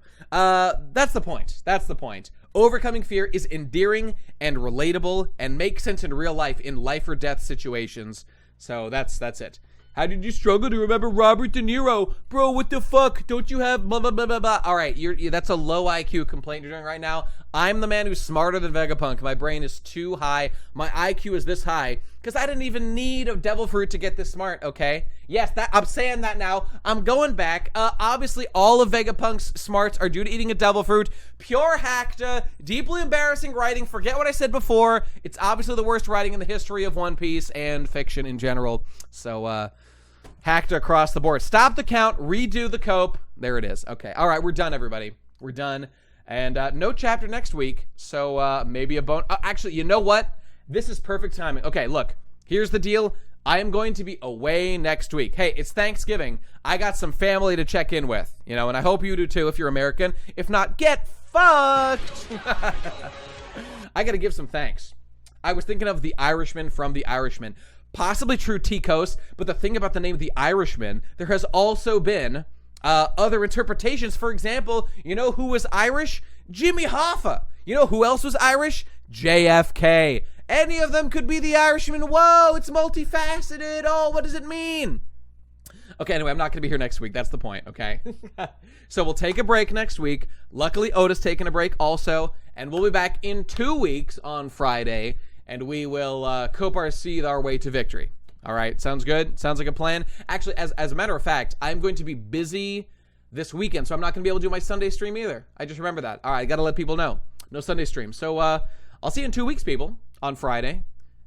That's the point. That's the point. Overcoming fear is endearing and relatable and makes sense in real life in life or death situations. So that's it. How did you struggle to remember Robert De Niro? Bro, what the fuck? Don't you have blah, blah, blah, blah, blah. All right, that's a low IQ complaint you're doing right now. I'm the man who's smarter than Vegapunk. My brain is too high. My IQ is this high because I didn't even need a devil fruit to get this smart, okay? Yes, I'm saying that now. I'm going back. Obviously, all of Vegapunk's smarts are due to eating a devil fruit. Pure hackta, deeply embarrassing writing. Forget what I said before. It's obviously the worst writing in the history of One Piece and fiction in general. So, hackta across the board. Stop the count. Redo the cope. There it is. Okay. All right, we're done, everybody. We're done. And no chapter next week, so maybe a bone. Actually, you know what? This is perfect timing. Okay, look. Here's the deal. I am going to be away next week. Hey, it's Thanksgiving. I got some family to check in with, and I hope you do too if you're American. If not, get fucked. I got to give some thanks. I was thinking of the Irishman from The Irishman. Possibly true T-Coast, but the thing about the name of The Irishman, there has also been other interpretations. For example, you know who was Irish? Jimmy Hoffa. You know who else was Irish? JFK. Any of them could be the Irishman. Whoa, it's multifaceted. Oh, what does it mean? Okay, anyway, I'm not going to be here next week. That's the point, okay? So we'll take a break next week. Luckily, Oda's taking a break also, and we'll be back in 2 weeks on Friday, and we will cope our seed our way to victory. All right, sounds good? Sounds like a plan? Actually, as a matter of fact, I'm going to be busy this weekend, so I'm not going to be able to do my Sunday stream either. I just remember that. All right, I got to let people know. No Sunday stream. So I'll see you in 2 weeks, people, on Friday.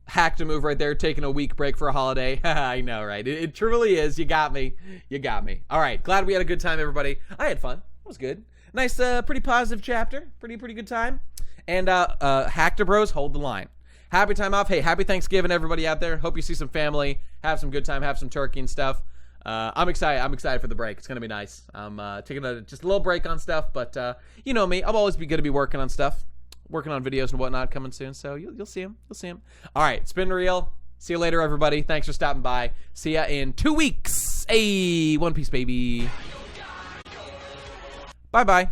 Hacked a move right there, taking a week break for a holiday. I know, right? It truly is. You got me. You got me. All right, glad we had a good time, everybody. I had fun. It was good. Nice, pretty positive chapter. Pretty good time. And Hackta Bros, hold the line. Happy time off. Hey, happy Thanksgiving, everybody out there. Hope you see some family, have some good time, have some turkey and stuff. I'm excited. I'm excited for the break. It's gonna be nice. I'm taking just a little break on stuff, but you know me. I'll always be gonna be working on stuff, working on videos and whatnot coming soon. So you'll see them. You'll see them. All right, it's been real. See you later, everybody. Thanks for stopping by. See ya in 2 weeks. Hey, One Piece, baby. Bye bye.